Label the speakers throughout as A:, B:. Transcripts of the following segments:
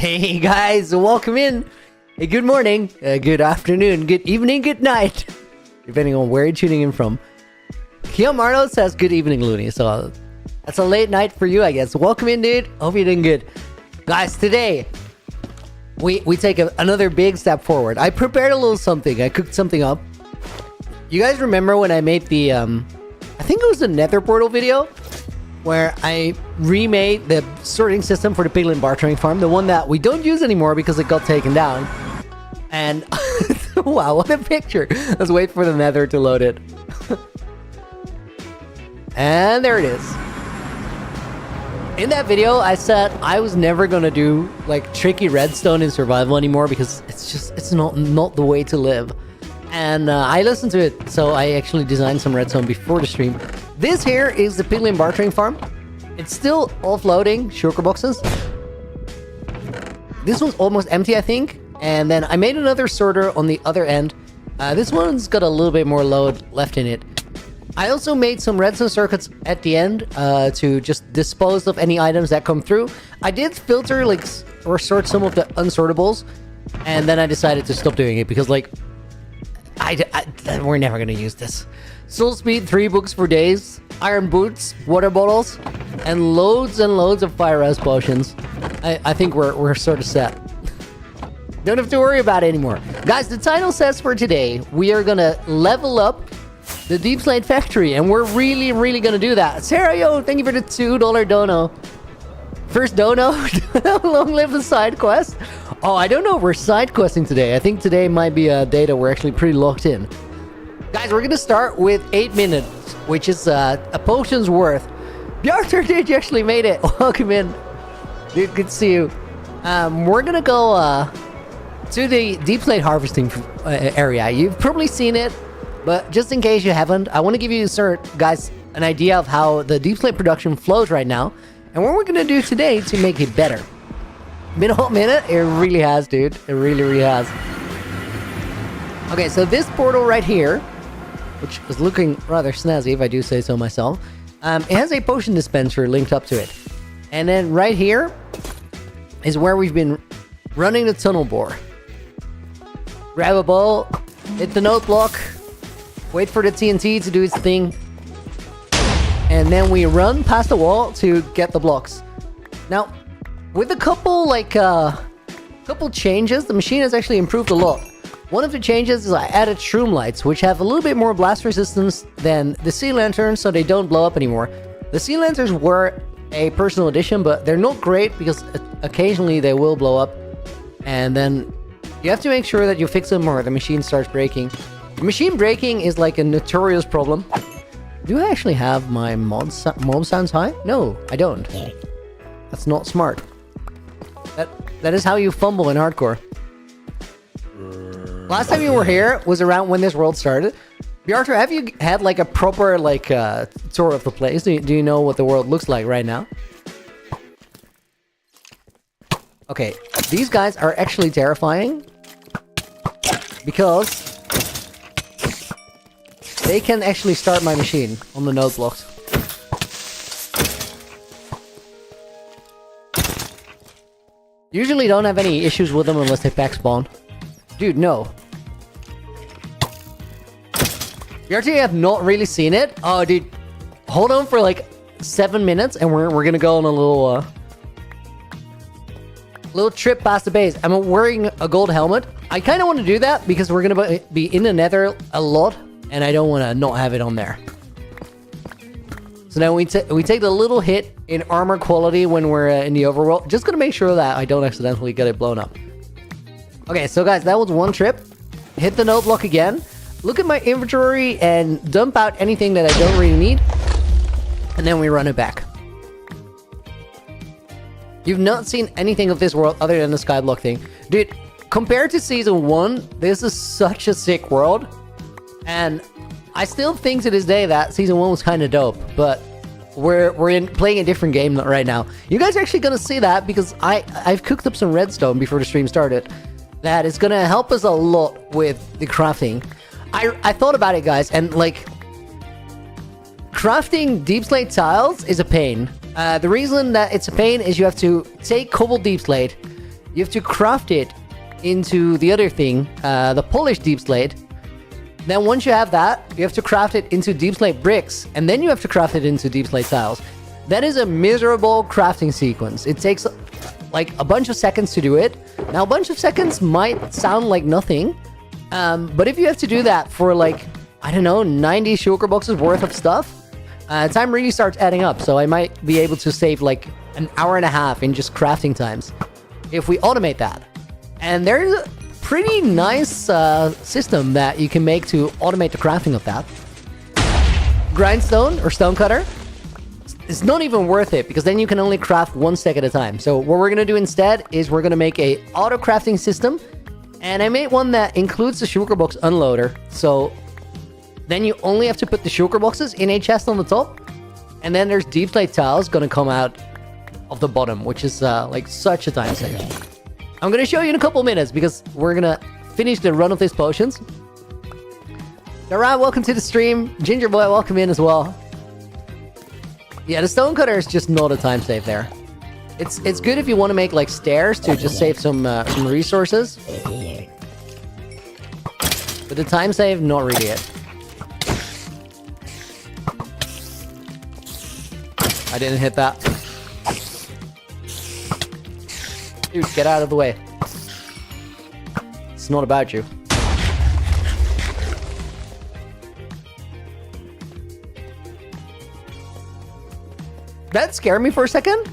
A: Hey guys, welcome in. Hey, good morning, good afternoon, good evening, good night, depending on where you're tuning in from. Kiam Arnold says good evening, Looney. So that's a late night for you, I guess. Welcome in, dude. Hope you're doing good. Guys, today we take another big step forward. I prepared a little something. I cooked something up. You guys remember when I made the I think it was the nether portal video where I remade the sorting system for the piglin bartering farm, the one that we don't use anymore because it got taken down. And wow, what a picture. Let's wait for the nether to load it. And there it is. In that video, I said I was never gonna do like tricky redstone in survival anymore because it's not the way to live. And I listened to it, so I actually designed some redstone before the stream. This here is the piglin bartering farm. It's still offloading sugar boxes. This one's almost empty, I think. And then I made another sorter on the other end. This one's got a little bit more load left in it. I also made some redstone circuits at the end to just dispose of any items that come through. I did filter or sort some of the unsortables, and then I decided to stop doing it because we're never gonna use this. Soul Speed 3 books for days, iron boots, water bottles, and loads of fire res potions. I think we're sort of set. Don't have to worry about it anymore. Guys, the title says for today, we are gonna level up the DEEPSLATE factory, and we're really gonna do that. Sarah, yo, thank you for the $2 dono. First dono. Long live the side quest. Oh, I don't know if we're side questing today. I think today might be a day that we're actually pretty locked in. Guys, we're gonna start with 8 minutes, which is a potion's worth. Bjarter, dude, you actually made it. Welcome in. Dude, good to see you. We're gonna go to the DEEPSLATE harvesting area. You've probably seen it, but just in case you haven't, I want to give you, guys, an idea of how the DEEPSLATE production flows right now, and what we're gonna do today to make it better. Been a hot minute. It really has, dude. It really has. Okay, so this portal right here, which is looking rather snazzy if I do say so myself, it has a potion dispenser linked up to it. And then right here is where we've been running the tunnel bore. Grab a bowl, hit the note block, wait for the TNT to do its thing, and then we run past the wall to get the blocks. Now, with a couple changes, the machine has actually improved a lot. One of the changes is I added shroom lights, which have a little bit more blast resistance than the sea lanterns, so they don't blow up anymore. The sea lanterns were a personal addition, but they're not great because occasionally they will blow up, and then you have to make sure that you fix them or the machine starts breaking. Machine breaking is like a notorious problem. Do I actually have my mob sounds high? No, I don't. That's not smart. That is how you fumble in hardcore. Last time you were here was around when this world started. Bjarter, have you had like a proper tour of the place? Do you know what the world looks like right now? Okay, these guys are actually terrifying because they can actually start my machine on the note blocks. Usually don't have any issues with them unless they pack spawn. Dude, no. You actually have not really seen it? Oh, dude. Hold on for like 7 minutes and we're gonna go on a little trip past the base. I'm wearing a gold helmet. I kind of want to do that because we're gonna be in the nether a lot and I don't want to not have it on there. So now we take the little hit in armor quality when we're in the overworld. Just gonna make sure that I don't accidentally get it blown up. Okay, so guys, that was one trip. Hit the note block again. Look at my inventory and dump out anything that I don't really need. And then we run it back. You've not seen anything of this world other than the skyblock thing. Dude, compared to Season 1, this is such a sick world. And I still think to this day that Season 1 was kind of dope. But we're playing a different game right now. You guys are actually going to see that because I've cooked up some redstone before the stream started. That is going to help us a lot with the crafting. I thought about it, guys, and crafting DEEPSLATE tiles is a pain. The reason that it's a pain is you have to take cobbled DEEPSLATE, you have to craft it into the other thing, the polished DEEPSLATE. Then once you have that, you have to craft it into DEEPSLATE bricks, and then you have to craft it into DEEPSLATE tiles. That is a miserable crafting sequence. It takes like a bunch of seconds to do it. Now, a bunch of seconds might sound like nothing, but if you have to do that for like, I don't know, 90 sugar boxes worth of stuff, time really starts adding up. So I might be able to save like an hour and a half in just crafting times if we automate that. And there's a pretty nice system that you can make to automate the crafting of that. Grindstone or stone cutter. It's not even worth it because then you can only craft one stack at a time. So what we're going to do instead is we're going to make a auto crafting system. And I made one that includes the sugar box unloader. So then you only have to put the sugar boxes in a chest on the top. And then there's DEEPSLATE tiles going to come out of the bottom, which is like such a time saver. I'm going to show you in a couple minutes because we're going to finish the run of these potions. Daran, welcome to the stream. Ginger Boy, welcome in as well. Yeah, the stone cutter is just not a time save there. It's good if you want to make like stairs to just save some resources. But the time save, not really it. I didn't hit that. Dude, get out of the way. It's not about you. That scared me for a second.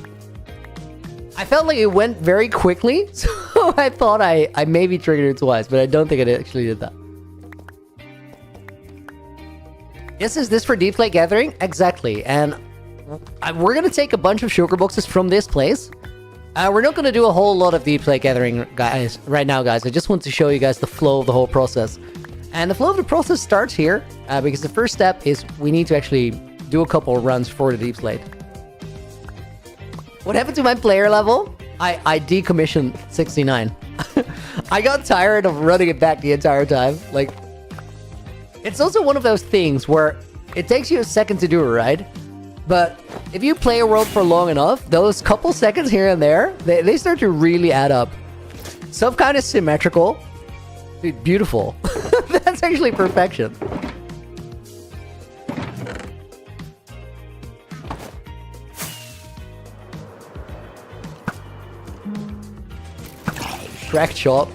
A: I felt like it went very quickly, so I thought I maybe triggered it twice, but I don't think it actually did that. Yes, is this for DEEPSLATE gathering? Exactly, and we're gonna take a bunch of sugar boxes from this place. We're not gonna do a whole lot of DEEPSLATE gathering, guys, right now, guys. I just want to show you guys the flow of the whole process. And the flow of the process starts here, because the first step is we need to actually do a couple of runs for the DEEPSLATE. What happened to my player level? I decommissioned 69. I got tired of running it back the entire time. Like, it's also one of those things where it takes you a second to do it, right? But if you play a world for long enough, those couple seconds here and there, they start to really add up. Some kind of symmetrical. Dude, beautiful. That's actually perfection. Cracked shot.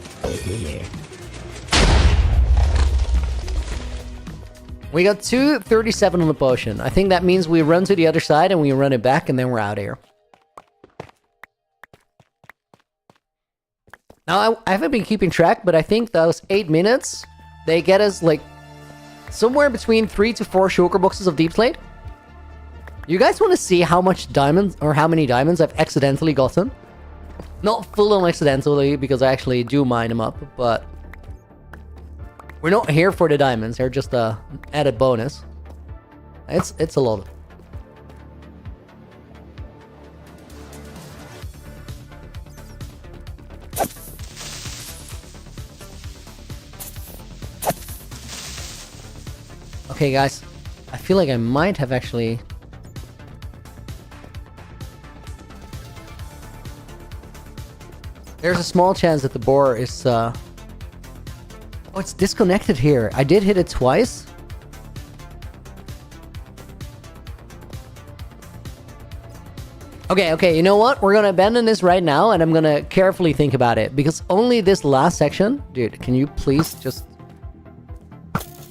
A: We got 237 on the potion. I think that means we run to the other side and we run it back and then we're out of here. Now, I haven't been keeping track, but I think those 8 minutes, they get us like somewhere between 3 to 4 shulker boxes of DEEPSLATE. You guys want to see how much diamonds or how many diamonds I've accidentally gotten? Not full on accidentally, because I actually do mine them up, but we're not here for the diamonds. They're just a added bonus. It's a lot. Okay, guys. I feel like I might have actually... There's a small chance that the boar is... Oh, it's disconnected here. I did hit it twice. Okay, you know what? We're gonna abandon this right now, and I'm gonna carefully think about it. Because only this last section... Dude, can you please just...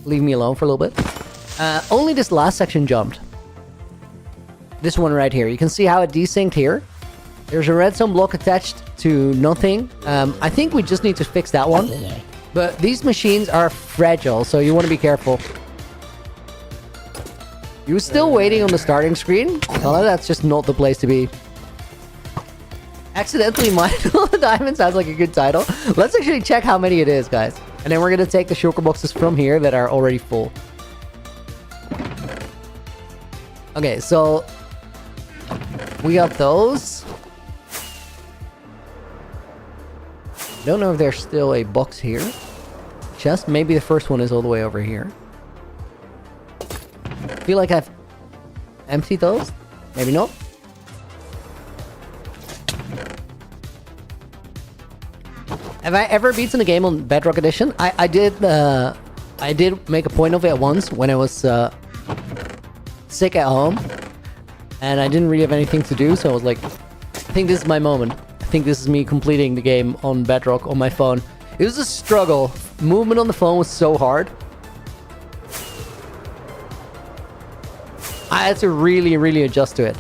A: leave me alone for a little bit? Only this last section jumped. This one right here. You can see how it desynced here. There's a redstone block attached to nothing. I think we just need to fix that one. But these machines are fragile, so you want to be careful. You're still waiting on the starting screen? Well, that's just not the place to be. Accidentally mined all the diamonds sounds like a good title. Let's actually check how many it is, guys. And then we're going to take the shulker boxes from here that are already full. Okay, so... we got those. Don't know if there's still a box here. Chest, maybe the first one is all the way over here. I feel like I've emptied those. Maybe not. Have I ever beaten a game on Bedrock Edition? I did make a point of it once when I was sick at home. And I didn't really have anything to do, so I was like, I think this is my moment. I think this is me completing the game on Bedrock on my phone. It was a struggle. Movement on the phone was so hard. I had to really, really adjust to it.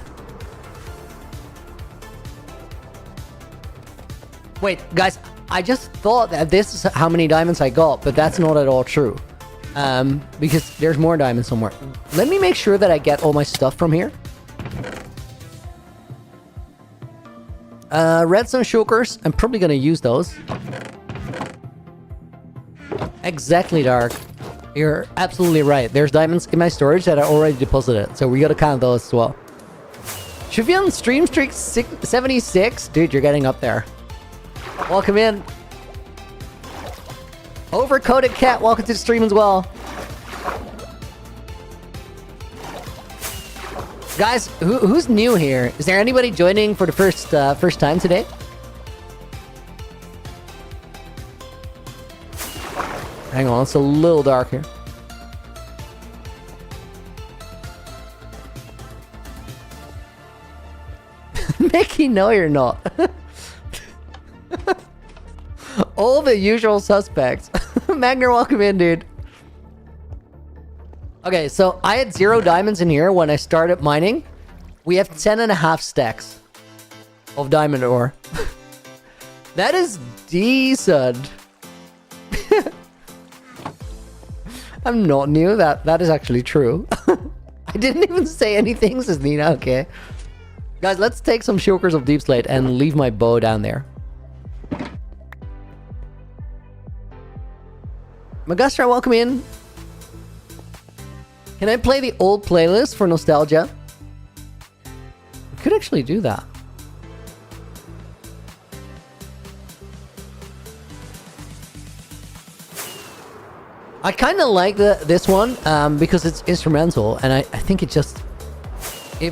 A: Wait, guys, I just thought that this is how many diamonds I got, but that's not at all true. Because there's more diamonds somewhere. Let me make sure that I get all my stuff from here. Redstone shulkers, I'm probably gonna use those. Exactly, Dark. You're absolutely right. There's diamonds in my storage that I already deposited, so we gotta count those as well. Should be on stream streak 76? Dude, you're getting up there. Welcome in. Overcoated Cat, welcome to the stream as well. Guys, who's new here? Is there anybody joining for the first time today? Hang on, it's a little dark here. Mickey, no you're not. All the usual suspects. Magner, welcome in, dude. Okay, so I had 0 diamonds in here when I started mining. We have 10.5 stacks of diamond ore. That is decent. I'm not new. That is actually true. I didn't even say anything, says Nina. Okay. Guys, let's take some shulkers of DEEPSLATE and leave my bow down there. Magastra, welcome in. Can I play the old playlist for nostalgia? We could actually do that. I kind of like this one because it's instrumental, and I think it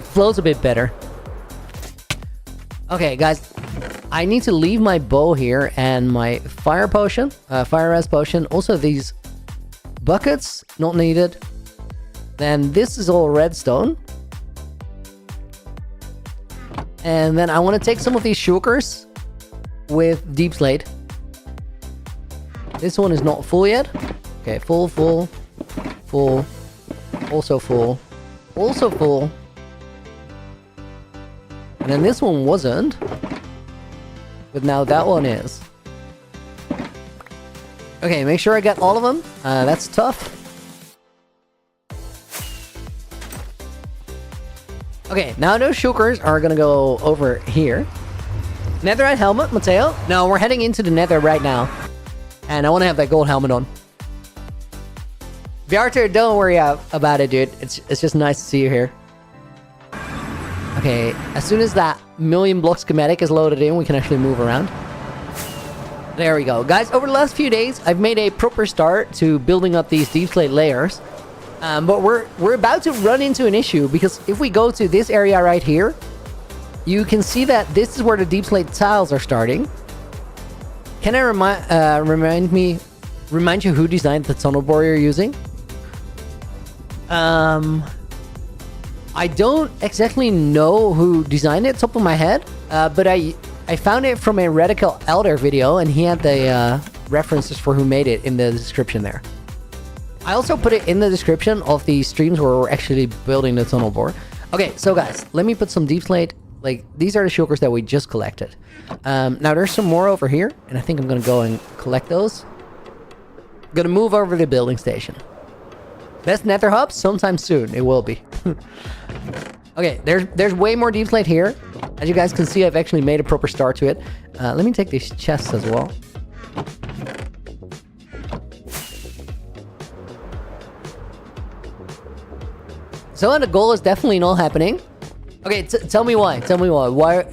A: flows a bit better. Okay, guys, I need to leave my bow here and my fire potion, fire res potion. Also, these buckets not needed. Then this is all redstone. And then I want to take some of these shulkers with DEEPSLATE. This one is not full yet. Okay, full, full, full, also full, also full. And then this one wasn't. But now that one is. Okay, make sure I get all of them. That's tough. Okay, now those shulkers are gonna go over here. Netherite helmet, Mateo? No, we're heading into the nether right now. And I want to have that gold helmet on. Viarter, don't worry about it, dude. It's just nice to see you here. Okay, as soon as that million block schematic is loaded in, we can actually move around. There we go. Guys, over the last few days, I've made a proper start to building up these DEEPSLATE layers. But we're about to run into an issue, because if we go to this area right here, you can see that this is where the DEEPSLATE tiles are starting. Can I remind you who designed the tunnel bore you're using? I don't exactly know who designed it, top of my head, but I found it from a Radical Elder video, and he had the references for who made it in the description there. I also put it in the description of the streams where we're actually building the tunnel bore. Okay, so guys, let me put some DEEPSLATE. Like, these are the shulkers that we just collected. Now there's some more over here, and I think I'm gonna go and collect those. I'm gonna move over to the building station. Best nether hub? Sometime soon, it will be. Okay, there's way more DEEPSLATE here. As you guys can see, I've actually made a proper start to it. Let me take these chests as well. So the goal is definitely not happening. Okay, tell me why. Tell me why. Where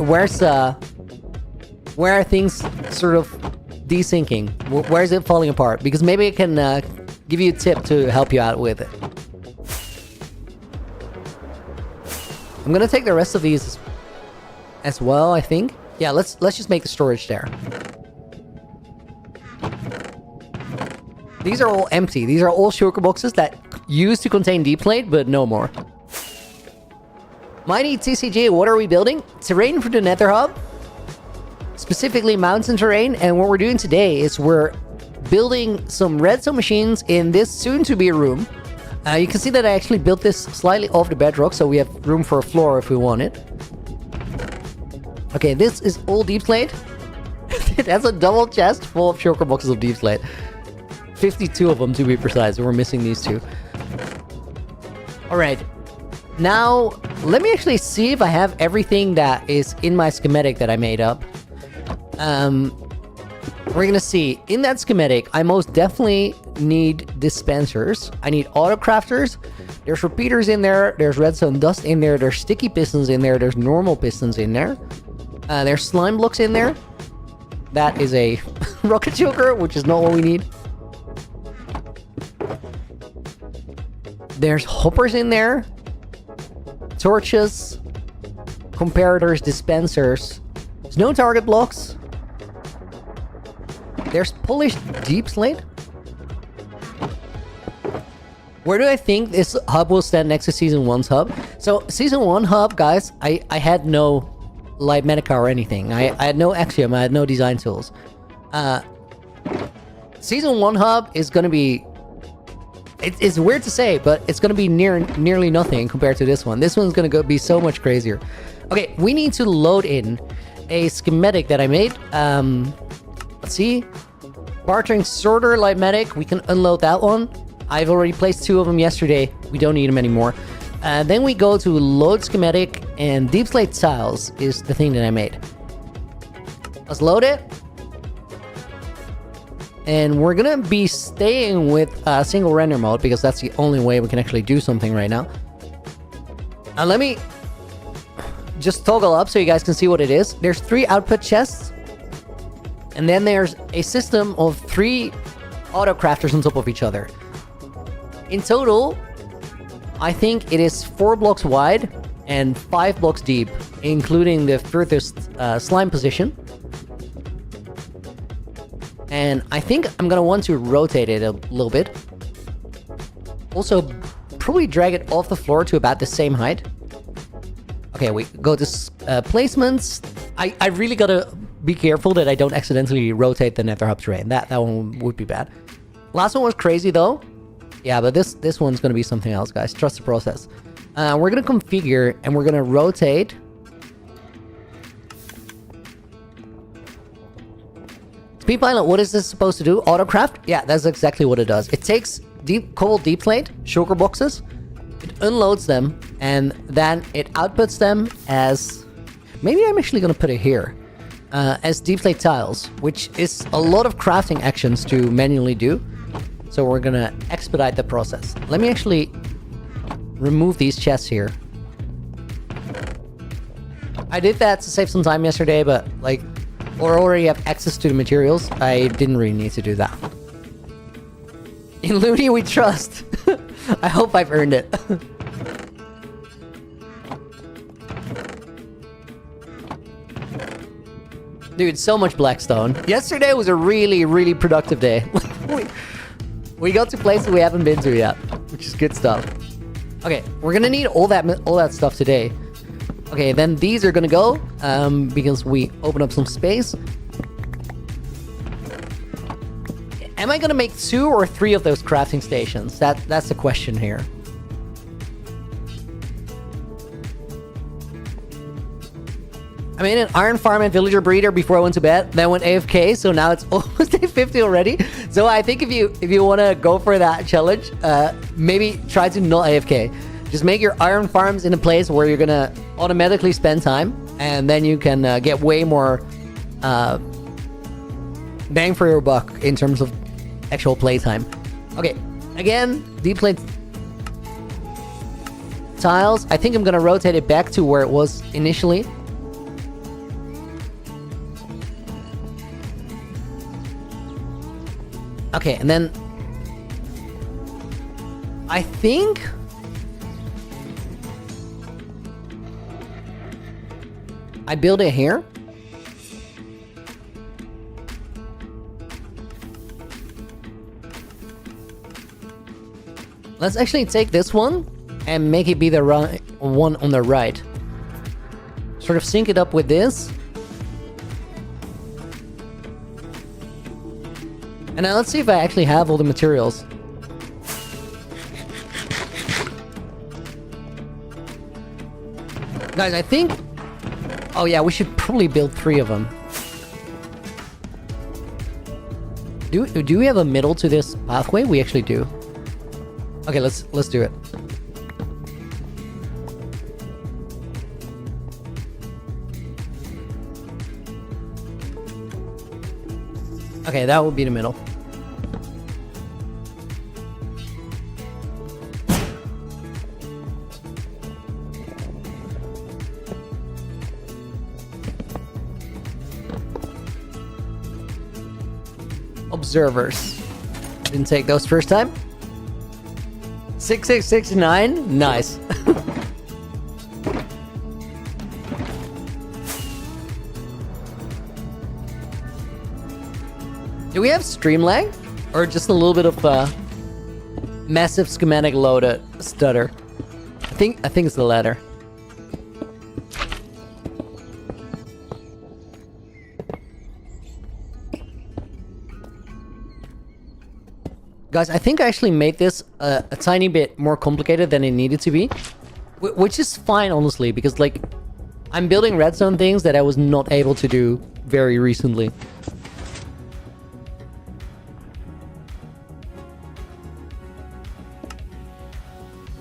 A: are things sort of desyncing? Where is it falling apart? Because maybe I can give you a tip to help you out with it. I'm gonna take the rest of these as well, I think. Yeah, let's just make the storage there. These are all empty. These are all shulker boxes that used to contain DEEPSLATE, but no more. Mighty TCG, what are we building? Terrain for the nether hub. Specifically mountain terrain. And what we're doing today is we're building some redstone machines in this soon-to-be room. You can see that I actually built this slightly off the bedrock, so we have room for a floor if we want it. Okay, this is all DEEPSLATE. That's a double chest full of shulker boxes of DEEPSLATE. 52 of them to be precise. We're missing these two. Alright. Now, let me actually see if I have everything that is in my schematic that I made up. We're gonna see. In that schematic, I most definitely need dispensers. I need auto crafters. There's repeaters in there. There's redstone dust in there. There's sticky pistons in there. There's normal pistons in there. There's slime blocks in there. That is a rocket shulker, which is not what we need. There's hoppers in there. Torches. Comparators, dispensers. There's no target blocks. There's polished DEEPSLATE. Where do I think this hub will stand next to Season 1's hub? So, Season 1 hub, guys, I had no light medica or anything. I had no axiom, I had no design tools. Season 1 hub is gonna be... It's weird to say, but it's gonna be nearly nothing compared to this one. This one's gonna be so much crazier. Okay, we need to load in a schematic that I made. Let's see. Bartering sorter light medic. We can unload that one. I've already placed 2 of them yesterday. We don't need them anymore. Then we go to load schematic, and DEEPSLATE tiles is the thing that I made. Let's load it. And we're gonna be staying with single render mode because that's the only way we can actually do something right now. Now let me just toggle up so you guys can see what it is. There's 3 output chests. And then there's a system of 3 auto crafters on top of each other. In total, I think it is 4 blocks wide and 5 blocks deep, including the furthest slime position. And I think I'm gonna want to rotate it a little bit. Also, probably drag it off the floor to about the same height. Okay, we go to placements. I really gotta be careful that I don't accidentally rotate the nether hub terrain. That one would be bad. Last one was crazy though. Yeah, but this one's gonna be something else, guys. Trust the process. We're gonna configure and we're gonna rotate. Speedpilot, what is this supposed to do? Autocraft? Yeah, that's exactly what it does. It takes cobalt DEEPSLATE, shulker boxes, it unloads them, and then it outputs them as... Maybe I'm actually gonna put it here. As DEEPSLATE tiles, which is a lot of crafting actions to manually do. So we're gonna expedite the process. Let me actually remove these chests here. I did that to save some time yesterday, but like, or already have access to the materials. I didn't really need to do that. In Looney we trust. I hope I've earned it. Dude, so much blackstone. Yesterday was a really, really productive day. we got to places we haven't been to yet, which is good stuff. Okay, we're gonna need all that stuff today. Okay, then these are gonna go because we open up some space. Am I gonna make 2 or 3 of those crafting stations? That's the question here. I made an iron farm and villager breeder before I went to bed. Then went AFK, so now it's almost day 50 already. So I think if you want to go for that challenge, maybe try to not AFK. Just make your iron farms in a place where you're gonna automatically spend time, and then you can get way more bang for your buck in terms of actual playtime. Okay, again, DEEPSLATE tiles. I think I'm gonna rotate it back to where it was initially. Okay, and then I think I build it here. Let's actually take this one and make it be the one on the right. Sort of sync it up with this. And now let's see if I actually have all the materials. Guys, I think... Oh yeah, we should probably build 3 of them. Do we have a middle to this pathway? We actually do. Okay, let's do it. Okay, that would be the middle. Observers. Didn't take those first time. 6669. Nice. Do we have stream lag? Or just a little bit of massive schematic load stutter? I think it's the latter. Guys, I think I actually made this a tiny bit more complicated than it needed to be. Which is fine, honestly, because, like, I'm building redstone things that I was not able to do very recently.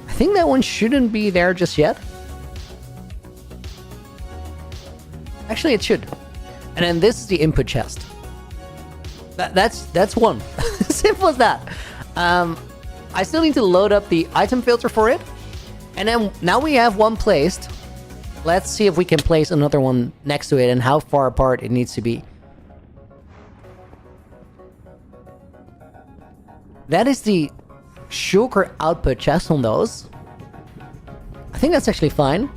A: I think that one shouldn't be there just yet. Actually, it should. And then this is the input chest. That's one. Simple as that. I still need to load up the item filter for it. And then now we have one placed. Let's see if we can place another one next to it and how far apart it needs to be. That is the shulker output chest on those. I think that's actually fine.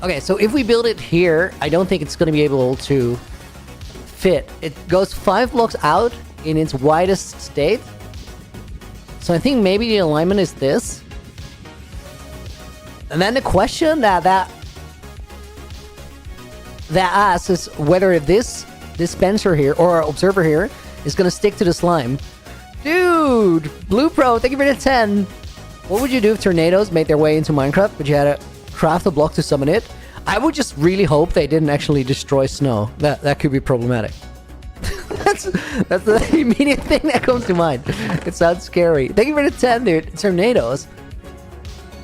A: Okay, so if we build it here, I don't think it's going to be able to fit. It goes 5 blocks out in its widest state. So I think maybe the alignment is this. And then the question that asks is whether this dispenser here, or observer here, is going to stick to the slime. Dude! Blue Pro, thank you for the 10. What would you do if tornadoes made their way into Minecraft, but you had to craft a block to summon it? I would just really hope they didn't actually destroy snow. That could be problematic. that's the immediate thing that comes to mind. It sounds scary. Thank you for the 10, dude. Tornadoes.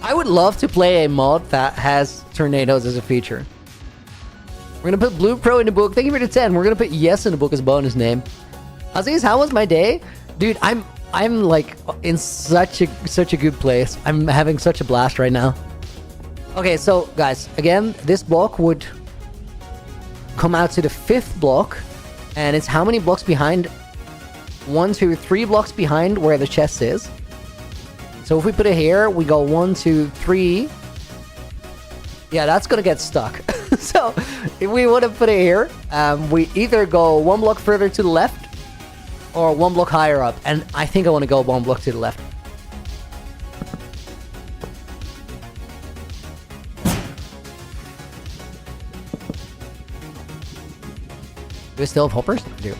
A: I would love to play a mod that has tornadoes as a feature. We're gonna put Blue Pro in the book. Thank you for the 10. We're gonna put Yes in the book as bonus name. Aziz, how was my day? Dude, I'm like in such a good place. I'm having such a blast right now. Okay, so guys, again, this block would come out to the 5th block, and it's how many blocks behind? 1, 2, 3 blocks behind where the chest is. So if we put it here, we go 1, 2, 3. Yeah, that's gonna get stuck. So if we want to put it here, we either go 1 block further to the left or 1 block higher up, and I think I want to go 1 block to the left. Do we still have hoppers? I do.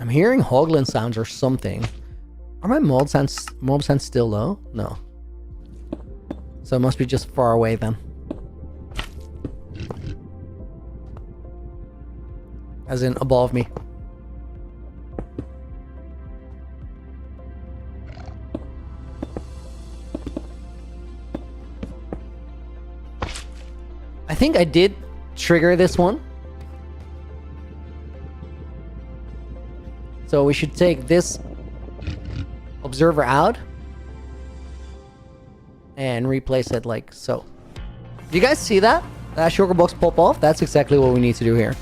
A: I'm hearing hoglin sounds or something. Are my mob sounds still low? No. So it must be just far away then. As in above me. I think I did trigger this one. So we should take this observer out and replace it like so. Do you guys see that? That sugar box pop off? That's exactly what we need to do here.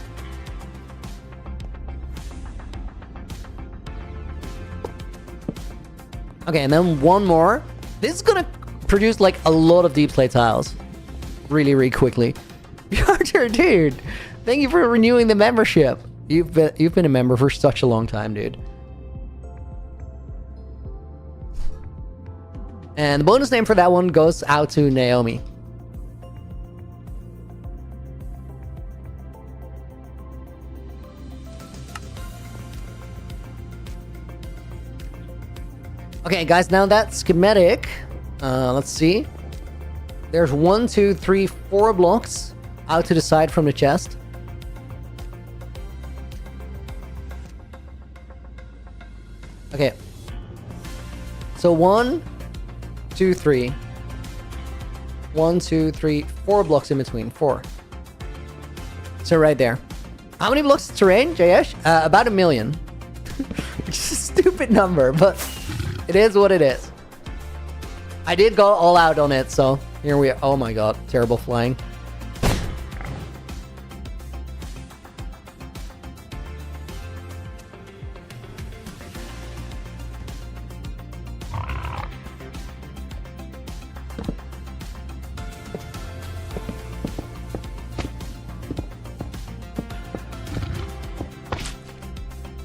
A: Okay, and then one more. This is gonna produce like a lot of deep slate tiles. Really, really quickly. Archer, dude, thank you for renewing the membership. You've been a member for such a long time, dude. And the bonus name for that one goes out to Naomi. Okay, guys, now that schematic, let's see. There's 1, 2, 3, 4 blocks out to the side from the chest. Okay. So 1, 2, 3. 1, 2, 3, 4 blocks in between. 4. So right there. How many blocks of terrain, Jayesh? About 1 million. Which is a stupid number, but it is what it is. I did go all out on it, so here we are. Oh my god, terrible flying.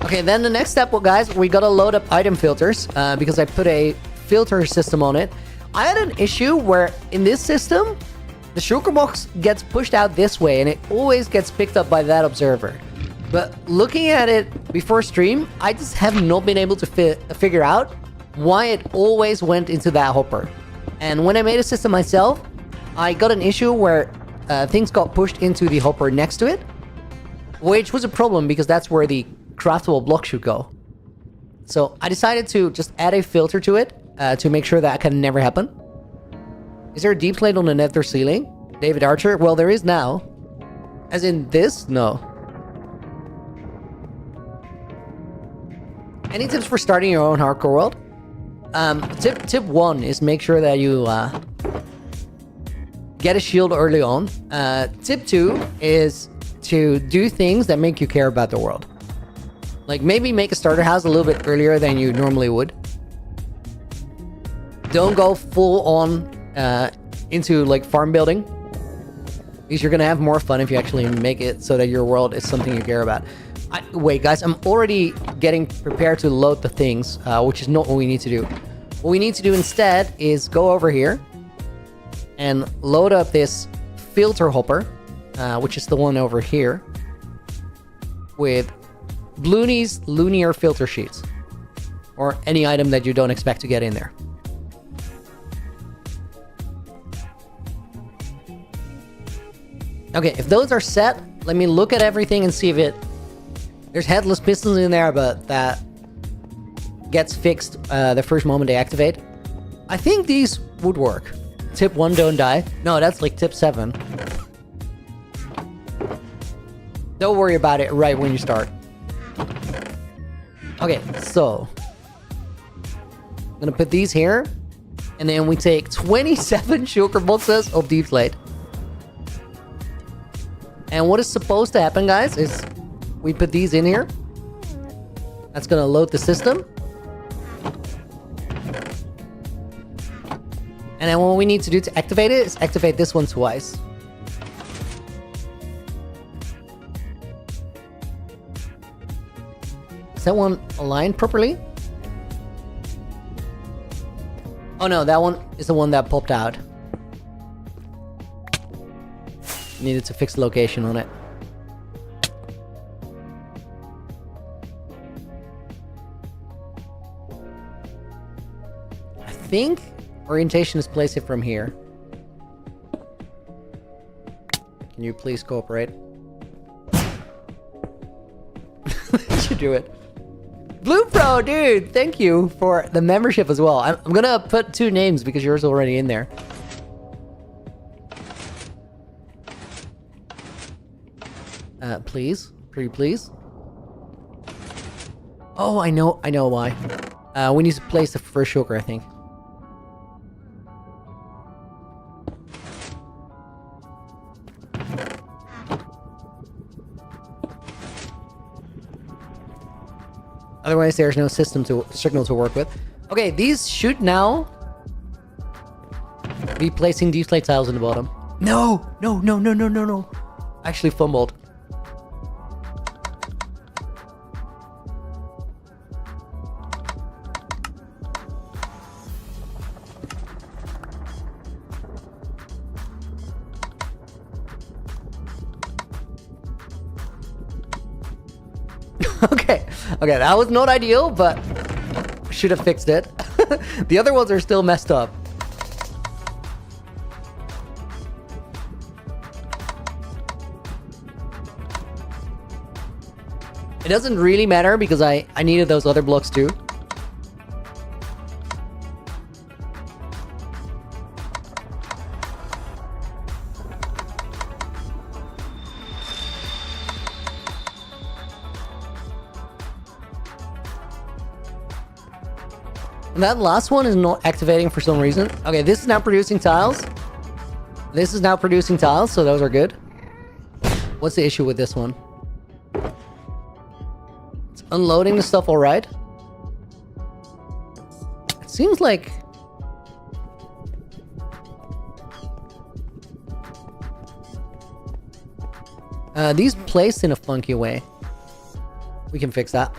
A: Okay, then the next step, well, guys, we gotta load up item filters because I put a filter system on it. I had an issue where in this system, the sugar box gets pushed out this way and it always gets picked up by that observer. But looking at it before stream, I just have not been able to figure out why it always went into that hopper. And when I made a system myself, I got an issue where things got pushed into the hopper next to it, which was a problem because that's where the craftable block should go. So I decided to just add a filter to it to make sure that can never happen. Is there a deep slate on the nether ceiling? David Archer? Well, there is now. As in this? No. Any tips for starting your own hardcore world? Tip 1 is make sure that you get a shield early on. Tip 2 is to do things that make you care about the world. Like maybe make a starter house a little bit earlier than you normally would. Don't go full on into like farm building, because you're gonna have more fun if you actually make it so that your world is something you care about. Wait, guys, I'm already getting prepared to load the things, which is not what we need to do. What we need to do instead is go over here and load up this filter hopper, which is the one over here, with Bloony's linear filter sheets, or any item that you don't expect to get in there. Okay, if those are set, let me look at everything and see if there's headless pistons in there, but that gets fixed the first moment they activate. I think these would work. Tip 1, don't die. No, that's like tip 7. Don't worry about it right when you start. Okay, so I'm gonna put these here, and then we take 27 sugar boxes of deep slate. And what is supposed to happen, guys, is we put these in here. That's gonna load the system. And then what we need to do to activate it is activate this one twice. Is that one aligned properly? Oh no, that one is the one that popped out. Needed to fix the location on it. I think orientation is place it from here. Can you please cooperate? Let you do it. Blue Pro, dude, thank you for the membership as well. I'm gonna put 2 names because yours is already in there. Please, pretty please. Oh, I know why. We need to place the first sugar, I think. Otherwise, there's no signal to work with. Okay, these should now be placing DEEPSLATE tiles in the bottom. No! No, no, no, no, no, no. Actually fumbled. Okay, that was not ideal, but should have fixed it. The other ones are still messed up. It doesn't really matter because I needed those other blocks too. And that last one is not activating for some reason. Okay, this is now producing tiles. This is now producing tiles, so those are good. What's the issue with this one? It's unloading the stuff all right. It seems like... these placed in a funky way. We can fix that.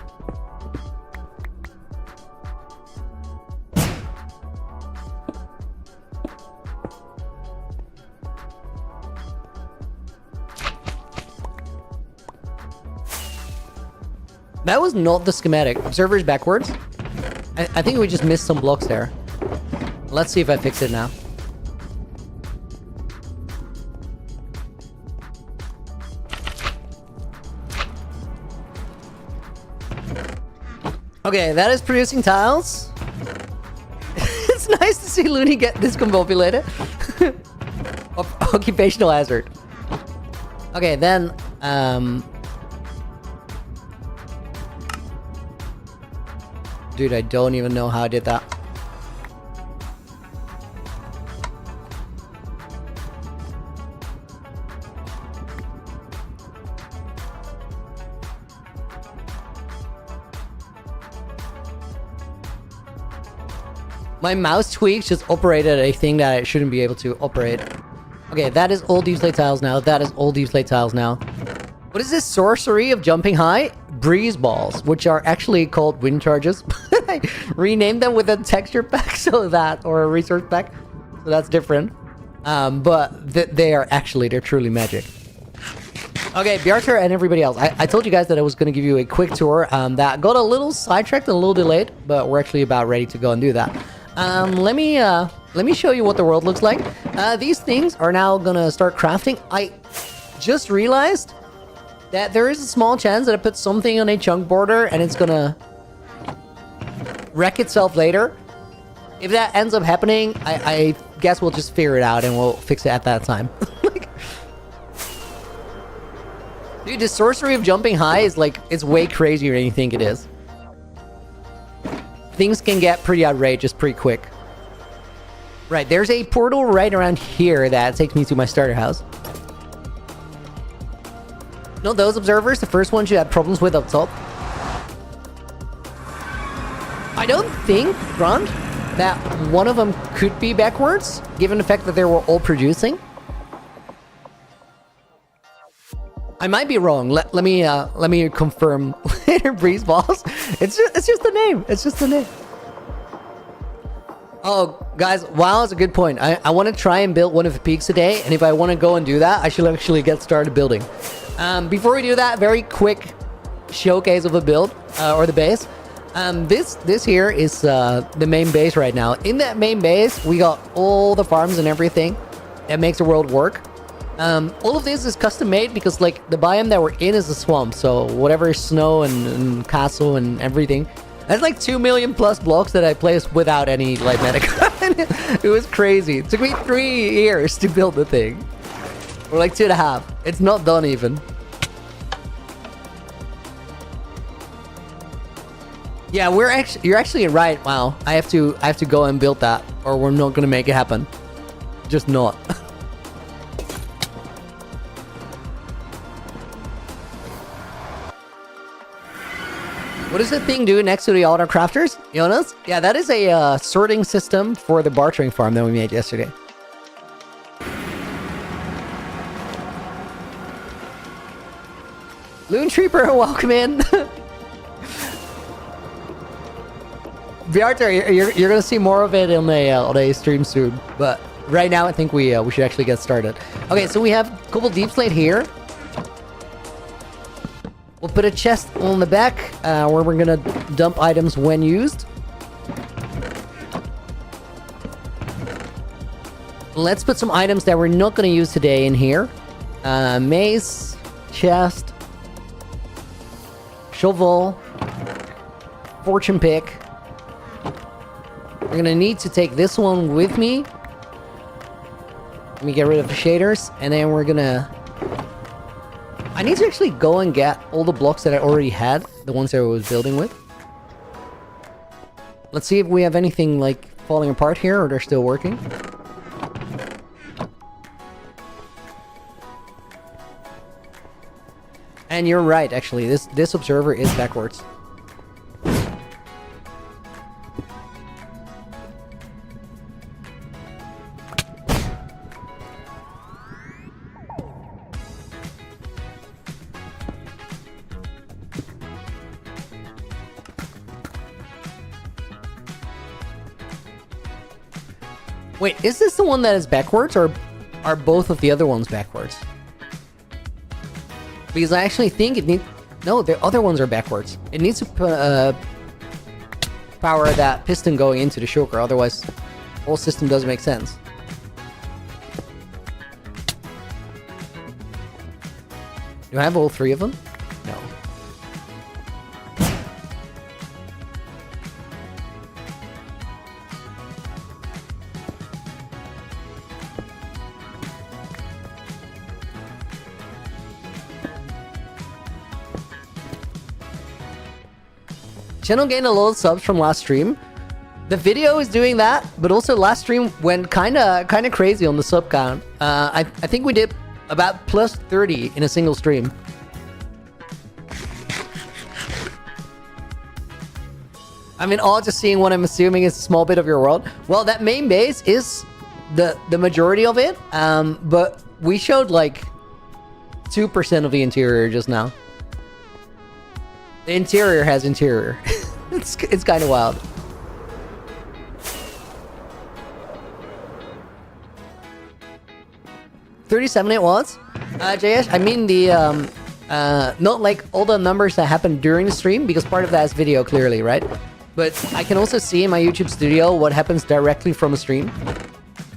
A: That was not the schematic. Observers backwards. I think we just missed some blocks there. Let's see if I fix it now. Okay, that is producing tiles. It's nice to see Looney get discombobulated. Occupational hazard. Okay, then... Dude, I don't even know how I did that. My mouse tweaks just operated a thing that I shouldn't be able to operate. Okay, that is all DEEPSLATE tiles now. That is all DEEPSLATE tiles now. What is this sorcery of jumping high? Breeze balls, which are actually called wind charges. I renamed them with a texture pack or a resource pack, so that's different. But they're truly magic. Okay, Bjarter and everybody else. I told you guys that I was going to give you a quick tour. That got a little sidetracked and a little delayed, but we're actually about ready to go and do that. Let me show you what the world looks like. These things are now gonna start crafting. I just realized that there is a small chance that I put something on a chunk border and it's gonna wreck itself later. If that ends up happening, I guess we'll just figure it out and we'll fix it at that time. Dude, the sorcery of jumping high is like, it's way crazier than you think it is. Things can get pretty outrageous pretty quick. Right, there's a portal right around here that takes me to my starter house. No, those observers, the first ones you had problems with up top. I don't think, Grant, that one of them could be backwards, given the fact that they were all producing. I might be wrong. Let me confirm later. Breeze balls. It's just the name. It's just the name. Oh, guys, wow, that's a good point. I want to try and build one of the peaks today, and if I want to go and do that, I should actually get started building. Before we do that, very quick showcase of a build, or the base. This here is the main base right now. In that main base, we got all the farms and everything that makes the world work. All of this is custom made because like the biome that we're in is a swamp, so whatever is snow and castle and everything. That's like 2 million plus blocks that I placed without any light medic. It was crazy. It took me 3 years to build the thing. Or like 2.5. It's not done even. Yeah, you're actually right. Wow, I have to go and build that, or we're not gonna make it happen. Just not. What does the thing do next to the auto crafters, Jonas? Yeah, that is a sorting system for the bartering farm that we made yesterday. Loon Trooper, welcome in. Bjarter, you're gonna see more of it on a stream soon, but right now I think we should actually get started. Okay, so we have a couple DEEPSLATE here. We'll put a chest on the back where we're gonna dump items when used. Let's put some items that we're not gonna use today in here. Mace, chest, shovel, fortune pick. We're gonna need to take this one with me. Let me get rid of the shaders, and then we're gonna... I need to actually go and get all the blocks that I already had, the ones that I was building with. Let's see if we have anything, like, falling apart here, or they're still working. And you're right, actually, this observer is backwards. Wait, is this the one that is backwards, or are both of the other ones backwards? Because I actually think it needs... No, the other ones are backwards. It needs to power that piston going into the shulker, otherwise the whole system doesn't make sense. Do I have all three of them? No. Channel gained a lot of subs from last stream. The video is doing that, but also last stream went kind of crazy on the sub count. I think we did about plus 30 in a single stream. I mean, all just seeing what I'm assuming is a small bit of your world. Well, that main base is the majority of it, but we showed like 2% of the interior just now. The interior has interior. it's kind of wild. $37 it was. JS, I mean the not like all the numbers that happened during the stream, because part of that is video clearly, right? But I can also see in my YouTube studio what happens directly from a stream.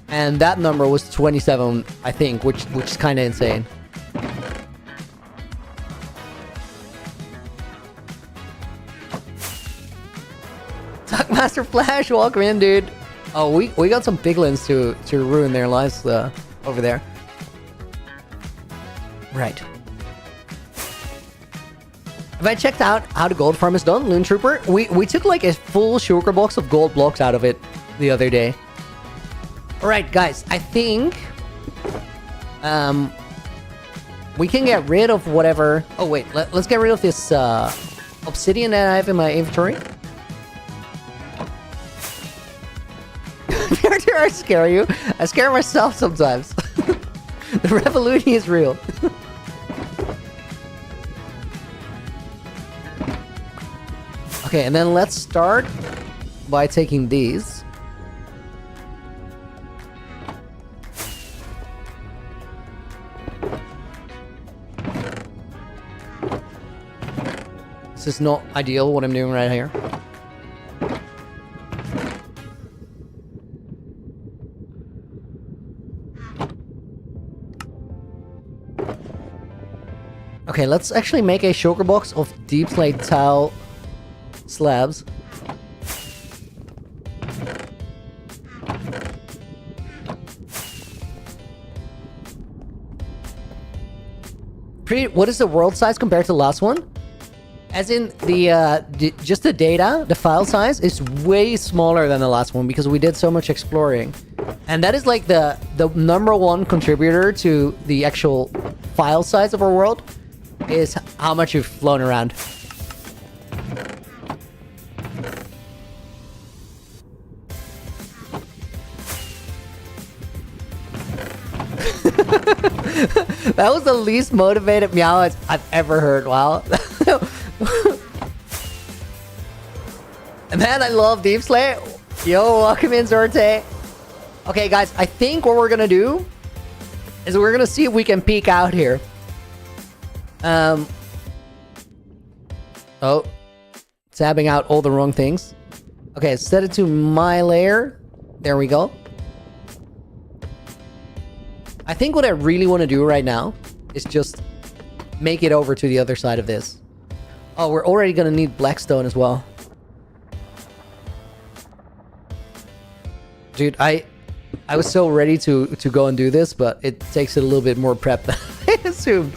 A: And that number was 27, I think, which is kind of insane. Master Flash, welcome in, dude. Oh, we got some piglins to ruin their lives over there. Right. Have I checked out how the gold farm is done, Loon Trooper? We took like a full sugar box of gold blocks out of it the other day. Alright, guys, I think we can get rid of whatever... Oh, wait, let's get rid of this obsidian that I have in my inventory. I scare you. I scare myself sometimes. The revolution is real. Okay, and then let's start by taking these. This is not ideal, what I'm doing right here. Okay, let's actually make a shulker box of DEEPSLATE tile slabs. What is the world size compared to the last one? As in just the data, the file size is way smaller than the last one because we did so much exploring. And that is like the #1 contributor to the actual file size of our world, is how much you've flown around. That was the least motivated meow I've ever heard. Wow. Man, I love DEEPSLATE. Yo, welcome in, Zorte. Okay, guys, I think what we're gonna do is we're gonna see if we can peek out here. Oh, tabbing out all the wrong things. Okay, set it to my layer. There we go. I think what I really want to do right now is just make it over to the other side of this. Oh, we're already gonna need blackstone as well. Dude, I was so ready to go and do this, but it takes a little bit more prep than I assumed.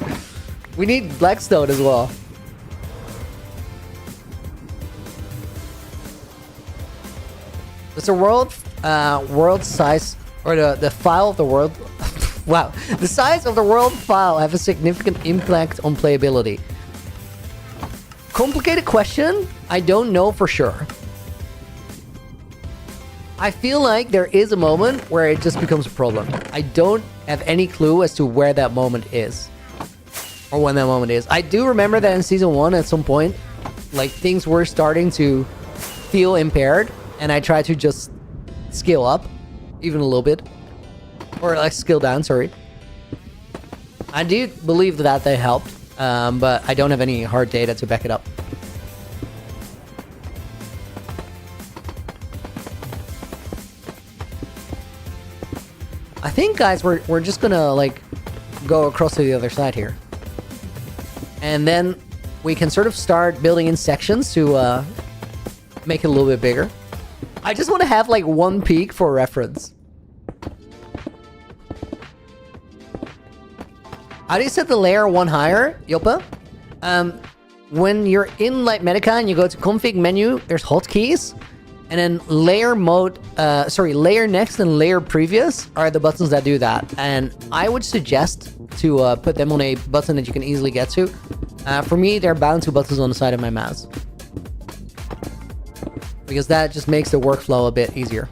A: We need blackstone as well. Does the world size, or the file of the world wow, the size of the world file have a significant impact on playability? Complicated question. I don't know for sure. I feel like there is a moment where it just becomes a problem. I don't have any clue as to where that moment is, or when that moment is. I do remember that in season 1 at some point, like, things were starting to feel impaired, and I tried to just scale up even a little bit, or like scale down, sorry. I do believe that they helped, but I don't have any hard data to back it up. I think, guys, we're just gonna, like, go across to the other side here. And then we can sort of start building in sections to make it a little bit bigger. I just want to have, like, one peak for reference. How do you set the layer one higher, Yopa? When you're in Lighten and you go to config menu, there's hotkeys. And then layer mode, layer next and layer previous are the buttons that do that. And I would suggest to put them on a button that you can easily get to. For me, they're bound to buttons on the side of my mouse, because that just makes the workflow a bit easier.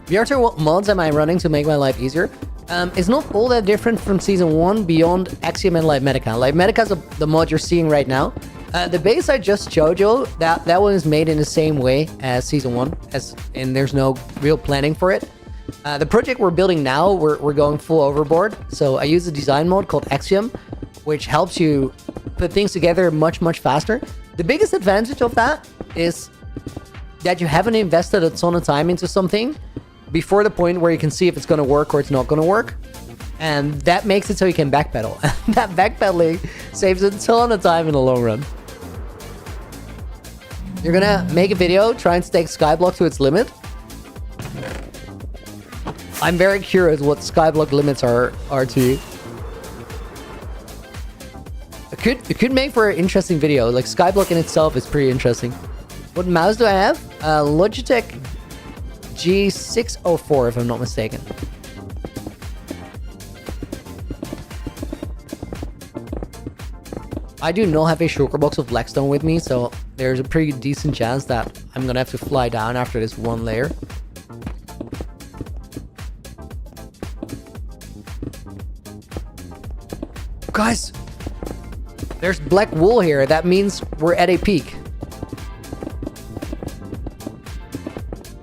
A: Bjarter, what mods am I running to make my life easier? It's not all that different from season 1 beyond Axiom and Lighten. Lighten is the mod you're seeing right now. The base I just showed you, that one is made in the same way as season 1, and there's no real planning for it. The project we're building now, we're going full overboard. So I use a design mode called Axiom, which helps you put things together much, much faster. The biggest advantage of that is that you haven't invested a ton of time into something before the point where you can see if it's going to work or it's not going to work. And that makes it so you can backpedal. That backpedaling saves a ton of time in the long run. You're going to make a video trying to take Skyblock to its limit. I'm very curious what Skyblock limits are to you. It could make for an interesting video. Like, Skyblock in itself is pretty interesting. What mouse do I have? Logitech G604, if I'm not mistaken. I do not have a shulker box of blackstone with me, so there's a pretty decent chance that I'm gonna have to fly down after this one layer. Guys, there's black wool here. That means we're at a peak.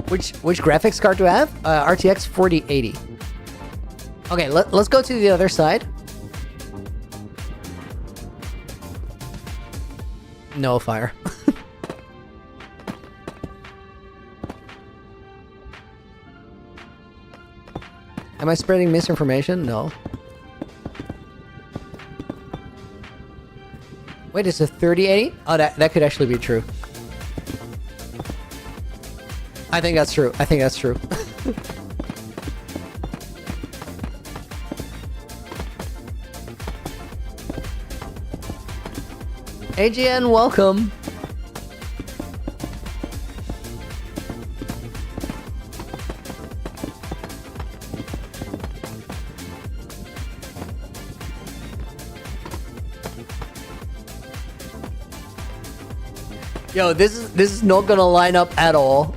A: Which graphics card do I have? RTX 4080. Okay, let's go to the other side. No fire. Am I spreading misinformation? No. Wait, it's a 3080? Oh, that could actually be true. I think that's true. I think that's true. AGN, welcome. Yo, this is not gonna line up at all.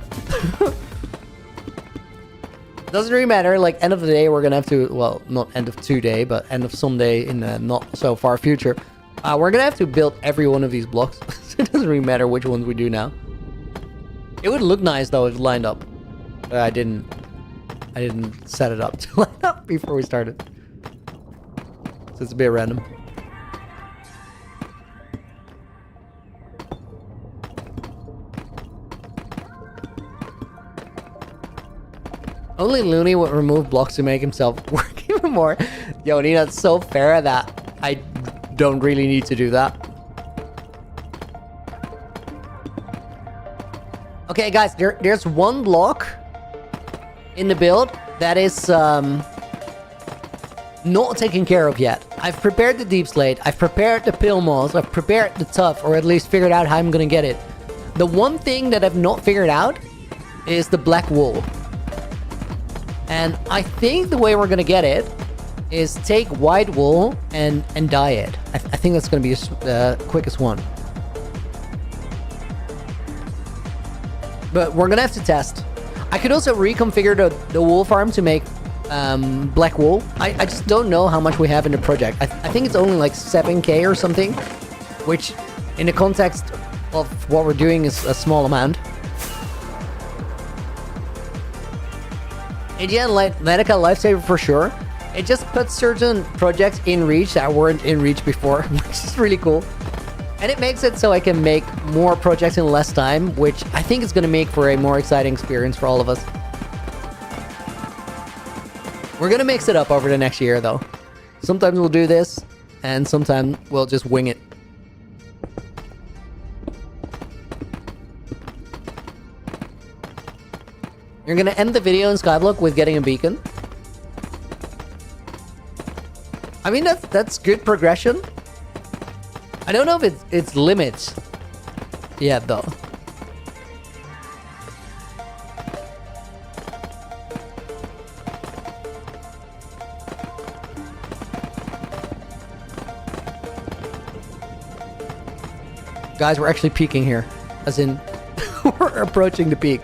A: Doesn't really matter. Like, end of the day, we're gonna have to, well, not end of today, but end of someday in the not so far future. We're gonna have to build every one of these blocks. It doesn't really matter which ones we do now. It would look nice though if it lined up. But I didn't set it up to line up before we started. So it's a bit random. Only Looney would remove blocks to make himself work even more. Yo, Nina, it's so fair that I don't really need to do that. Okay, guys, there's one block in the build that is not taken care of yet. I've prepared the deep slate, I've prepared the pill moss, I've prepared the tough, or at least figured out how I'm gonna get it. The one thing that I've not figured out is the black wool. And I think the way we're gonna get it is take white wool and dye it. I think that's gonna be the quickest one. But we're gonna have to test. I could also reconfigure the wool farm to make black wool. I just don't know how much we have in the project. I think it's only like 7k or something, which in the context of what we're doing is a small amount. And yeah, Letica Lifesaver for sure. It just puts certain projects in reach that weren't in reach before, which is really cool. And it makes it so I can make more projects in less time, which I think is going to make for a more exciting experience for all of us. We're going to mix it up over the next year, though. Sometimes we'll do this, and sometimes we'll just wing it. You're going to end the video in Skyblock with getting a beacon. I mean, that's good progression. I don't know if it's limits yet, though. Guys, we're actually peaking here. As in, we're approaching the peak.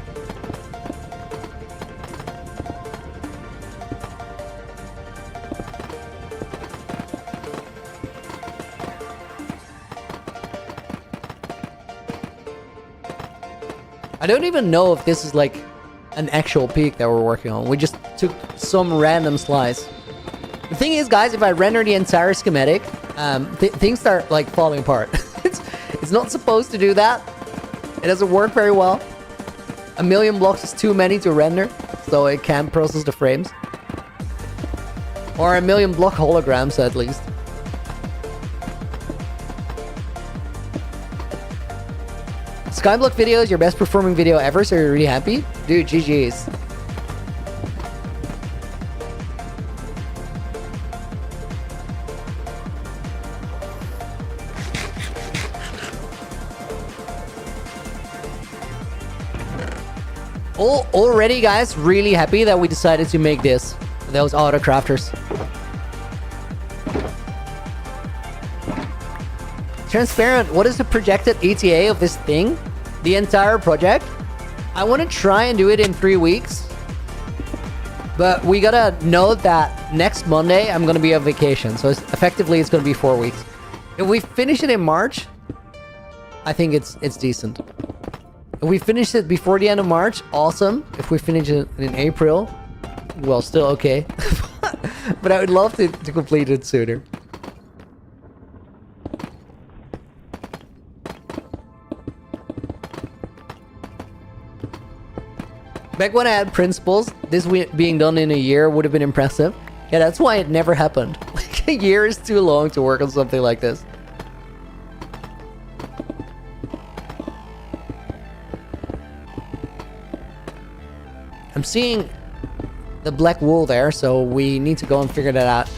A: I don't even know if this is like an actual peak that we're working on. We just took some random slice. The thing is, guys, if I render the entire schematic, things start like falling apart. It's not supposed to do that. It doesn't work very well. 1,000,000 blocks is too many to render, so it can't process the frames. Or 1,000,000 block holograms at least. Skyblock video is your best performing video ever, so you're really happy? Dude, GG's. Already, guys, really happy that we decided to make this. Those auto crafters. Transparent, what is the projected ETA of this thing? The entire project? I want to try and do it in 3 weeks. But we gotta note that next Monday, I'm gonna be on vacation. So effectively, it's gonna be 4 weeks. If we finish it in March, I think it's decent. If we finish it before the end of March, awesome. If we finish it in April, well, still okay. But I would love to complete it sooner. Back when I had principles, this being done in a year would have been impressive. Yeah, that's why it never happened. Like, a year is too long to work on something like this. I'm seeing the black wool there, so we need to go and figure that out.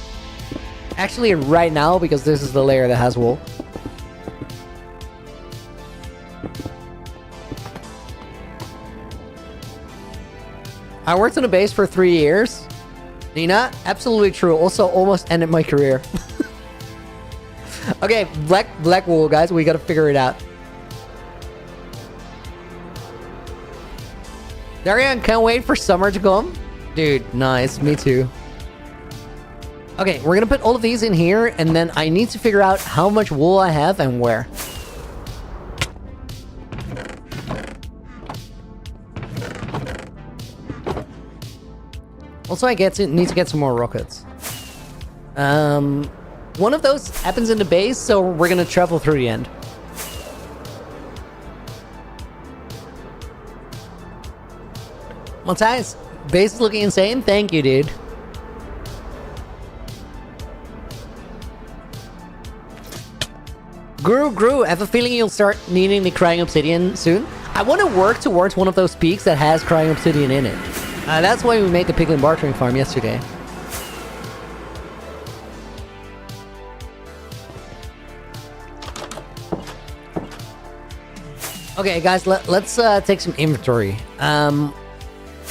A: Actually, right now, because this is the layer that has wool. I worked on a base for 3 years. Nina, absolutely true. Also, almost ended my career. Okay, black wool, guys. We gotta figure it out. Darian, can't wait for summer to come. Dude, nice. Me too. Okay, we're gonna put all of these in here, and then I need to figure out how much wool I have and where. Also, I need to get some more rockets. One of those happens in the base, so we're gonna travel through the end. Matthias, base is looking insane. Thank you, dude. Guru, I have a feeling you'll start needing the crying obsidian soon. I want to work towards one of those peaks that has crying obsidian in it. That's why we made the piglin bartering farm yesterday. Okay, guys, let's take some inventory.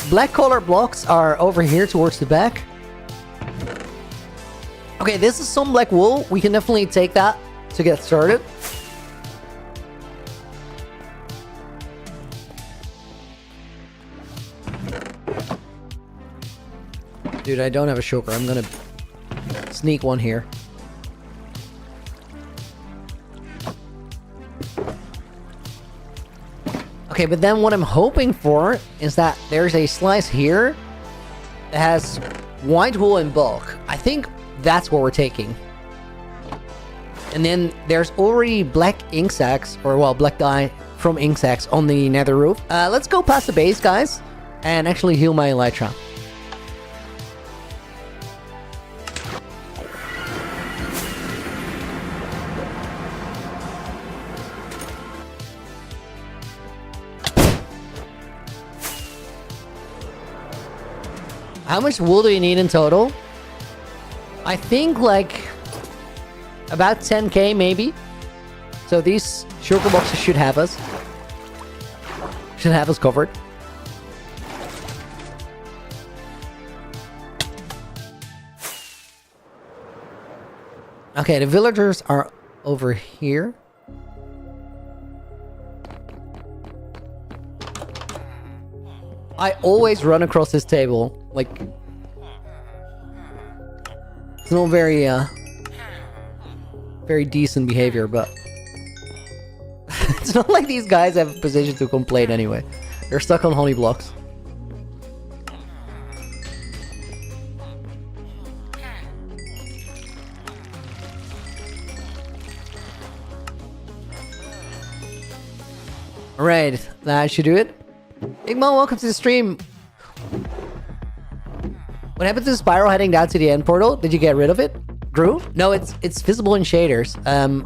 A: Black color blocks are over here towards the back. Okay, this is some black wool. We can definitely take that to get started. Dude, I don't have a shulker. I'm gonna sneak one here. Okay, but then what I'm hoping for is that there's a slice here that has white wool in bulk. I think that's what we're taking. And then there's already black ink sacks, or well, black dye from ink sacks on the nether roof. Let's go past the base, guys, and actually heal my elytra. How much wool do you need in total? I think like about 10k maybe. So these shulker boxes should have us covered. Okay, the villagers are over here. I always run across this table. Like, it's not very, very decent behavior, but it's not like these guys have a position to complain anyway. They're stuck on honey blocks. Alright, that should do it. Igmo, welcome to the stream. What happened to the spiral heading down to the end portal? Did you get rid of it? Gru? No, it's visible in shaders.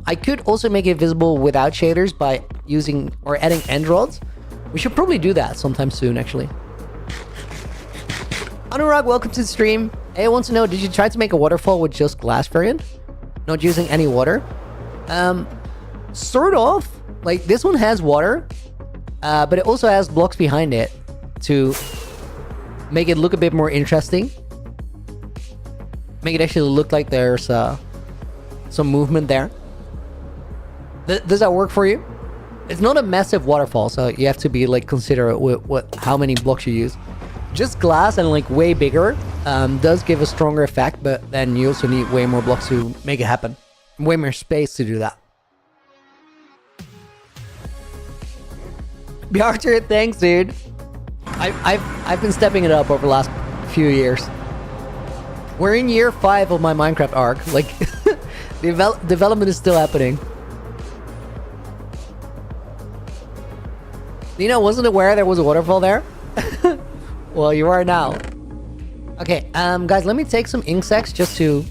A: I could also make it visible without shaders by using or adding end rods. We should probably do that sometime soon, actually. Anurag, welcome to the stream. Hey, I want to know, did you try to make a waterfall with just glass variant? Not using any water? Sort of. Like, this one has water, but it also has blocks behind it to make it look a bit more interesting. Make it actually look like there's some movement there. Does that work for you? It's not a massive waterfall, so you have to be like considerate with how many blocks you use. Just glass and like way bigger does give a stronger effect, but then you also need way more blocks to make it happen. Way more space to do that. Bjartur, thanks, dude. I've been stepping it up over the last few years. We're in year 5 of my Minecraft arc. Like, development is still happening. Nina wasn't aware there was a waterfall there. Well, you are now. Okay, guys, let me take some ink sacks just to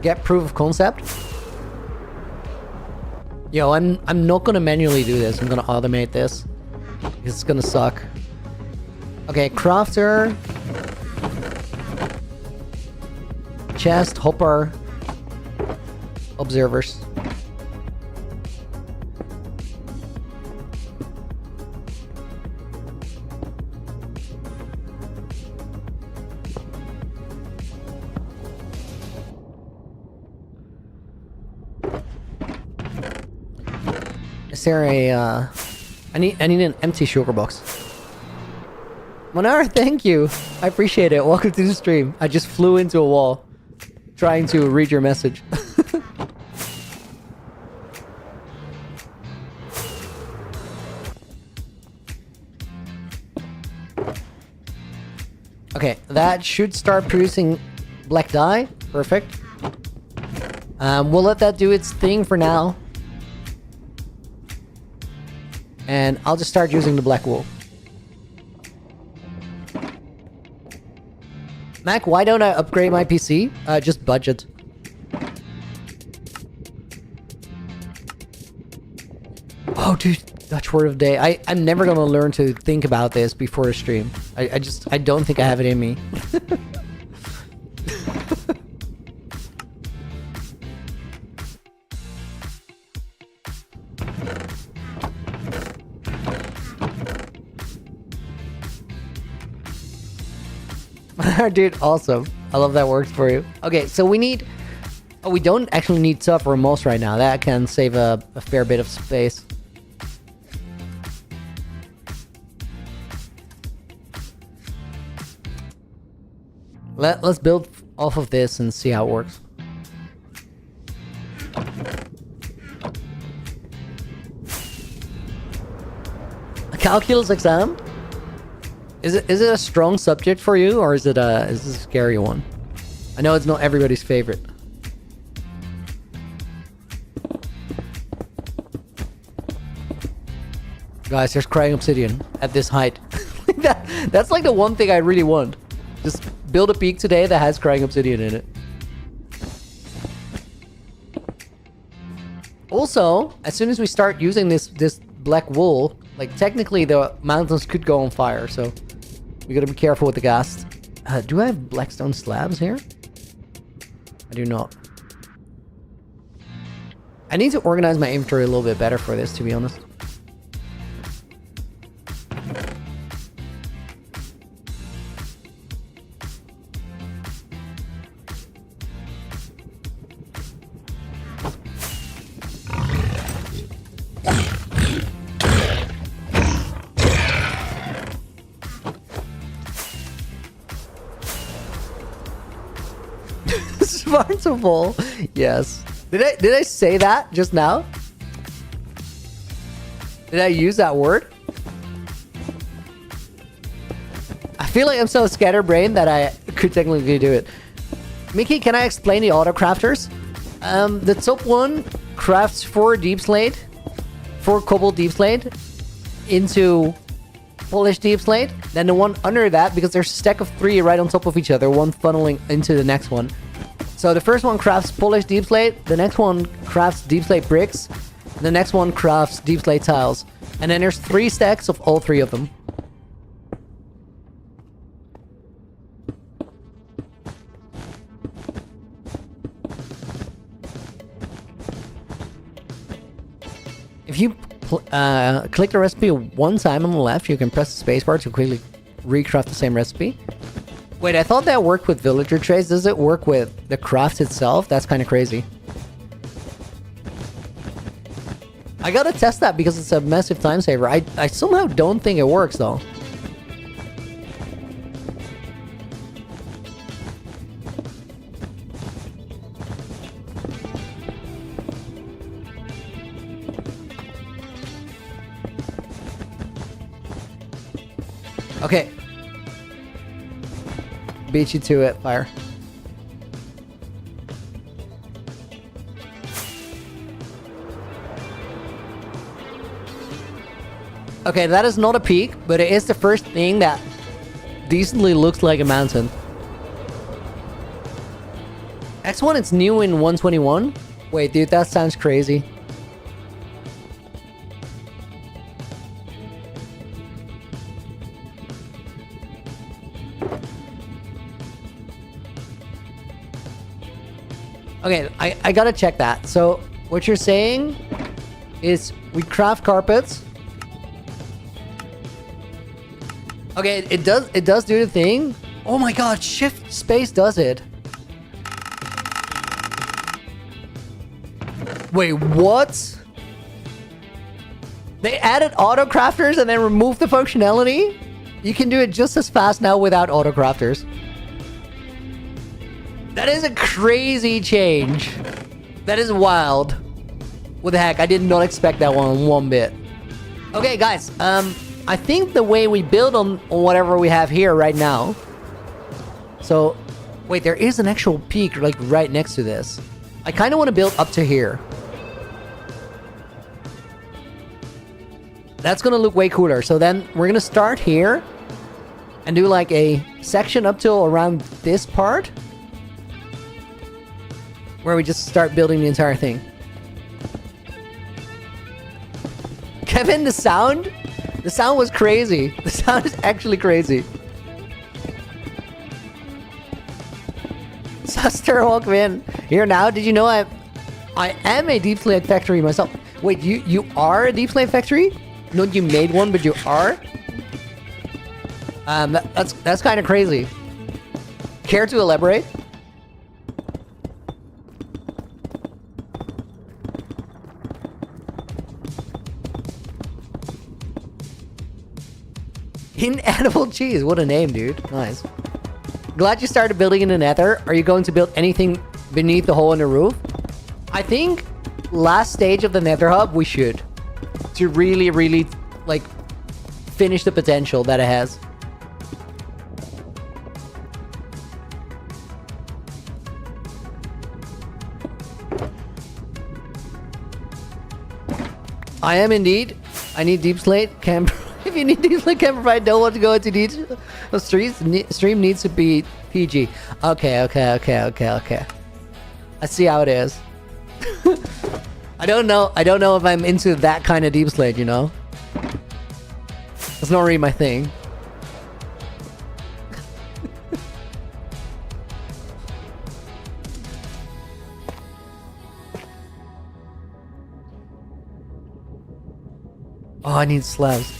A: get proof of concept. Yo, I'm not gonna manually do this. I'm gonna automate this. It's gonna suck. Okay, crafter. Chest, hopper. Observers. Is there a I need an empty shulker box. Monar, thank you. I appreciate it. Welcome to the stream. I just flew into a wall trying to read your message. Okay, that should start producing black dye. Perfect. We'll let that do its thing for now. And I'll just start using the black wool. Mac, why don't I upgrade my PC? Just budget. Oh, dude, Dutch word of the day. I'm never gonna learn to think about this before a stream. I don't think I have it in me. Dude, awesome. I love that works for you. Okay, so we need... Oh, we don't actually need tough or most right now. That can save a fair bit of space. Let's build off of this and see how it works. A calculus exam? Is it a strong subject for you, or is this a scary one? I know it's not everybody's favorite. Guys, there's crying obsidian at this height. That's like the one thing I really want. Just build a peak today that has crying obsidian in it. Also, as soon as we start using this black wool, like technically the mountains could go on fire, so we gotta be careful with the gas. Do I have blackstone slabs here? I do not. I need to organize my inventory a little bit better for this, to be honest. Smartable. Yes. Did I say that just now? Did I use that word? I feel like I'm so scatterbrained that I could technically do it. Mickey, can I explain the auto crafters? The top one crafts 4 DEEPSLATE, 4 cobalt DEEPSLATE into polished DEEPSLATE. Then the one under that, because there's a stack of 3 right on top of each other, one funneling into the next one. So the first one crafts polished DEEPSLATE, the next one crafts DEEPSLATE bricks, the next one crafts DEEPSLATE tiles. And then there's 3 stacks of all 3 of them. If you click the recipe one time on the left, you can press the spacebar to quickly recraft the same recipe. Wait, I thought that worked with villager trays. Does it work with the craft itself? That's kind of crazy. I gotta test that because it's a massive time saver. I somehow don't think it works though. Okay. Beat you to it, fire. Okay, that is not a peak, but it is the first thing that decently looks like a mountain. X1, it's new in 121. Wait, dude, that sounds crazy. Okay, I gotta check that. So, what you're saying is we craft carpets. Okay, it does do the thing. Oh my god, shift space does it. Wait, what? They added auto crafters and then removed the functionality? You can do it just as fast now without autocrafters. That is a crazy change. That is wild. What the heck? I did not expect that one bit. Okay, guys. I think the way we build on whatever we have here right now. So, wait, there is an actual peak like right next to this. I kind of want to build up to here. That's gonna look way cooler. So then we're gonna start here and do like a section up till around this part where we just start building the entire thing. Kevin, the sound was crazy. The sound is actually crazy. Suster, welcome in. Here now, did you know I am a DEEPSLATE factory myself? Wait, you are a DEEPSLATE factory? Not you made one, but you are? That's kind of crazy. Care to elaborate? Inedible cheese. What a name, dude. Nice. Glad you started building in the nether. Are you going to build anything beneath the hole in the roof? I think last stage of the nether hub, we should. To really, really, like, finish the potential that it has. I am indeed. I need DEEPSLATE. If you need DEEPSLATE, can provide. Don't want to go into detail. The stream needs to be PG. Okay. I see how it is. I don't know if I'm into that kind of DEEPSLATE, you know? That's not really my thing. Oh, I need slabs.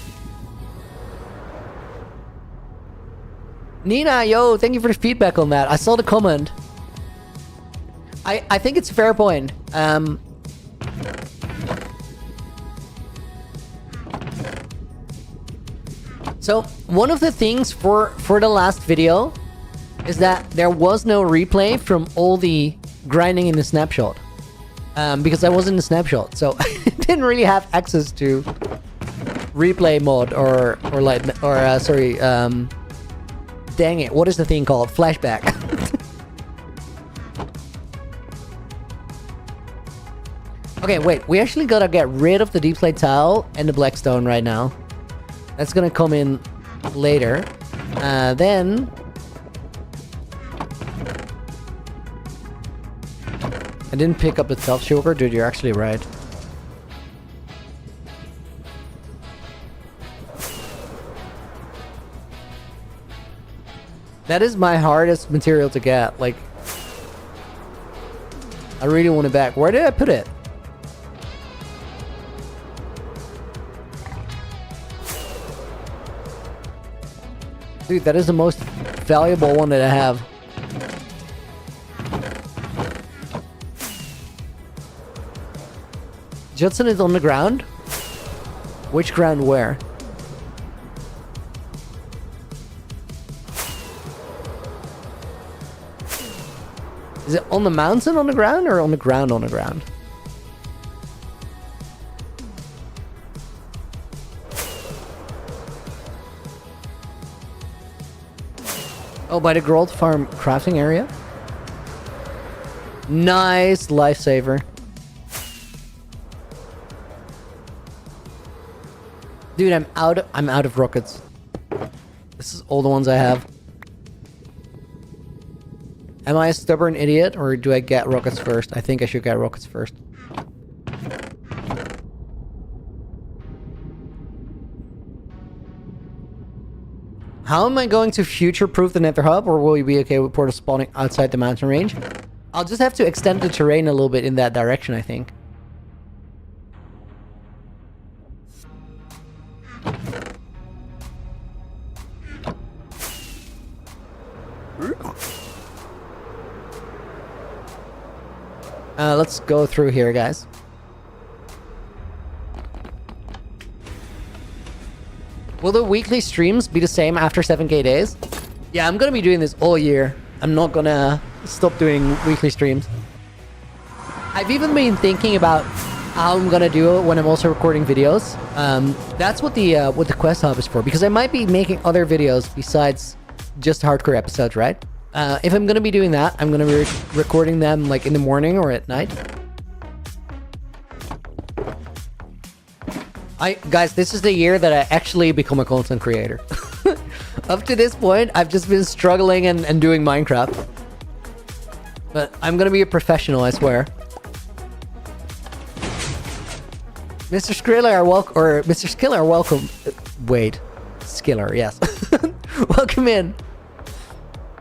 A: Nina, yo, thank you for the feedback on that. I saw the comment. I think it's a fair point. So, one of the things for the last video is that there was no replay from all the grinding in the snapshot. Because I was in the snapshot, so I didn't really have access to replay mod or dang it, what is the thing called? Flashback. Okay, wait, we actually gotta get rid of the DEEPSLATE tile and the blackstone right now. That's gonna come in later. Then... I didn't pick up the tough sugar, dude, you're actually right. That is my hardest material to get, like... I really want it back. Where did I put it? Dude, that is the most valuable one that I have. Judson is on the ground? Which ground where? Is it on the mountain on the ground or on the ground on the ground? Oh, by the Gold Farm crafting area? Nice lifesaver. Dude, I'm out of rockets. This is all the ones I have. Am I a stubborn idiot, or do I get rockets first? I think I should get rockets first. How am I going to future-proof the nether hub, or will you be okay with portals spawning outside the mountain range? I'll just have to extend the terrain a little bit in that direction, I think. Let's go through here, guys. Will the weekly streams be the same after 7k days? Yeah, I'm gonna be doing this all year. I'm not gonna stop doing weekly streams. I've even been thinking about how I'm gonna do it when I'm also recording videos. That's what the Quest Hub is for, because I might be making other videos besides just hardcore episodes, right? If I'm gonna be doing that, I'm gonna be recording them like in the morning or at night. Guys, this is the year that I actually become a content creator. Up to this point, I've just been struggling and doing Minecraft. But I'm gonna be a professional, I swear. Mr. Skriller, Mr. Skiller, welcome. Wait, Skiller, yes. Welcome in.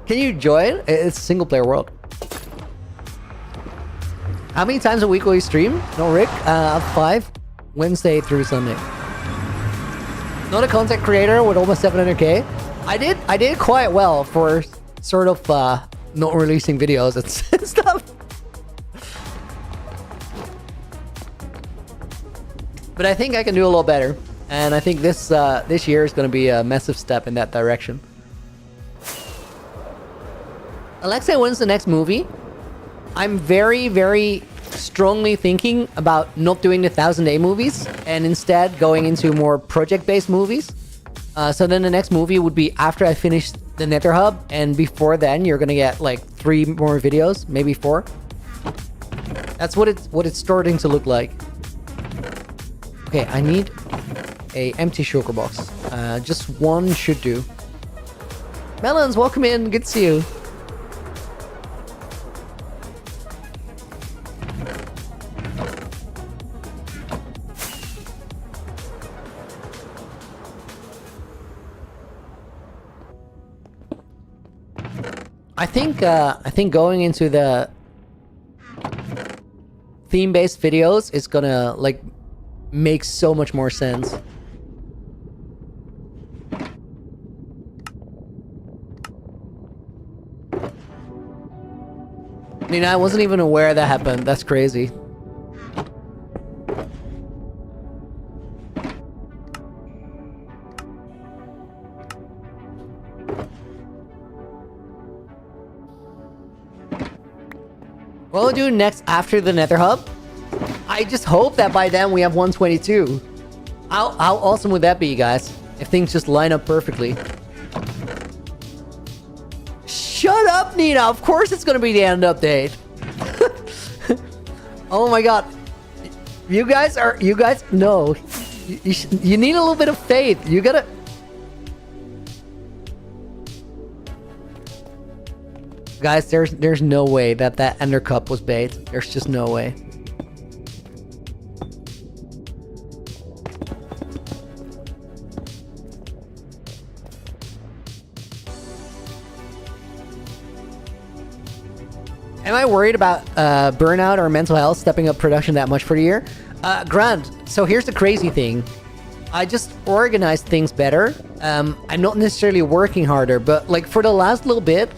A: Can you join? It's a single player world. How many times a week will you stream? No, Rick? 5, Wednesday through Sunday. Not a content creator with almost 700k. I did quite well for sort of not releasing videos and stuff. But I think I can do a little better, and I think this year is going to be a massive step in that direction. Alexa, when's the next movie? I'm very, very strongly thinking about not doing the 1000-day movies and instead going into more project-based movies. So then the next movie would be after I finish the Nether Hub, and before then you're gonna get like 3 more videos, maybe 4. That's what it's starting to look like. Okay, I need a empty shulker box. Just one should do. Melons, welcome in. Good to see you. I think going into the theme-based videos is gonna like make so much more sense. I mean, I wasn't even aware that happened. That's crazy. What we'll do next after the Nether Hub, I just hope that by then we have 122. How awesome would that be, guys? If things just line up perfectly. Shut up, Nina! Of course it's gonna be the end update. Oh my god. You guys, no. You need a little bit of faith. You gotta... Guys, there's no way that Ender Cup was bait. There's just no way. Am I worried about burnout or mental health stepping up production that much for the year? Grant, so here's the crazy thing. I just organized things better. I'm not necessarily working harder, but like for the last little bit,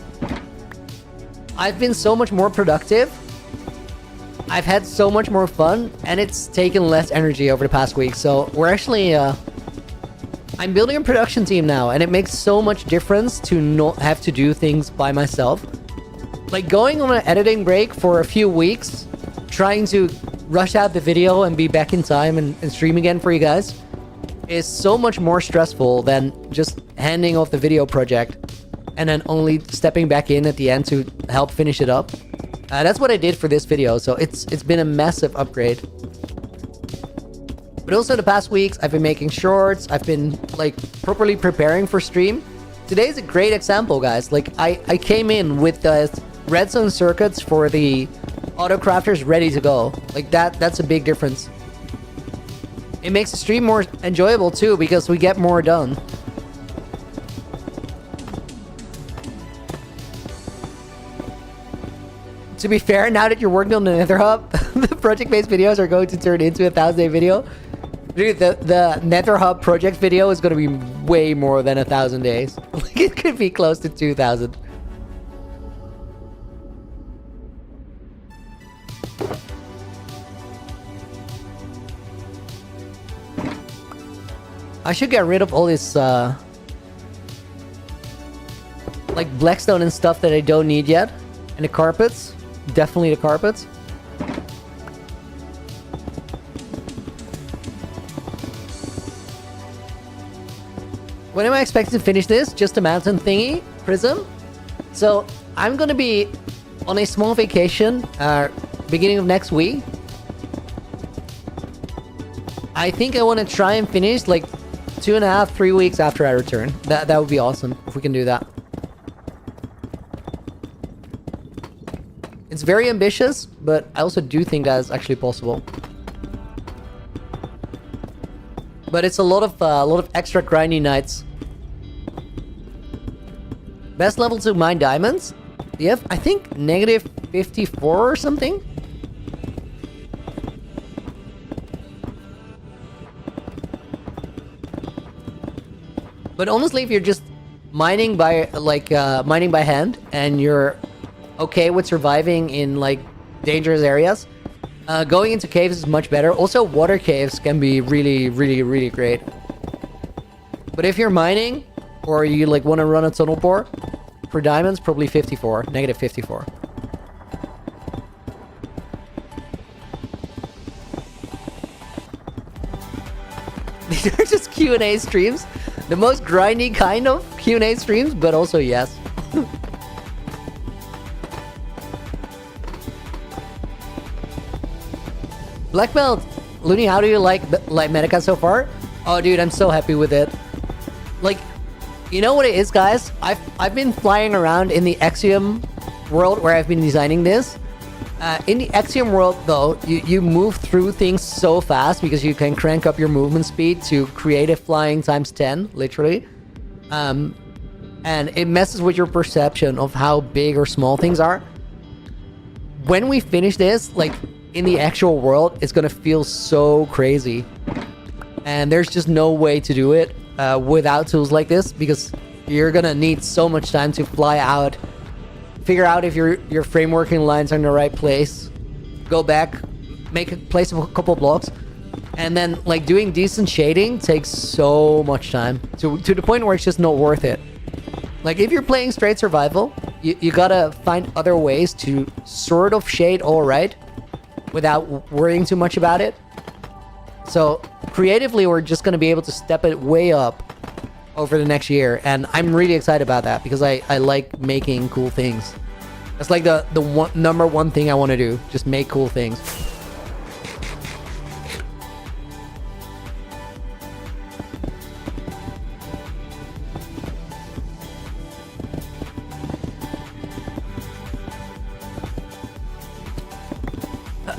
A: I've been so much more productive. I've had so much more fun, and it's taken less energy over the past week. So we're actually, I'm building a production team now, and it makes so much difference to not have to do things by myself. Like going on an editing break for a few weeks, trying to rush out the video and be back in time and stream again for you guys is so much more stressful than just handing off the video project and then only stepping back in at the end to help finish it up. That's what I did for this video, so it's been a massive upgrade. But also the past weeks, I've been making shorts, I've been like properly preparing for stream. Today's a great example, guys. Like I came in with the redstone circuits for the auto crafters ready to go. Like that's a big difference. It makes the stream more enjoyable too, because we get more done. To be fair, now that you're working on the Nether Hub, the project-based videos are going to turn into a 1000-day video. Dude, the Nether Hub project video is going to be way more than 1000 days. Like, it could be close to 2000. I should get rid of all this like blackstone and stuff that I don't need yet. And the carpets. Definitely the carpets. When am I expected to finish this? Just a mountain thingy? Prism? So, I'm gonna be on a small vacation beginning of next week. I think I want to try and finish like 2.5, 3 weeks after I return. That would be awesome if we can do that. It's very ambitious, but I also do think that is actually possible. But it's a lot of extra grindy nights. Best level to mine diamonds? You have, I think, negative 54 or something? But honestly, if you're just mining by mining by hand and you're okay with surviving in like dangerous areas, going into caves is much better. Also, water caves can be really, really, really great. But if you're mining or you like want to run a tunnel bore for diamonds, probably 54, negative 54. These are just Q&A streams. The most grindy kind of Q&A streams, but also yes. Black belt. Looney, how do you like Medica so far? Oh, dude, I'm so happy with it. Like, you know what it is, guys? I've been flying around in the Axiom world where I've been designing this. In the Axiom world, though, you move through things so fast because you can crank up your movement speed to creative flying times 10, literally. And it messes with your perception of how big or small things are. When we finish this, like, in the actual world, it's gonna feel so crazy. And there's just no way to do it without tools like this, because you're gonna need so much time to fly out, figure out if your frameworking lines are in the right place, go back, place a couple blocks, and then like doing decent shading takes so much time to the point where it's just not worth it. Like if you're playing straight survival, you gotta find other ways to sort of shade all right without worrying too much about it. So creatively, we're just gonna be able to step it way up over the next year, and I'm really excited about that because I like making cool things. That's like the number one thing I want to do, just make cool things.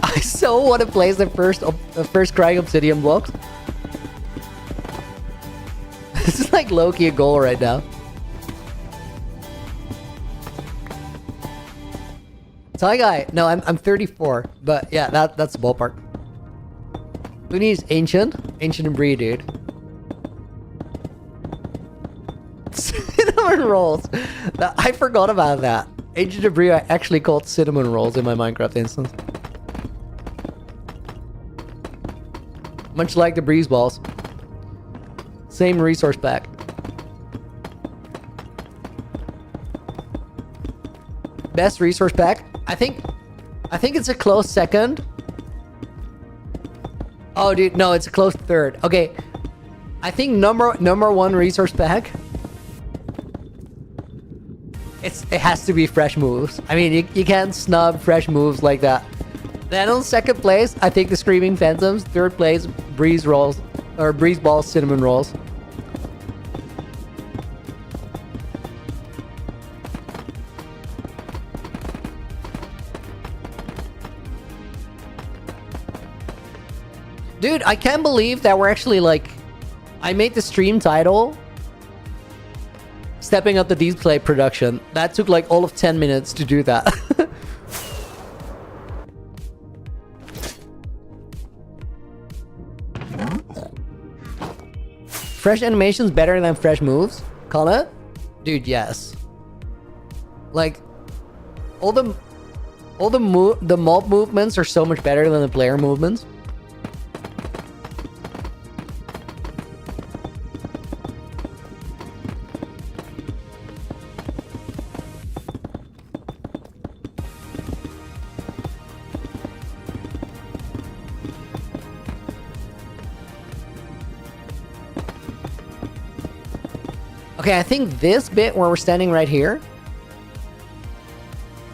A: I so want to place the first crying obsidian blocks. This is like low-key a goal right now. Thai guy. No, I'm 34. But yeah, that's the ballpark. Who needs ancient? Ancient and breed, dude. Cinnamon rolls. I forgot about that. Ancient debris I actually called cinnamon rolls in my Minecraft instance. Much like the breeze balls. Same resource pack. Best resource pack? I think it's a close second. Oh, dude, no, it's a close third. Okay, I think number one resource pack. It has to be fresh moves. I mean, you can't snub fresh moves like that. Then on second place, I think the Screaming Phantoms. Third place, breeze rolls or breeze balls, cinnamon rolls. Dude, I can't believe that we're actually like... I made the stream title stepping up the DEEPSLATE production. That took like all of 10 minutes to do that. Fresh animations better than fresh moves? Call it? Dude, yes. Like, all the mob movements are so much better than the player movements. Okay, I think this bit where we're standing right here,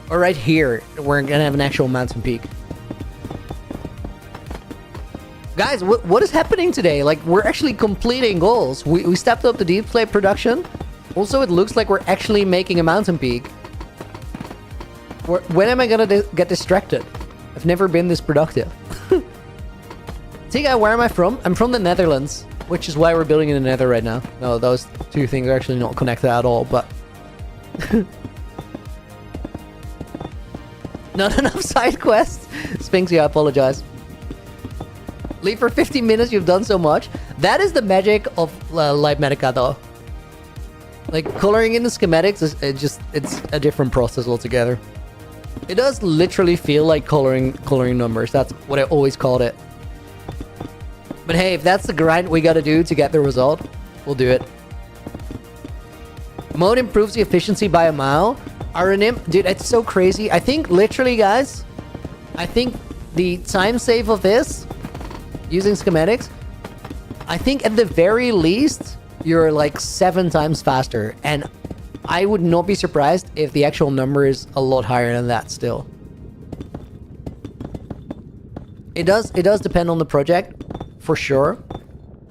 A: or right here, we're gonna have an actual mountain peak. Guys, what is happening today? Like, we're actually completing goals. We stepped up the DEEPSLATE production. Also, it looks like we're actually making a mountain peak. When am I gonna get distracted? I've never been this productive. See, guy, where am I from? I'm from the Netherlands, which is why we're building in the Nether right now. No, those two things are actually not connected at all, but... Not enough side quests. Sphinxy, I apologize. Leave for 15 minutes, you've done so much. That is the magic of Light Medica, though. Like, coloring in the schematics is it's a different process altogether. It does literally feel like coloring numbers. That's what I always called it. But hey, if that's the grind we gotta do to get the result, we'll do it. Mode improves the efficiency by a mile. RNM, dude, it's so crazy. I think literally, guys, I think the time save of this using schematics, I think at the very least you're like 7 times faster, and I would not be surprised if the actual number is a lot higher than that still. It does depend on the project for sure,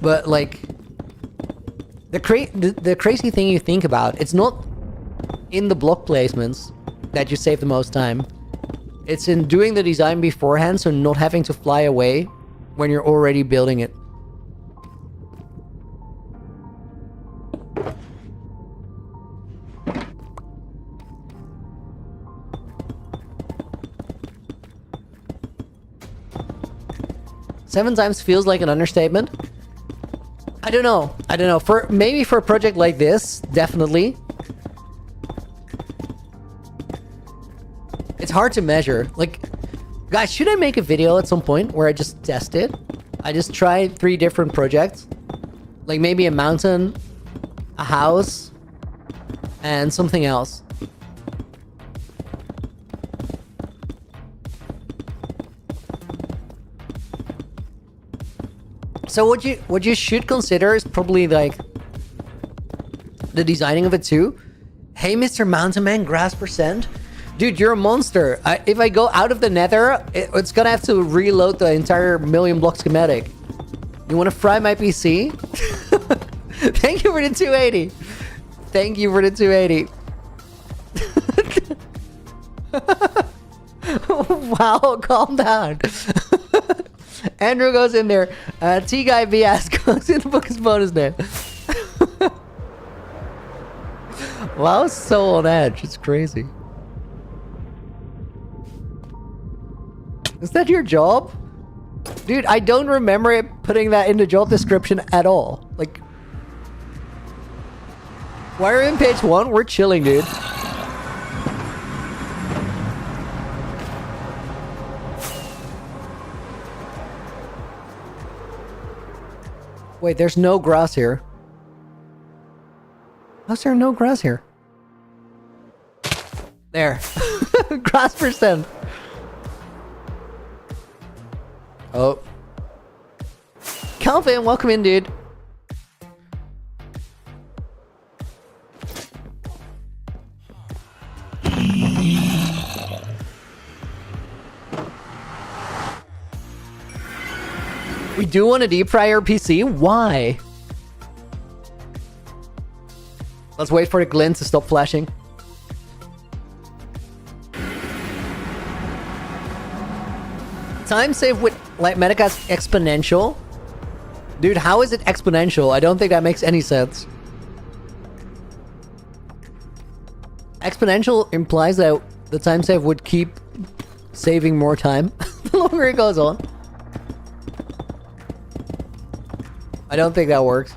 A: but like the crazy thing you think about, it's not in the block placements that you save the most time. It's in doing the design beforehand, so not having to fly away when you're already building it. Seven times feels like an understatement. I don't know. Maybe for a project like this, definitely. It's hard to measure. Like, guys, should I make a video at some point where I just test it? I just try 3 different projects. Like maybe a mountain, a house, and something else. So what you should consider is probably like the designing of it too. Hey, Mr. Mountain Man, grass percent. Dude, you're a monster. If I go out of the nether, it's gonna have to reload the entire million block schematic. You wanna fry my PC? Thank you for the 280. Thank you for the 280. Wow, calm down. Andrew goes in there. T-Guy BS goes in the book's bonus name. Wow, so on edge. It's crazy. Is that your job? Dude, I don't remember it putting that in the job description at all. Like, why are we in page 1? We're chilling, dude. Wait, there's no grass here. How's there no grass here? There. Grass percent. Oh. Calvin, welcome in, dude. We do want a deep fryer PC? Why? Let's wait for the glint to stop flashing. Time save with Light Medica's exponential? Dude, how is it exponential? I don't think that makes any sense. Exponential implies that the time save would keep saving more time the longer it goes on. I don't think that works.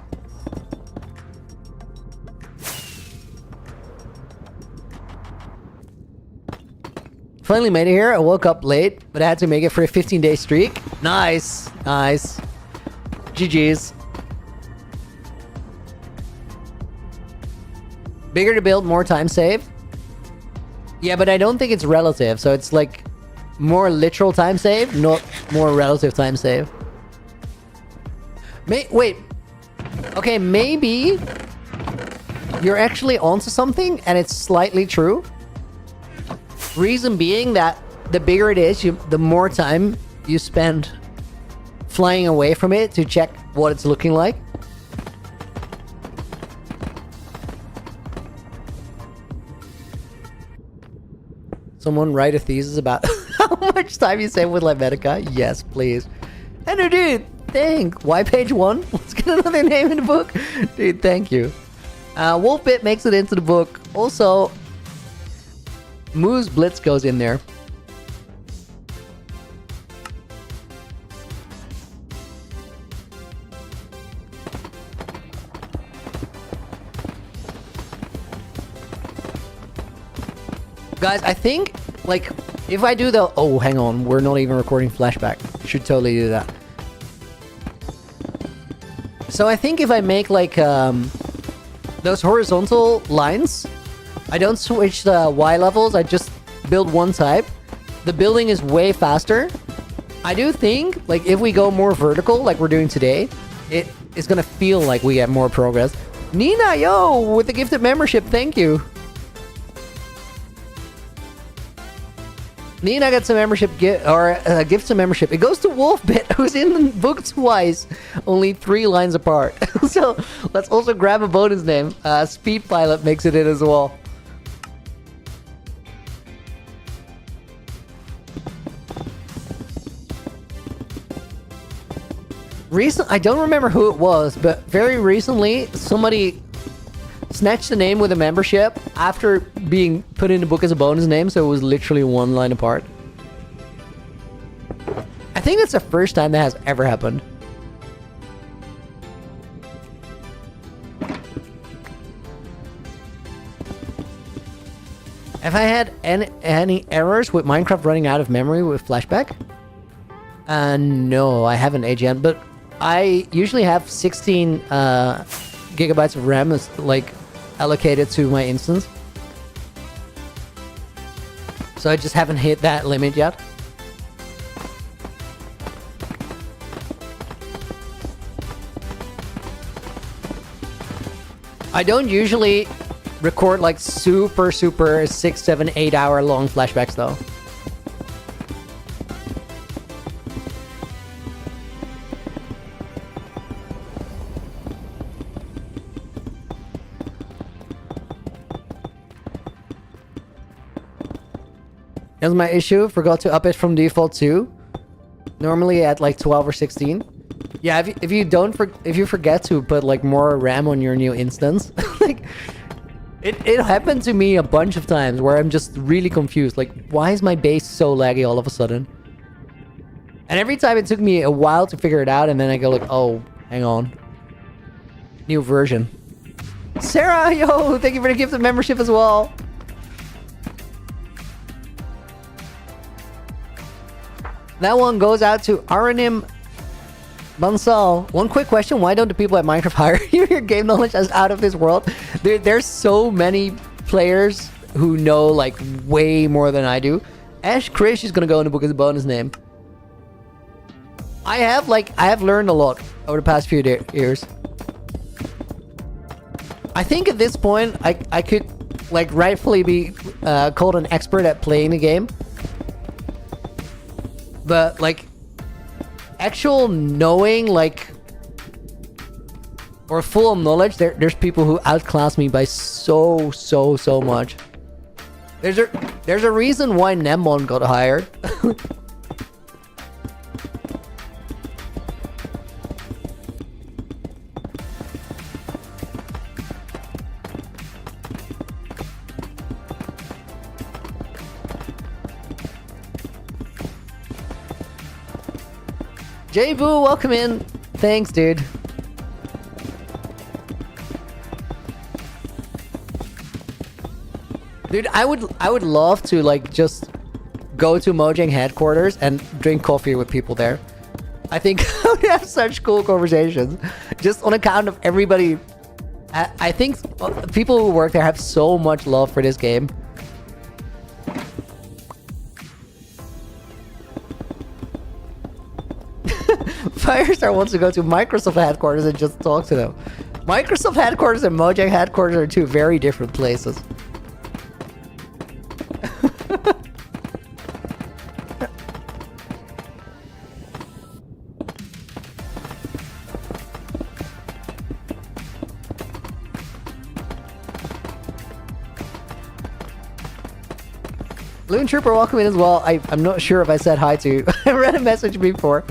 A: Finally made it here. I woke up late, but I had to make it for a 15-day streak. Nice. Nice. GG's. Bigger to build, more time save. Yeah, but I don't think it's relative. So it's like more literal time save, not more relative time save. Wait. Okay, maybe you're actually onto something, and it's slightly true. Reason being that the bigger it is, the more time you spend flying away from it to check what it's looking like. Someone write a thesis about how much time you save with Lighten. Yes, please. And dude, thank. Why page 1? Let's get another name in the book. Dude, thank you. Wolfbit makes it into the book. Also, Moose Blitz goes in there. Guys, I think, like, if I do the... Oh, hang on. We're not even recording flashback. Should totally do that. So I think if I make, like, those horizontal lines, I don't switch the Y levels. I just build one type. The building is way faster. I do think, like, if we go more vertical, like we're doing today, it is going to feel like we get more progress. Nina, yo, with the gifted membership. Thank you. Nina got some membership, gifts a membership. It goes to Wolfbit, who's in the book twice, only 3 lines apart. So let's also grab a bonus name. Speed Pilot makes it in as well. I don't remember who it was, but very recently somebody snatched the name with a membership after being put in the book as a bonus name, so it was literally 1 line apart. I think that's the first time that has ever happened. Have I had any errors with Minecraft running out of memory with flashback? No, I haven't, AGN, but I usually have 16 gigabytes of RAM is like allocated to my instance. So I just haven't hit that limit yet. I don't usually record like super 6, 7, 8 hour long flashbacks though. Here's my issue. Forgot to up it from default to. Normally at like 12 or 16. Yeah, if you forget to put like more RAM on your new instance, like it happened to me a bunch of times where I'm just really confused. Like, why is my base so laggy all of a sudden? And every time it took me a while to figure it out, and then I go like, oh, hang on. New version. Sarah, yo, thank you for the gift of membership as well. That one goes out to Aranim Bansal. One quick question. Why don't the people at Minecraft hire you? Your game knowledge is out of this world. There's so many players who know like way more than I do. Ash Krish is going to go in the book as a bonus name. I have learned a lot over the past few years. I think at this point, I could like rightfully be called an expert at playing the game. But like actual knowing, like, or full knowledge, there's people who outclass me by so much. There's a reason why Nemon got hired. J Boo, welcome in. Thanks, dude. Dude, I would love to like just go to Mojang headquarters and drink coffee with people there. I think I would have such cool conversations just on account of everybody. I think people who work there have so much love for this game. Firestar wants to go to Microsoft headquarters and just talk to them. Microsoft headquarters and Mojang headquarters are two very different places. Loon Trooper, welcome in as well. I'm not sure if I said hi to you. I read a message before.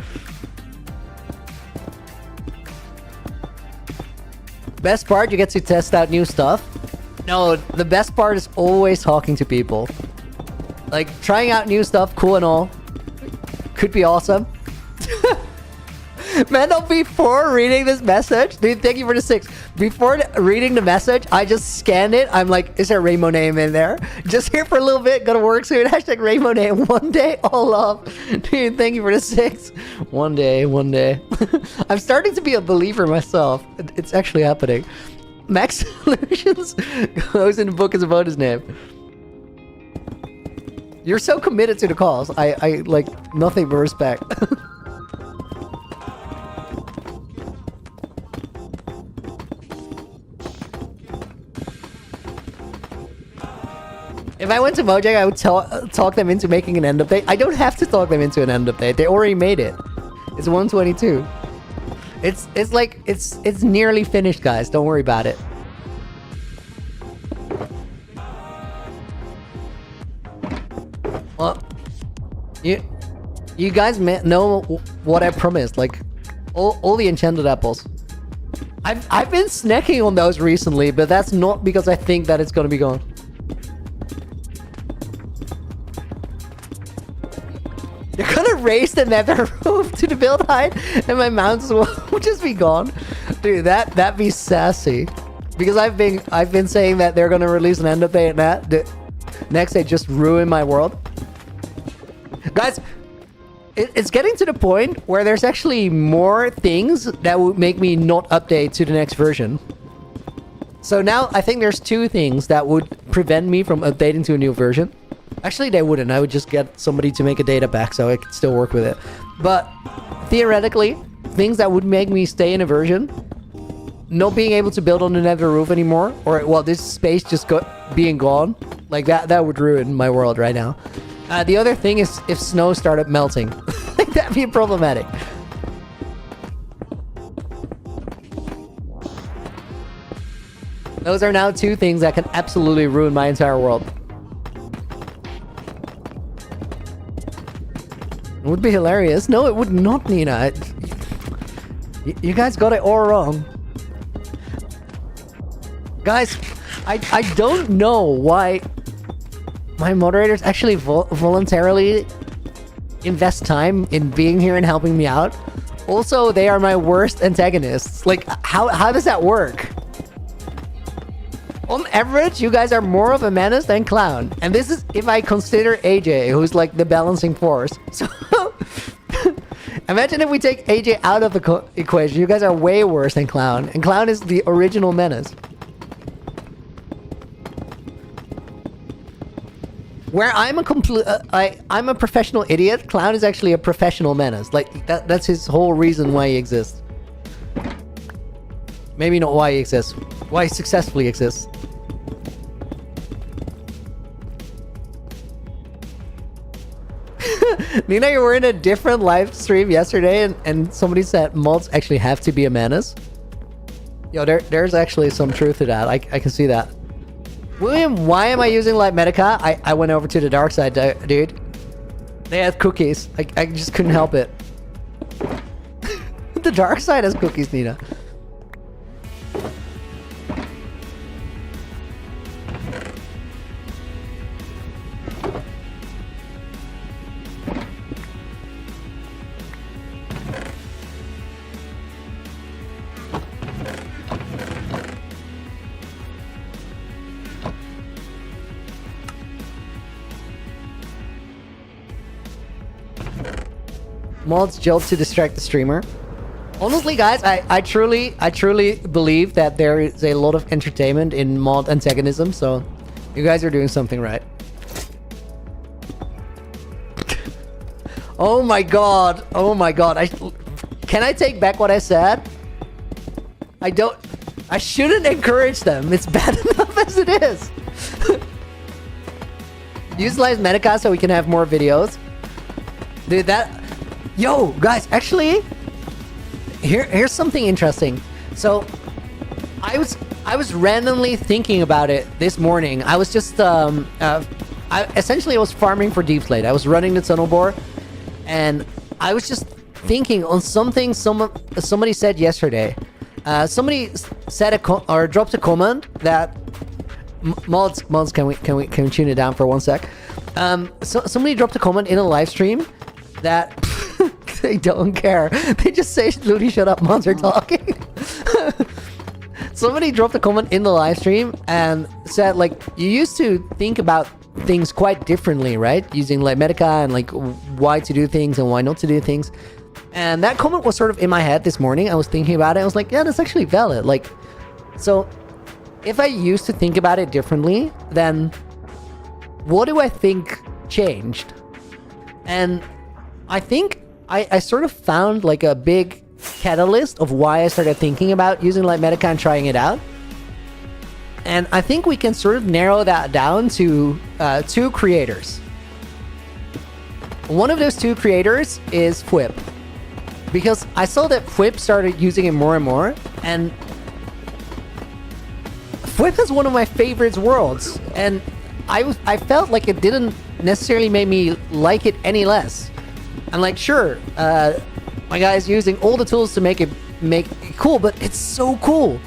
A: Best part, you get to test out new stuff. No, the best part is always talking to people. Like, trying out new stuff, cool and all. Could be awesome. Mendel, before reading this message, dude, thank you for the 6. Before reading the message, I just scanned it. I'm like, is there a rainbow name in there? Just here for a little bit, gonna work soon. Hashtag rainbow name. One day, all love. Dude, thank you for the 6. One day, one day. I'm starting to be a believer myself. It's actually happening. Max Solutions goes in the book as a bonus name. You're so committed to the cause. I like nothing but respect. If I went to Mojang, I would talk them into making an end update. I don't have to talk them into an end update. They already made it. It's 122. It's like it's nearly finished, guys. Don't worry about it. Well, you guys know what I promised. Like all the enchanted apples. I've been snacking on those recently, but that's not because I think that it's gonna be gone. You're gonna raise the nether roof to the build height, and my mountains will just be gone, dude. That'd be sassy, because I've been saying that they're gonna release an end update, and that next they just ruin my world, guys. It's getting to the point where there's actually more things that would make me not update to the next version. So now I think there's 2 things that would prevent me from updating to a new version. Actually, they wouldn't. I would just get somebody to make a data pack so I could still work with it. But theoretically, things that would make me stay in a version, not being able to build on the nether roof anymore, or, well, this space just being gone, like that would ruin my world right now. The other thing is if snow started melting. Like, that'd be problematic. Those are now 2 things that can absolutely ruin my entire world. It would be hilarious. No, it would not, Nina. You guys got it all wrong. Guys, I don't know why my moderators actually voluntarily invest time in being here and helping me out. Also, they are my worst antagonists. Like, how does that work? On average, you guys are more of a menace than Clown. And this is if I consider AJ, who's like the balancing force. So, imagine if we take AJ out of the equation. You guys are way worse than Clown. And Clown is the original menace. Where I'm a professional idiot, Clown is actually a professional menace. Like, that's his whole reason why he exists. Maybe not why he exists. Why he successfully exists. Nina, you were in a different live stream yesterday and somebody said mods actually have to be a menace. Yo, there's actually some truth to that. I can see that. William, why am I using Light Medica? I went over to the dark side, dude. They had cookies. I just couldn't help it. The dark side has cookies, Nina. Mods jolt to distract the streamer. Honestly, guys, I truly believe that there is a lot of entertainment in mod antagonism, so you guys are doing something right. Oh my god. Oh my god. Can I take back what I said? I don't... I shouldn't encourage them. It's bad enough as it is. Utilize Medica so we can have more videos. Dude, that... Yo, guys, actually... Here's something interesting. So, I was randomly thinking about it this morning. I was just... I was farming for DEEPSLATE. I was running the tunnel bore. And I was just thinking on something somebody said yesterday. Somebody said or dropped a comment that... Mods, can we tune it down for 1 sec? So somebody dropped a comment in a live stream that they don't care. They just say, "Ludi, shut up, mods are talking." Somebody dropped a comment in the live stream and said, like, you used to think about things quite differently, right? Using like Medica and like why to do things and why not to do things. And that comment was sort of in my head this morning. I was thinking about it. I was like, yeah, that's actually valid. Like, so if I used to think about it differently, then what do I think changed? And I think I sort of found like a big catalyst of why I started thinking about using like Medica and trying it out. And I think we can sort of narrow that down to 2 creators. One of those 2 creators is Fwip. Because I saw that Fwip started using it more and more, and Fwip is one of my favorite worlds, and I felt like it didn't necessarily make me like it any less. I'm like, sure, my guy's using all the tools to make it cool, but it's so cool.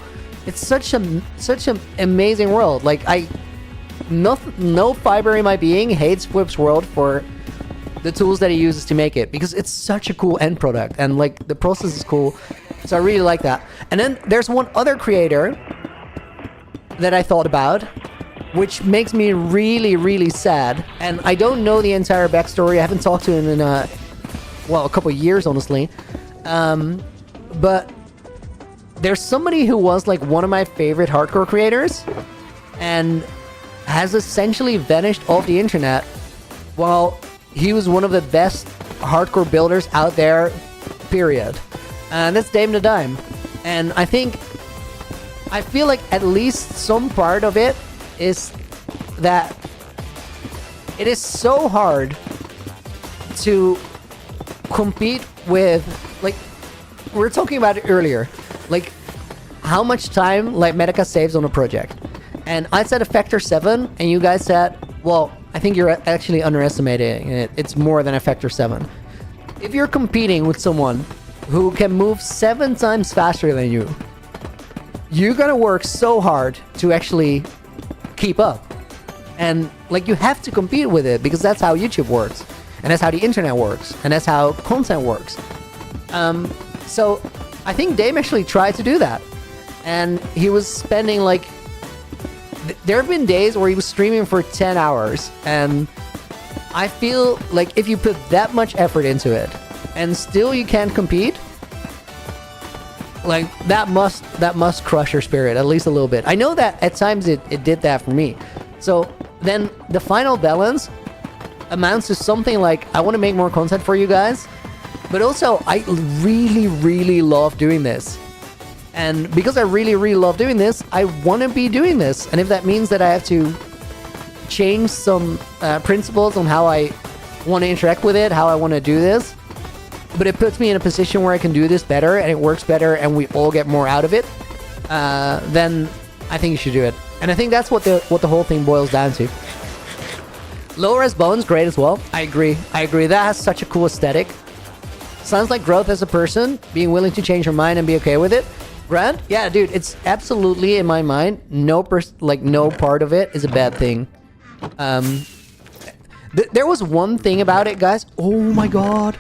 A: It's such an amazing world. Like, no fiber in my being hates Fwip's world for the tools that he uses to make it, because it's such a cool end product, and like the process is cool. So I really like that. And then there's one other creator that I thought about, which makes me really, really sad. And I don't know the entire backstory. I haven't talked to him in a couple of years, honestly. But there's somebody who was like one of my favorite hardcore creators and has essentially vanished off the internet while he was one of the best hardcore builders out there, period. And that's Dame the Dime. And I feel like at least some part of it is that it is so hard to compete with, like, we were talking about it earlier, like how much time like Medica saves on a project. And I said a factor 7, and you guys said, well, I think you're actually underestimating it. It's more than a factor 7. If you're competing with someone who can move 7 times faster than you, you're gonna work so hard to actually keep up. And like, you have to compete with it, because that's how YouTube works, and that's how the internet works, and that's how content works. So I think Dame actually tried to do that, and he was spending like, there have been days where he was streaming for 10 hours, and I feel like if you put that much effort into it and still you can't compete, like that must crush your spirit at least a little bit. I know that at times it did that for me. So then the final balance amounts to something like, I want to make more content for you guys, but also I really, really love doing this. And because I really, really love doing this, I want to be doing this. And if that means that I have to change some principles on how I want to interact with it, how I want to do this, but it puts me in a position where I can do this better and it works better and we all get more out of it, then I think you should do it. And I think that's what the whole thing boils down to. Low res bones, great as well. I agree. That has such a cool aesthetic. Sounds like growth as a person, being willing to change your mind and be okay with it. Grant? Yeah, dude, it's absolutely, in my mind, no part of it is a bad thing. There was one thing about it, guys. Oh my god.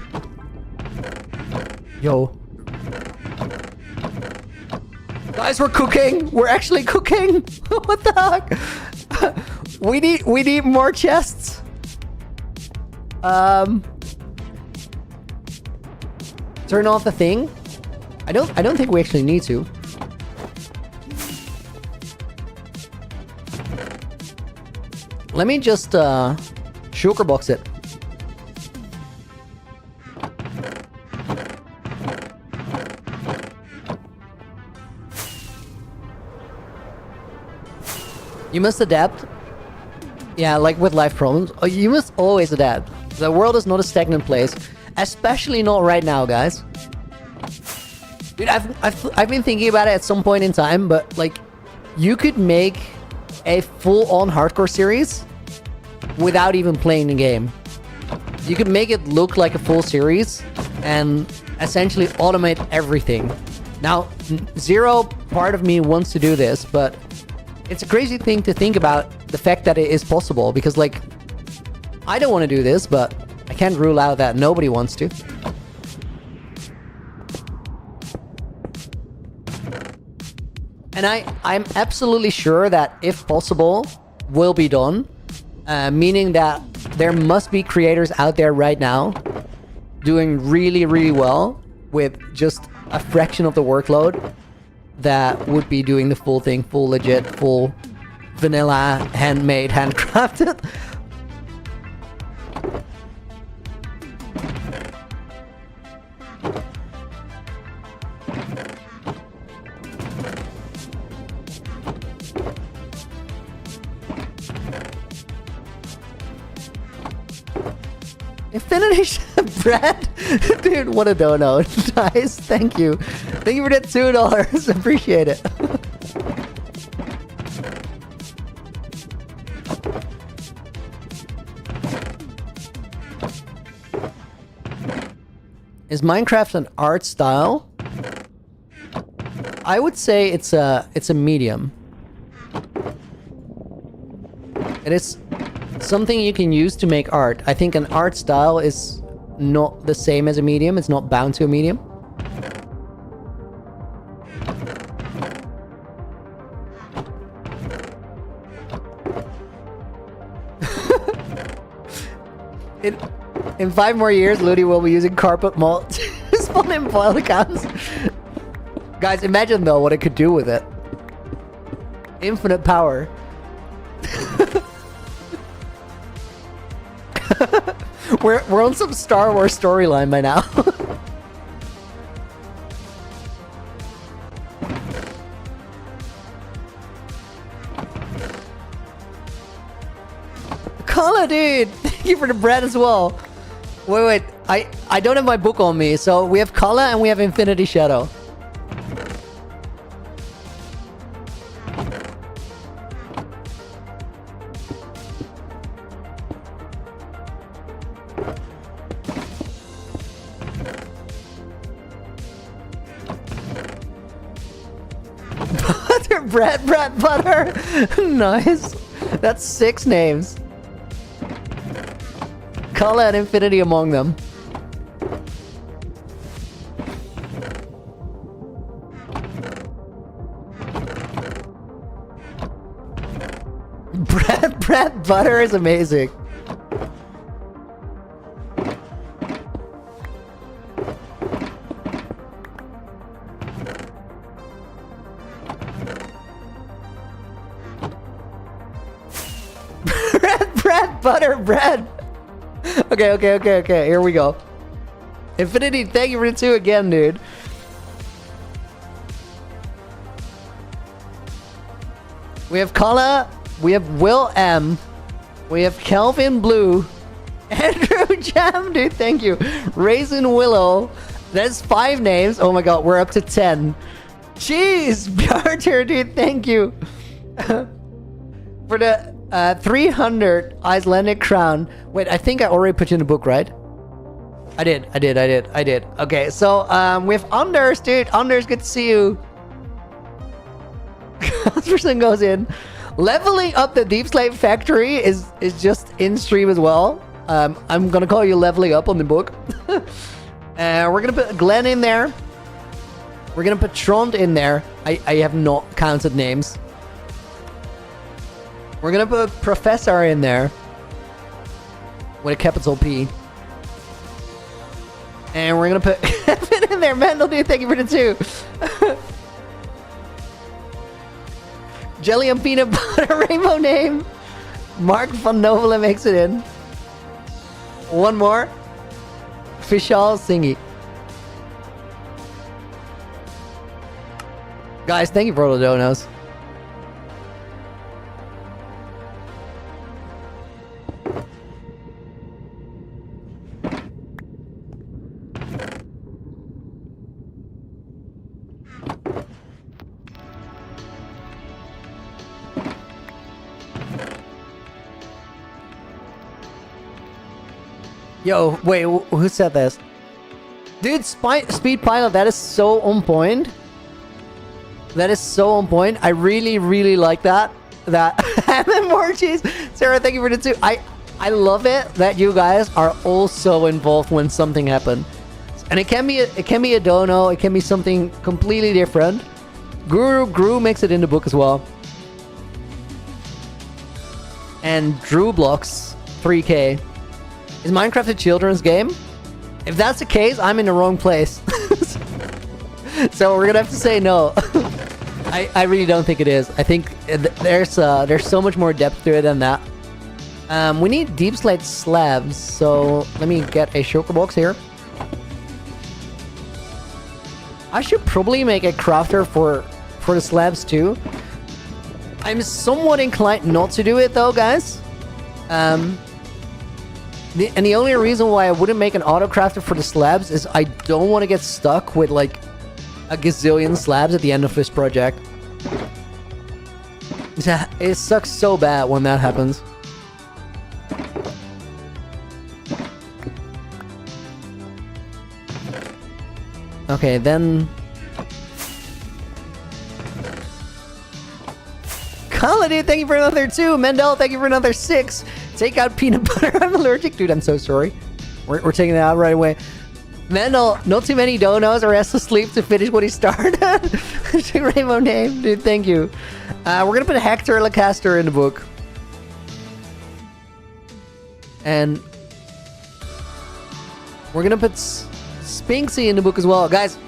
A: Yo. Guys, we're cooking. We're actually cooking. What the heck? We need more chests. Turn off the thing. I don't think we actually need to. Let me just shulker box it. You must adapt. Yeah, like with life problems. Oh, you must always adapt. The world is not a stagnant place. Especially not right now, guys. Dude, I've been thinking about it at some point in time, but like, you could make a full-on hardcore series without even playing the game. You could make it look like a full series and essentially automate everything. Now, zero part of me wants to do this, but it's a crazy thing to think about the fact that it is possible, because like, I don't want to do this, but I can't rule out that nobody wants to. And I'm absolutely sure that if possible, will be done. Meaning that there must be creators out there right now doing really, really well with just a fraction of the workload that would be doing the full thing, full legit, full vanilla, handmade, handcrafted. Infinity bread? Dude, what a dono. Nice, thank you. Thank you for that $2. Appreciate it. Is Minecraft an art style? I would say it's a medium. It is something you can use to make art. I think an art style is not the same as a medium. It's not bound to a medium. In 5 more years, Ludi will be using carpet malt to spawn in boiled accounts. Guys, imagine though what it could do with it. Infinite power. We're on some Star Wars storyline by now. Kala, dude! Thank you for the bread as well. Wait, I don't have my book on me, so we have Kala and we have Infinity Shadow. Bread, butter. Nice. That's 6 names. Kala and Infinity among them. Bread, butter is amazing. Bread. Okay. Here we go. Infinity, thank you for the 2 again, dude. We have Kala, we have Will M, we have Kelvin Blue, Andrew Jam, dude, thank you. Raisin Willow. That's 5 names. Oh my god, we're up to 10. Jeez, Bjarter, dude, thank you. For the 300 Icelandic crown. Wait, I think I already put you in the book, right? I did. Okay, so we have Anders, dude. Anders, good to see you. This person goes in. Leveling up the DEEPSLATE factory is just in stream as well. I'm gonna call you leveling up on the book. We're gonna put Glenn in there. We're gonna put Trond in there. I have not counted names. We're gonna put Professor in there with a capital P. And we're gonna put Kevin in there. Mendel, dude, thank you for the 2. Jelly and peanut butter rainbow name. Mark van Novelen makes it in. One more. Vishal Singhi. Guys, thank you for all the donos. Yo, wait, who said this? Dude, Speed Pilot, that is so on point. That is so on point. I really, really like that. And then more cheese. Sarah, thank you for the 2. I love it that you guys are all so involved when something happens. And it can be a dono, it can be something completely different. Guru makes it in the book as well. And Drew Blocks 3K. Is Minecraft a children's game? If that's the case, I'm in the wrong place. So we're gonna have to say no. I really don't think it is. I think there's so much more depth to it than that. We need DEEPSLATE slabs, so let me get a shulker box here. I should probably make a crafter for the slabs too. I'm somewhat inclined not to do it though, guys. The only reason why I wouldn't make an auto crafter for the slabs is I don't want to get stuck with like a gazillion slabs at the end of this project. It sucks so bad when that happens. Okay, then... Colony, thank you for another 2. Mendel, thank you for another 6. Take out peanut butter. I'm allergic. Dude, I'm so sorry. We're taking it out right away. Mendel, not too many donos or has to sleep to finish what he started. Rainbow name. Dude, thank you. We're going to put Hector Lacaster in the book. And we're going to put Spinksy in the book as well. Guys.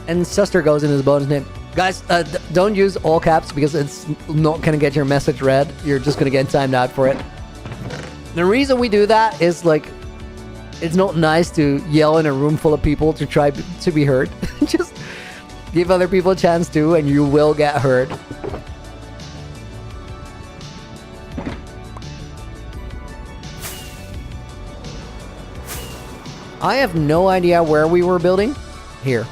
A: And Suster goes in his bonus name. Guys, don't use all caps because it's not going to get your message read. You're just going to get timed out for it. The reason we do that is, like, it's not nice to yell in a room full of people to try to be heard. Just give other people a chance to, and you will get heard. I have no idea where we were building. Here.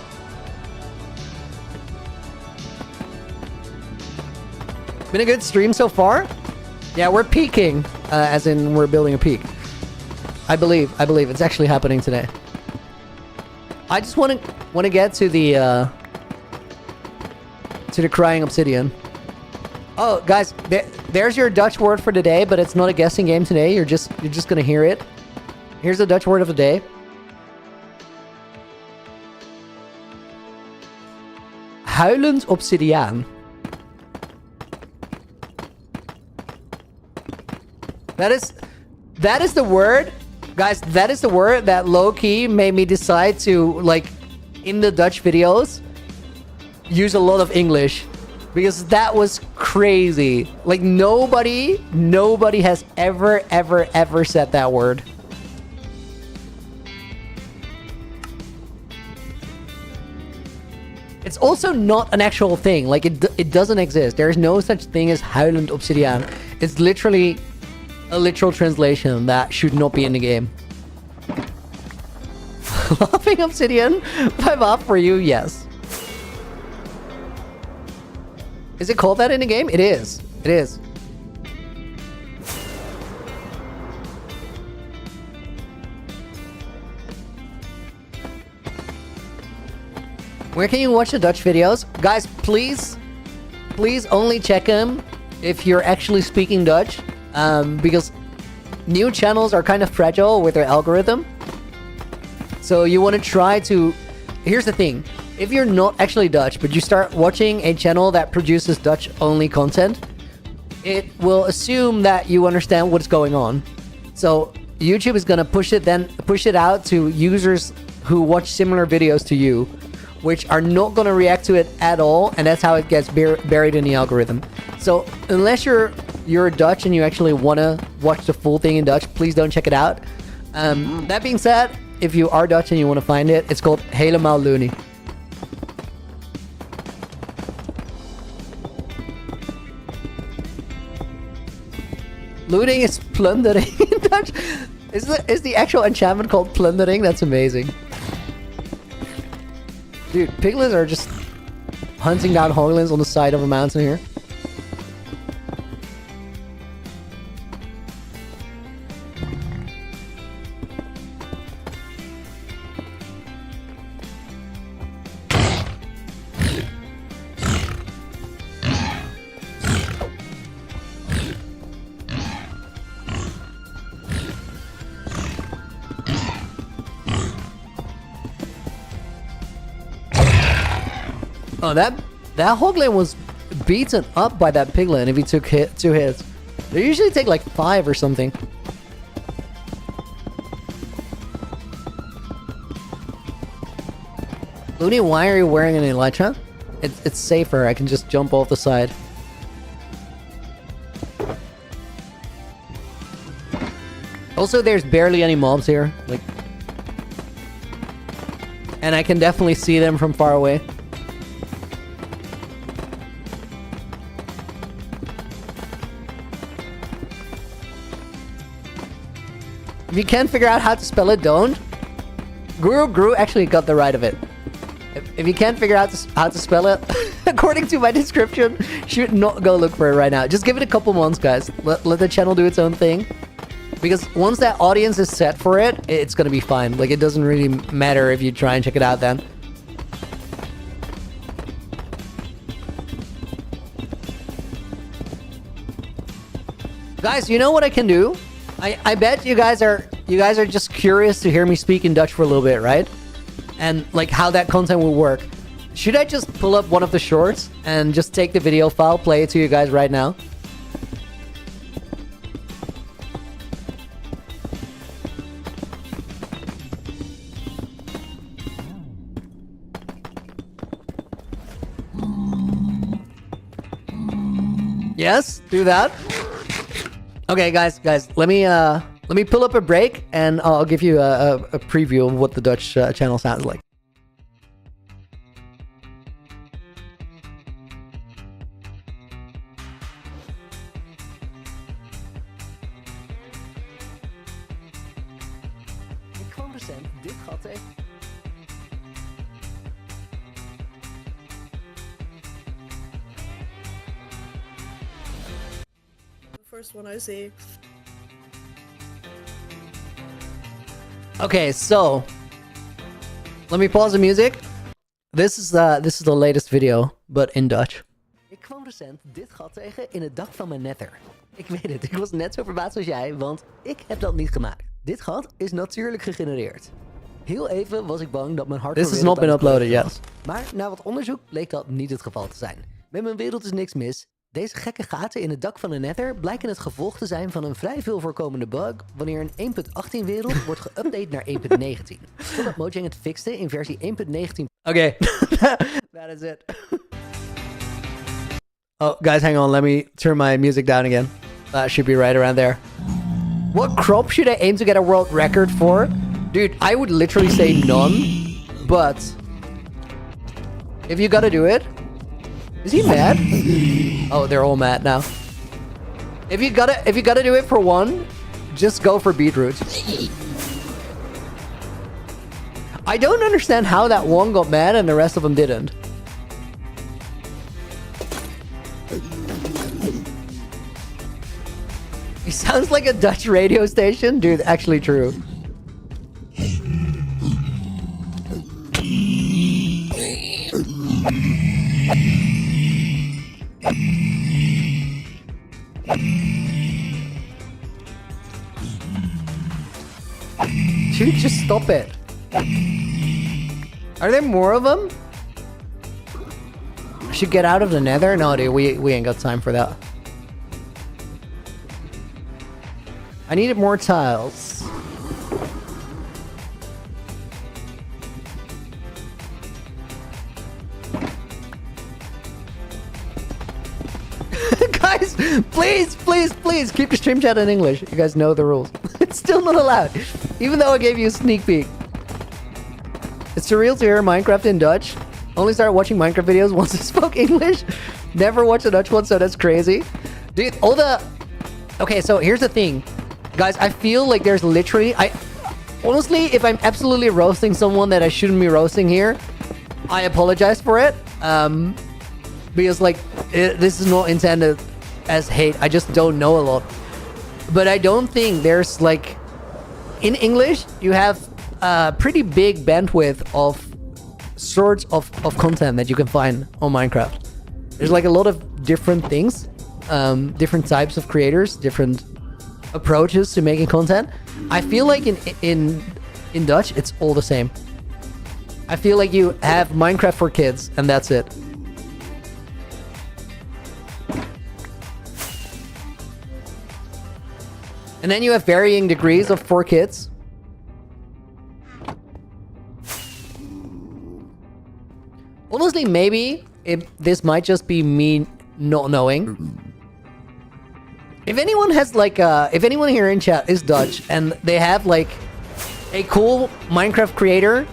A: Been a good stream so far? Yeah, we're peaking, as in we're building a peak. I believe it's actually happening today. I just want to get to the crying obsidian. Oh, guys, there's your Dutch word for today, but it's not a guessing game today. You're just gonna hear it. Here's the Dutch word of the day. Huilend obsidiaan. That is the word, guys, that is the word that low-key made me decide to, like, in the Dutch videos, use a lot of English. Because that was crazy. Like, nobody has ever said that word. It's also not an actual thing. Like, it doesn't exist. There is no such thing as Huilend obsidiaan. It's literally a literal translation that should not be in the game. Laughing obsidian? 5 off for you, yes. Is it called that in the game? It is. It is. Where can you watch the Dutch videos? Guys, please only check them if you're actually speaking Dutch. Because new channels are kind of fragile with their algorithm. So you want to try to... Here's the thing. If you're not actually Dutch, but you start watching a channel that produces Dutch-only content, it will assume that you understand what's going on. So YouTube is going to push it out to users who watch similar videos to you, which are not going to react to it at all, and that's how it gets buried in the algorithm. So unless you're Dutch and you actually want to watch the full thing in Dutch, please don't check it out. That being said, if you are Dutch and you want to find it, it's called Helemaal Loony. Looting is plundering in Dutch. Is the actual enchantment called plundering? That's amazing. Dude, piglins are just hunting down hoglins on the side of a mountain here. Oh, that hoglin was beaten up by that piglin if he took 2 hits. They usually take like 5 or something. Looney, why are you wearing an elytra? It's safer. I can just jump off the side. Also, there's barely any mobs here. Like, and I can definitely see them from far away. If you can't figure out how to spell it, don't. Guru actually got the right of it. If you can't figure out how to spell it, according to my description, should not go look for it right now. Just give it a couple months, guys. Let the channel do its own thing. Because once that audience is set for it, it's gonna be fine. Like, it doesn't really matter if you try and check it out then. Guys, you know what I can do? I bet you guys are just curious to hear me speak in Dutch for a little bit, right? And like how that content will work. Should I just pull up one of the shorts and just take the video file, play it to you guys right now? Yes, do that. Okay, guys, let me pull up a break and I'll give you a preview of what the Dutch channel sounds like. Dit gat heeft.
B: First one I see.
A: Okay, so let me pause the music. This is the latest video, but in Dutch. Ik kwam recent dit gat tegen in het dak van mijn nether. Ik weet het, ik was net zo verbaasd als jij, want ik heb dat niet gemaakt. Dit gat is natuurlijk gegenereerd. Heel even was ik bang dat mijn hart... This has not been uploaded yet. Maar na wat onderzoek bleek dat niet het geval te zijn. Met mijn wereld is niks mis. Deze gekke gaten in het dak van de nether blijken het gevolg te zijn van een vrij veel voorkomende bug wanneer een 1.18 wereld wordt geüpdate naar 1.19. Totdat Mojang het fixte in versie 1.19. Oké, that is it. Oh, guys, hang on. Let me turn my music down again. That should be right around there. What crop should I aim to get a world record for? Dude, I would literally say none, but if you gotta do it... Is he mad? Oh, they're all mad now. If you gotta do it for one, just go for beetroot. I don't understand how that one got mad and the rest of them didn't. He sounds like a Dutch radio station. Dude, actually true. Dude, just stop it. Are there more of them? I should get out of the nether? No, dude, we ain't got time for that. I needed more tiles. Guys, please keep the stream chat in English. You guys know the rules. It's still not allowed, even though I gave you a sneak peek. It's surreal to hear Minecraft in Dutch. Only started watching Minecraft videos once I spoke English. Never watched a Dutch one, so that's crazy. Dude, all the... Okay, so here's the thing. Guys, I feel like there's literally... Honestly, if I'm absolutely roasting someone that I shouldn't be roasting here, I apologize for it. Because, like, this is not intended as hate. I just don't know a lot. But I don't think there's, like... In English, you have a pretty big bandwidth of sorts of content that you can find on Minecraft. There's, like, a lot of different things. Different types of creators, different approaches to making content. I feel like in Dutch, it's all the same. I feel like you have Minecraft for kids, and that's it. And then you have varying degrees of 4 kids. Honestly, maybe this might just be me not knowing. If anyone has like, if anyone here in chat is Dutch and they have like a cool Minecraft creator,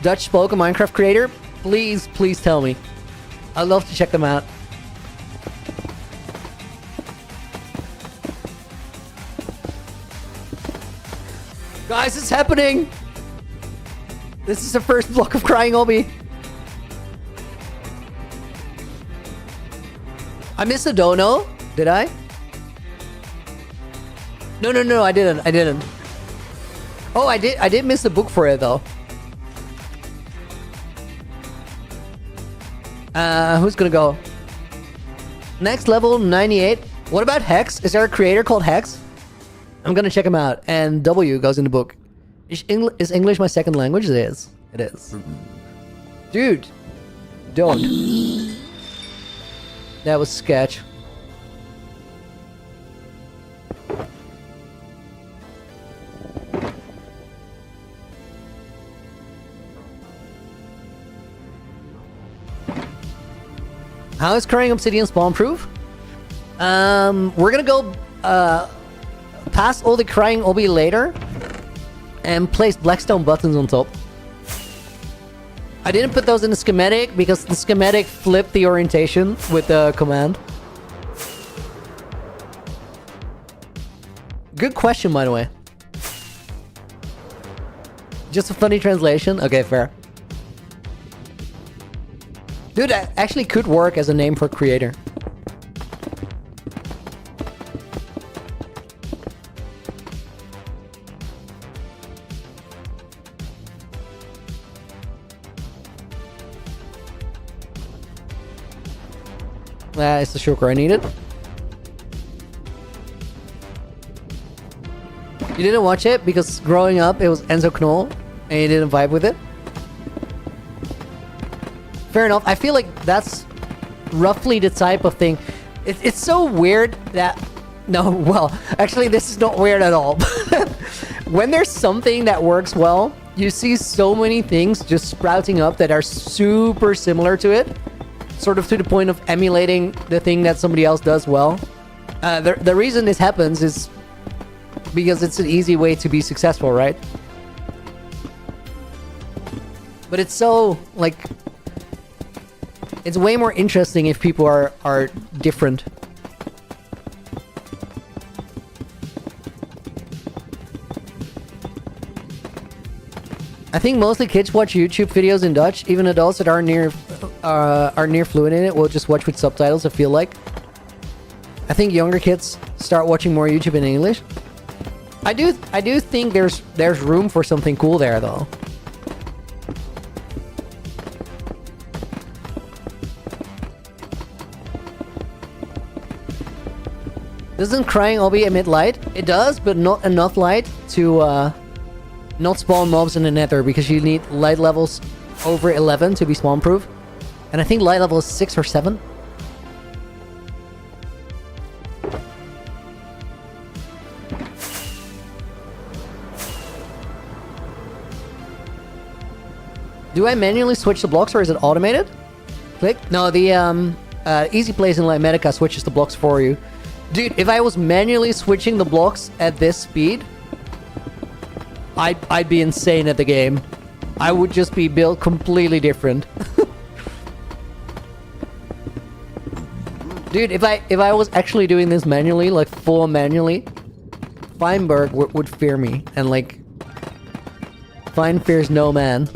A: Dutch spoken Minecraft creator, please tell me. I'd love to check them out. Guys, it's happening! This is the first block of crying obby. I missed a dono, did I? No, I didn't. Oh, I did miss a book for it though. Who's gonna go? Next level 98. What about Hex? Is there a creator called Hex? I'm gonna check him out. And W goes in the book. Is English my second language? It is. It is. Dude, don't. That was sketch. How is crying obsidian spawn proof? We're gonna go past all the crying obby later and place blackstone buttons on top. I didn't put those in the schematic because the schematic flipped the orientation with the command. Good question, by the way. Just a funny translation? Okay, fair. Dude, that actually could work as a name for creator. It's the sugar I needed. You didn't watch it because growing up it was Enzo Knoll and you didn't vibe with it? Fair enough. I feel like that's roughly the type of thing. It's so weird that... No, well, actually this is not weird at all. When there's something that works well, you see so many things just sprouting up that are super similar to it. Sort of to the point of emulating the thing that somebody else does well. The reason this happens is because it's an easy way to be successful, right? But it's so, like... It's way more interesting if people are different. I think mostly kids watch YouTube videos in Dutch. Even adults that are near fluent in it will just watch with subtitles, I feel like. I think younger kids start watching more YouTube in English. I do think there's room for something cool there though. Doesn't crying obby emit light? It does, but not enough light to not spawn mobs in the nether, because you need light levels over 11 to be spawn proof. And I think light level is 6 or 7. Do I manually switch the blocks or is it automated? Click. No, the easy place in Lighten switches the blocks for you. Dude, if I was manually switching the blocks at this speed, I'd be insane at the game. I would just be built completely different. Dude, if I was actually doing this manually, like full manually, Feinberg would fear me, and like Fine fears no man.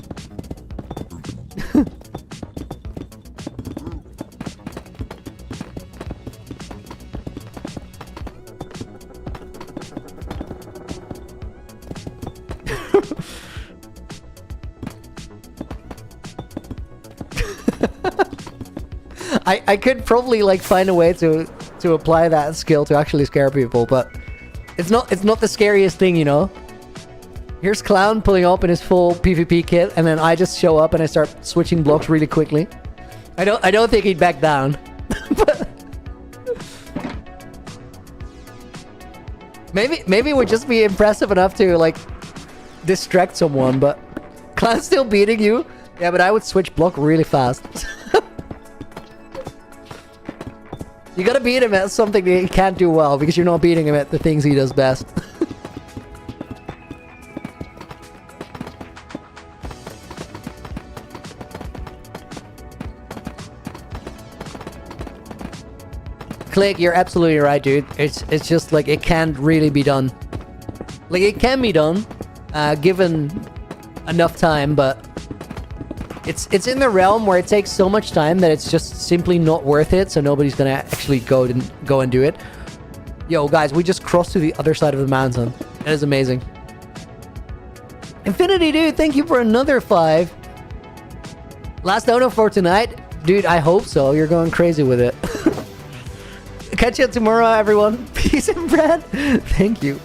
A: I could probably like find a way to apply that skill to actually scare people, but it's not the scariest thing, you know. Here's Clown pulling up in his full PvP kit, and then I just show up and I start switching blocks really quickly. I don't think he'd back down. But Maybe it would just be impressive enough to like distract someone, but Clan's still beating you. Yeah, but I would switch block really fast. You gotta beat him at something that he can't do well because you're not beating him at the things he does best. Click, you're absolutely right, dude. It's just like it can't really be done. Like it can be done, given enough time, but it's in the realm where it takes so much time that it's just simply not worth it. So nobody's gonna actually go and do it. Yo, guys, we just crossed to the other side of the mountain. That is amazing. Infinity, dude, thank you for another 5. Last dono for tonight, dude. I hope so. You're going crazy with it. Catch you tomorrow, everyone. Peace and bread. Thank you.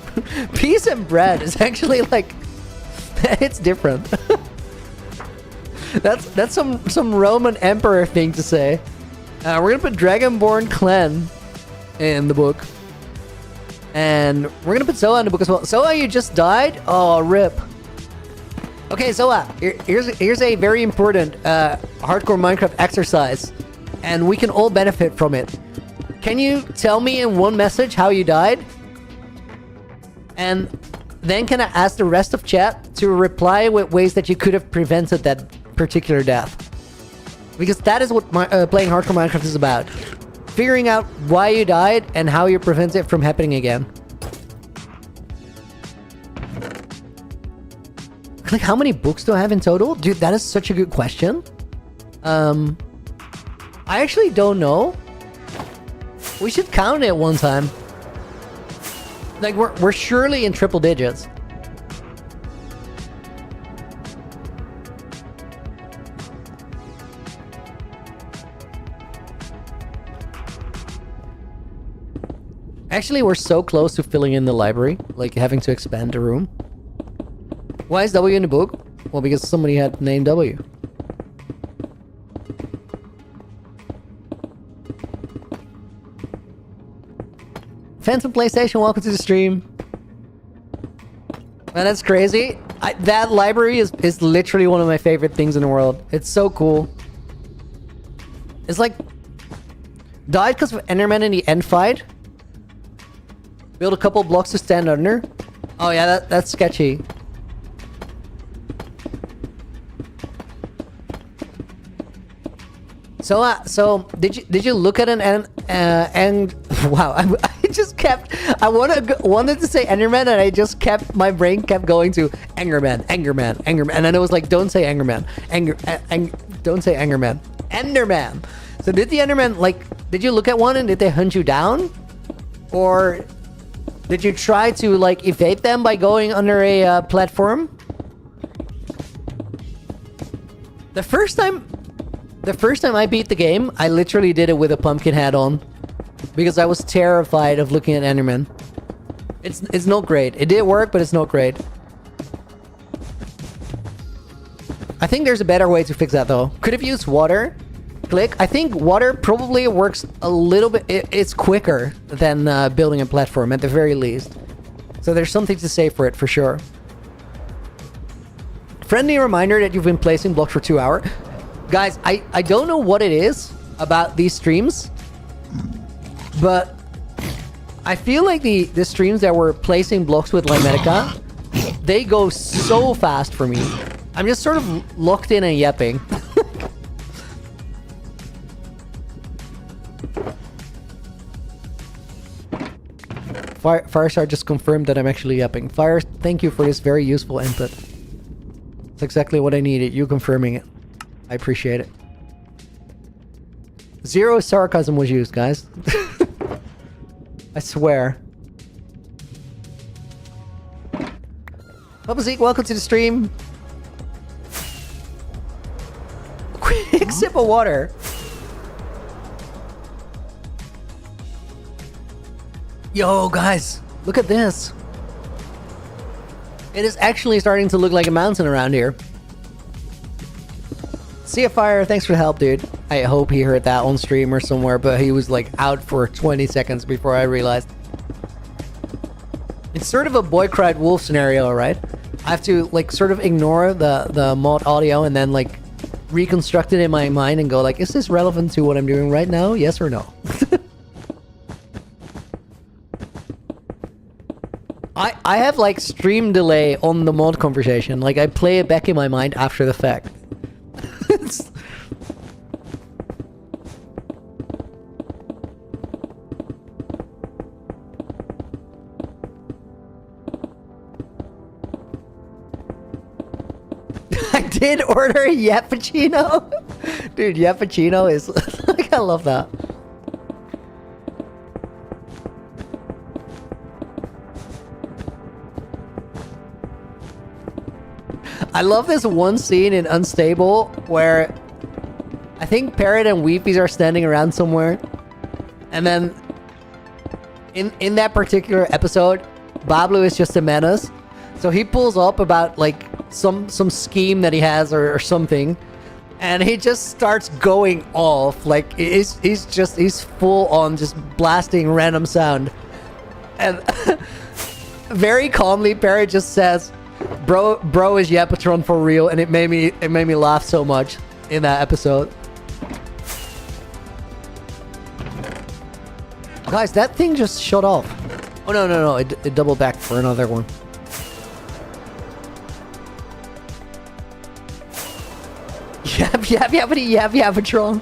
A: Peace and bread is actually like, it's different. that's some Roman emperor thing to say. We're gonna put Dragonborn Clan in the book, and we're gonna put Soa in the book as well. Soa, you just died. Oh, rip. Okay, Soa. Here's a very important hardcore Minecraft exercise, and we can all benefit from it. Can you tell me in one message how you died? And then can I ask the rest of chat to reply with ways that you could have prevented that particular death? Because that is what playing hardcore Minecraft is about. Figuring out why you died and how you prevent it from happening again. Like, how many books do I have in total? Dude, that is such a good question. I actually don't know. We should count it one time. Like, we're surely in triple digits. Actually, we're so close to filling in the library, like having to expand the room. Why is W in the book? Well, because somebody had named W. Phantom PlayStation, welcome to the stream. Man, that's crazy. That library is literally one of my favorite things in the world. It's so cool. It's like... Died because of Enderman in the end fight. Build a couple blocks to stand under. Oh yeah, that's sketchy. So did you look at an and wow, I just kept I wanted to say Enderman, and I just kept my brain kept going to Angerman, and then it was like, don't say Angerman, don't say Angerman, Enderman. So did the Enderman, like, did you look at one and did they hunt you down, or did you try to like evade them by going under a platform? The first time I beat the game, I literally did it with a pumpkin hat on. Because I was terrified of looking at Enderman. It's not great. It did work, but it's not great. I think there's a better way to fix that though. Could have used water. Click. I think water probably works a little bit... It's quicker than building a platform at the very least. So there's something to say for it for sure. Friendly reminder that you've been placing blocks for 2 hours. Guys, I don't know what it is about these streams, but I feel like the streams that were placing blocks with Limetica, they go so fast for me. I'm just sort of locked in and yapping. Firestar just confirmed that I'm actually yapping. Fire, thank you for this very useful input. It's exactly what I needed, you confirming it. I appreciate it. Zero sarcasm was used, guys. I swear. Papa Zeke, welcome to the stream. Quick sip of water. Yo, guys, look at this. It is actually starting to look like a mountain around here. See a fire, thanks for the help, dude. I hope he heard that on stream or somewhere, but he was like out for 20 seconds before I realized. It's sort of a boy cried wolf scenario, right? I have to like sort of ignore the mod audio and then like reconstruct it in my mind and go like, is this relevant to what I'm doing right now? Yes or no? I have like stream delay on the mod conversation. Like I play it back in my mind after the fact. I did order a Yappuccino. Dude, Yappuccino is like, I love that. I love this one scene in Unstable where I think Parrot and Weepies are standing around somewhere, and then in that particular episode, Bablu is just a menace. So he pulls up about like some scheme that he has or something, and he just starts going off. Like he's full on just blasting random sound, and very calmly Parrot just says, Bro is Yapatron for real, and it made me laugh so much in that episode. Guys, that thing just shut off. Oh no, it doubled back for another one. Yapatron.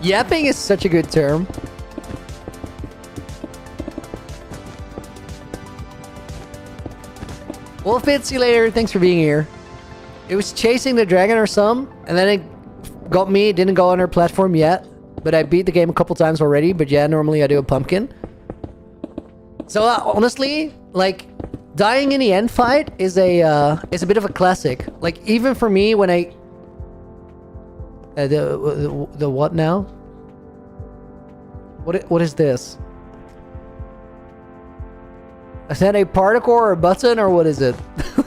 A: Yapping is such a good term. Wolfbit, see you later. Thanks for being here. It was chasing the dragon or some, and then it got me. It didn't go on our platform yet, but I beat the game a couple times already. But yeah, normally I do a pumpkin. So honestly, like dying in the end fight is a bit of a classic. Like even for me when I the what now? What is this? Is that a particle or a button or what is it?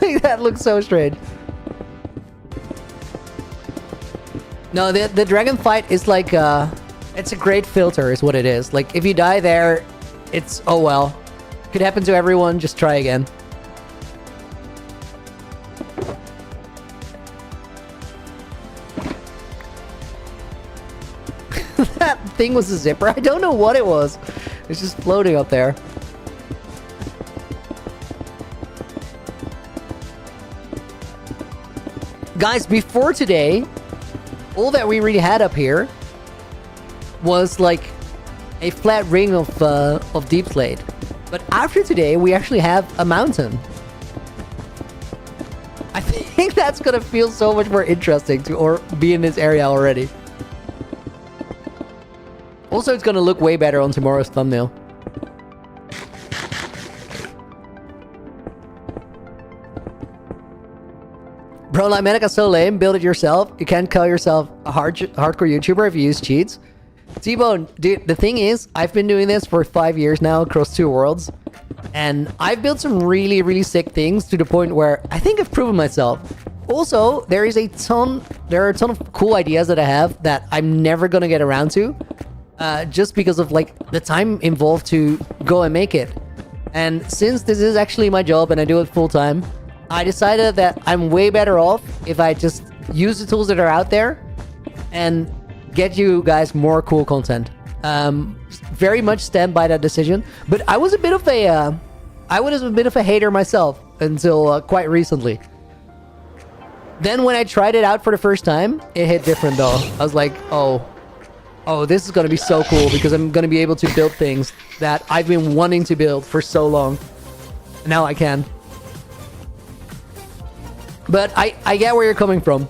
A: Like, that looks so strange. No, the dragon fight is like it's a great filter is what it is. Like if you die there, it's oh well. Could happen to everyone, just try again. That thing was a zipper. I don't know what it was. It's just floating up there. Guys, before today, all that we really had up here was like a flat ring of DEEPSLATE. But after today, we actually have a mountain. I think that's gonna feel so much more interesting to or be in this area already. Also, it's gonna look way better on tomorrow's thumbnail. Bro, Limenica so lame. Build it yourself. You can't call yourself a hardcore YouTuber if you use cheats. T-Bone, dude, the thing is, I've been doing this for 5 years now across 2 worlds. And I've built some really, really sick things to the point where I think I've proven myself. Also, there are a ton of cool ideas that I have that I'm never gonna get around to. Just because of like the time involved to go and make it. And since this is actually my job and I do it full time, I decided that I'm way better off if I just use the tools that are out there and get you guys more cool content. Very much stand by that decision. But I was a bit of a hater myself until quite recently. Then when I tried it out for the first time, it hit different though. I was like, oh, this is gonna be so cool because I'm gonna be able to build things that I've been wanting to build for so long. Now I can. But I get where you're coming from.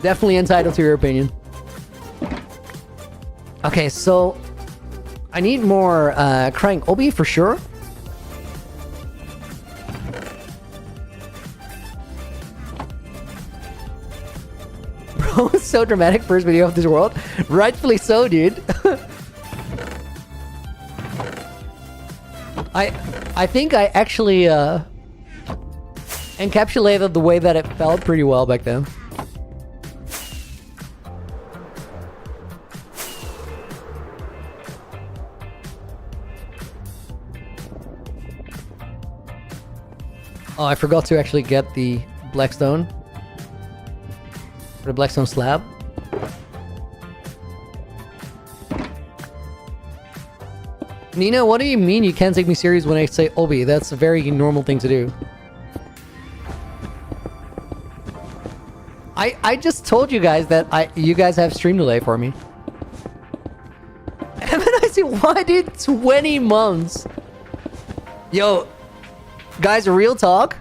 A: Definitely entitled to your opinion. Okay, so I need more crying Obi for sure. Bro, it's so dramatic first video of this world. Rightfully so, dude. I think I actually encapsulated the way that it felt pretty well back then. Oh, I forgot to actually get the blackstone. For the blackstone slab. Nina, what do you mean you can't take me serious when I say Obi? That's a very normal thing to do. I just told you guys that you guys have stream delay for me. And then I say, why did 20 months? Yo, guys, real talk.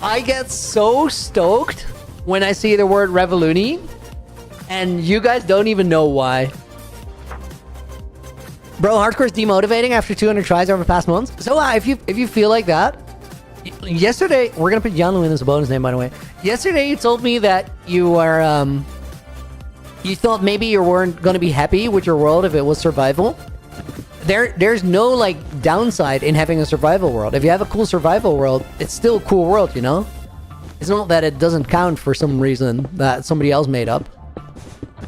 A: I get so stoked when I see the word Revoluni, and you guys don't even know why. Bro, hardcore's demotivating after 200 tries over the past months. So if you feel like that, yesterday we're gonna put Yanluin as a bonus name, by the way. Yesterday you told me that you were you thought maybe you weren't gonna be happy with your world if it was survival. There's no like downside in having a survival world. If you have a cool survival world, it's still a cool world, you know? It's not that it doesn't count for some reason that somebody else made up.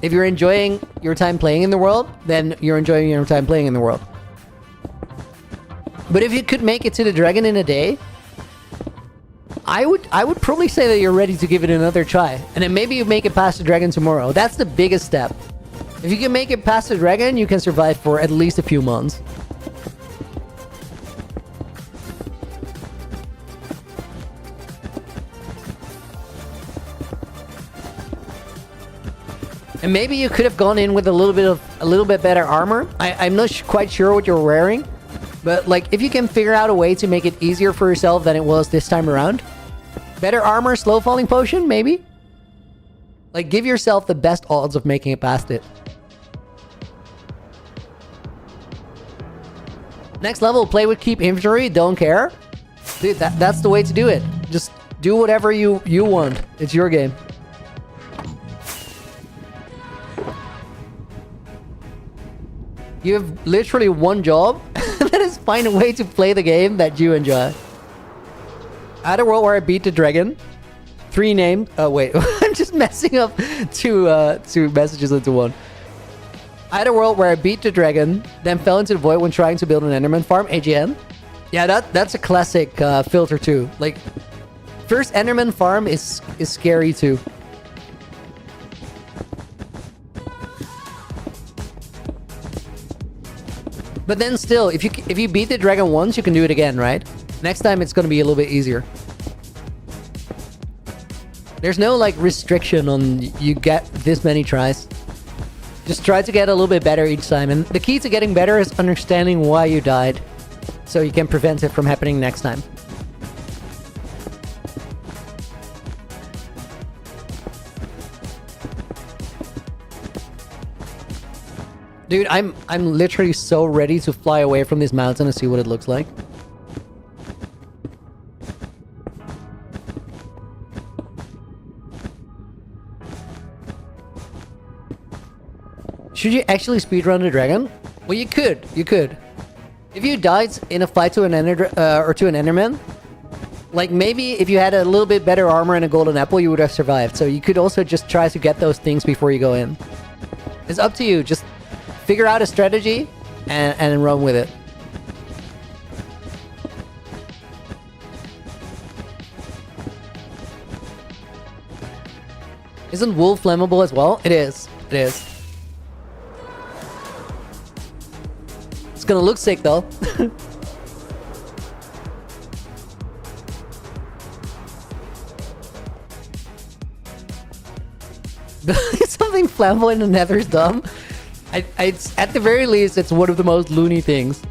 A: If you're enjoying your time playing in the world, then you're enjoying your time playing in the world. But if you could make it to the dragon in a day, I would probably say that you're ready to give it another try. And then maybe you make it past the dragon tomorrow. That's the biggest step. If you can make it past the dragon, you can survive for at least a few months. And maybe you could have gone in with a little bit better armor. I'm not quite sure what you're wearing, but like if you can figure out a way to make it easier for yourself than it was this time around. Better armor, slow falling potion, maybe? Like give yourself the best odds of making it past it. Next level, play with keep inventory, don't care. Dude, that's the way to do it. Just do whatever you want. It's your game. You have literally one job, and that is find a way to play the game that you enjoy. I had a world where I beat the dragon. 3 names. Oh wait, I'm just messing up two messages into one. I had a world where I beat the dragon, then fell into the void when trying to build an Enderman farm. AGN. Yeah, that's a classic filter too. Like, first Enderman farm is scary too. But then still, if you beat the dragon once, you can do it again, right? Next time it's gonna be a little bit easier. There's no like restriction on you get this many tries. Just try to get a little bit better each time. And the key to getting better is understanding why you died, so you can prevent it from happening next time. Dude, I'm literally so ready to fly away from this mountain and see what it looks like. Should you actually speedrun the dragon? Well, you could. You could. If you died in a fight to an Enderman, like maybe if you had a little bit better armor and a golden apple, you would have survived. So you could also just try to get those things before you go in. It's up to you. Just figure out a strategy and run with it. Isn't wool flammable as well? It is. It is. It's gonna look sick though. Something flammable in the nether is dumb. It's, at the very least, it's one of the most loony things.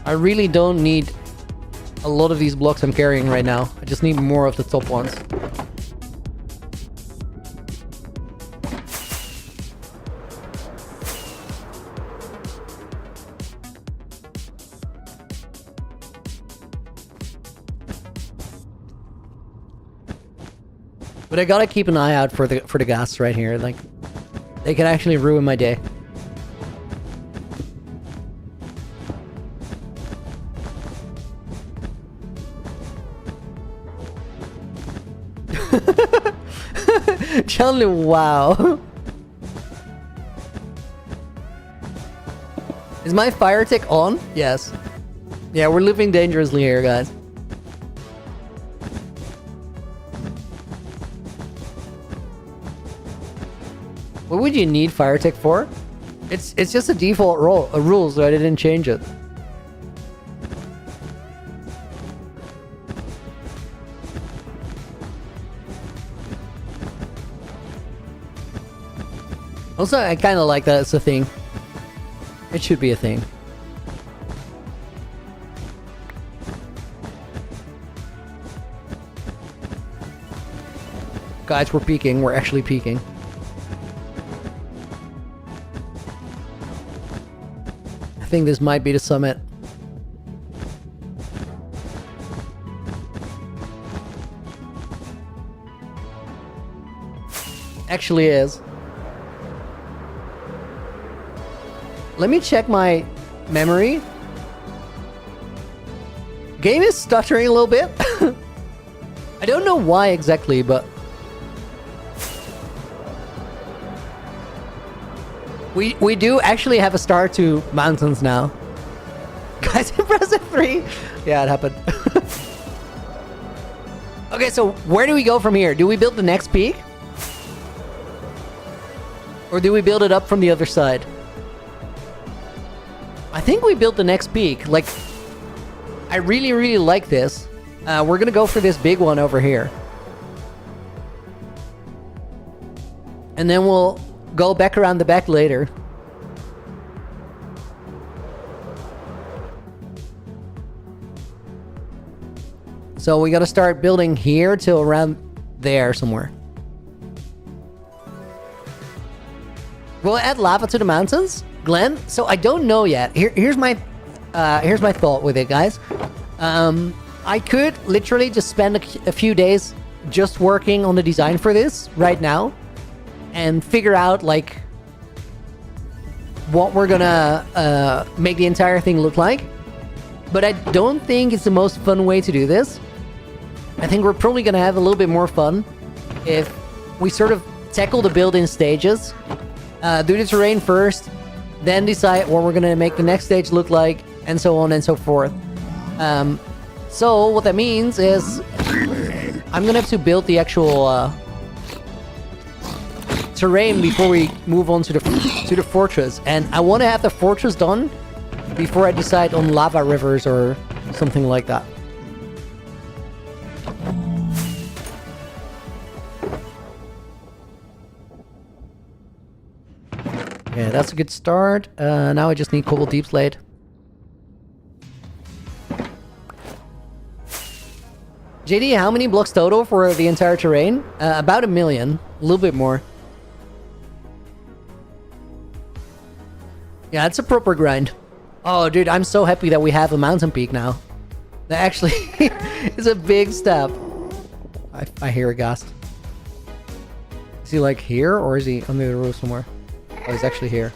A: I really don't need a lot of these blocks I'm carrying right now. I just need more of the top ones. But I gotta keep an eye out for the ghasts right here. Like, they can actually ruin my day. John, wow. Is my fire tick on? Yes. Yeah, we're living dangerously here, guys. What would you need fire tick for? It's just a default rule, so I didn't change it. Also, I kind of like that it's a thing. It should be a thing. Guys, we're peaking. We're actually peaking. I think this might be the summit. Actually is. Let me check my memory. Game is stuttering a little bit. I don't know why exactly, but we do actually have a start to mountains now. Guys, impressive 3. Yeah, it happened. Okay, so where do we go from here? Do we build the next peak? Or do we build it up from the other side? I think we built the next peak. Like, I really, really like this. We're gonna go for this big one over here. And then we'll go back around the back later. So we gotta start building here till around there somewhere. We'll add lava to the mountains? Glenn? So I don't know yet. Here's my thought with it, guys. I could literally just spend a few days just working on the design for this right now and figure out like what we're gonna make the entire thing look like. But I don't think it's the most fun way to do this. I think we're probably gonna have a little bit more fun if we sort of tackle the build in stages. Do the terrain first, then decide what we're gonna make the next stage look like, and so on and so forth. So what that means is I'm gonna have to build the actual terrain before we move on to the fortress, and I want to have the fortress done before I decide on lava rivers or something like that. Yeah, that's a good start. Now I just need cobble deep slate. JD, how many blocks total for the entire terrain? About 1 million. A little bit more. Yeah, it's a proper grind. Oh, dude, I'm so happy that we have a mountain peak now. That actually is a big step. I hear a ghast. Is he like here, or is he under the roof somewhere? Oh, he's actually here.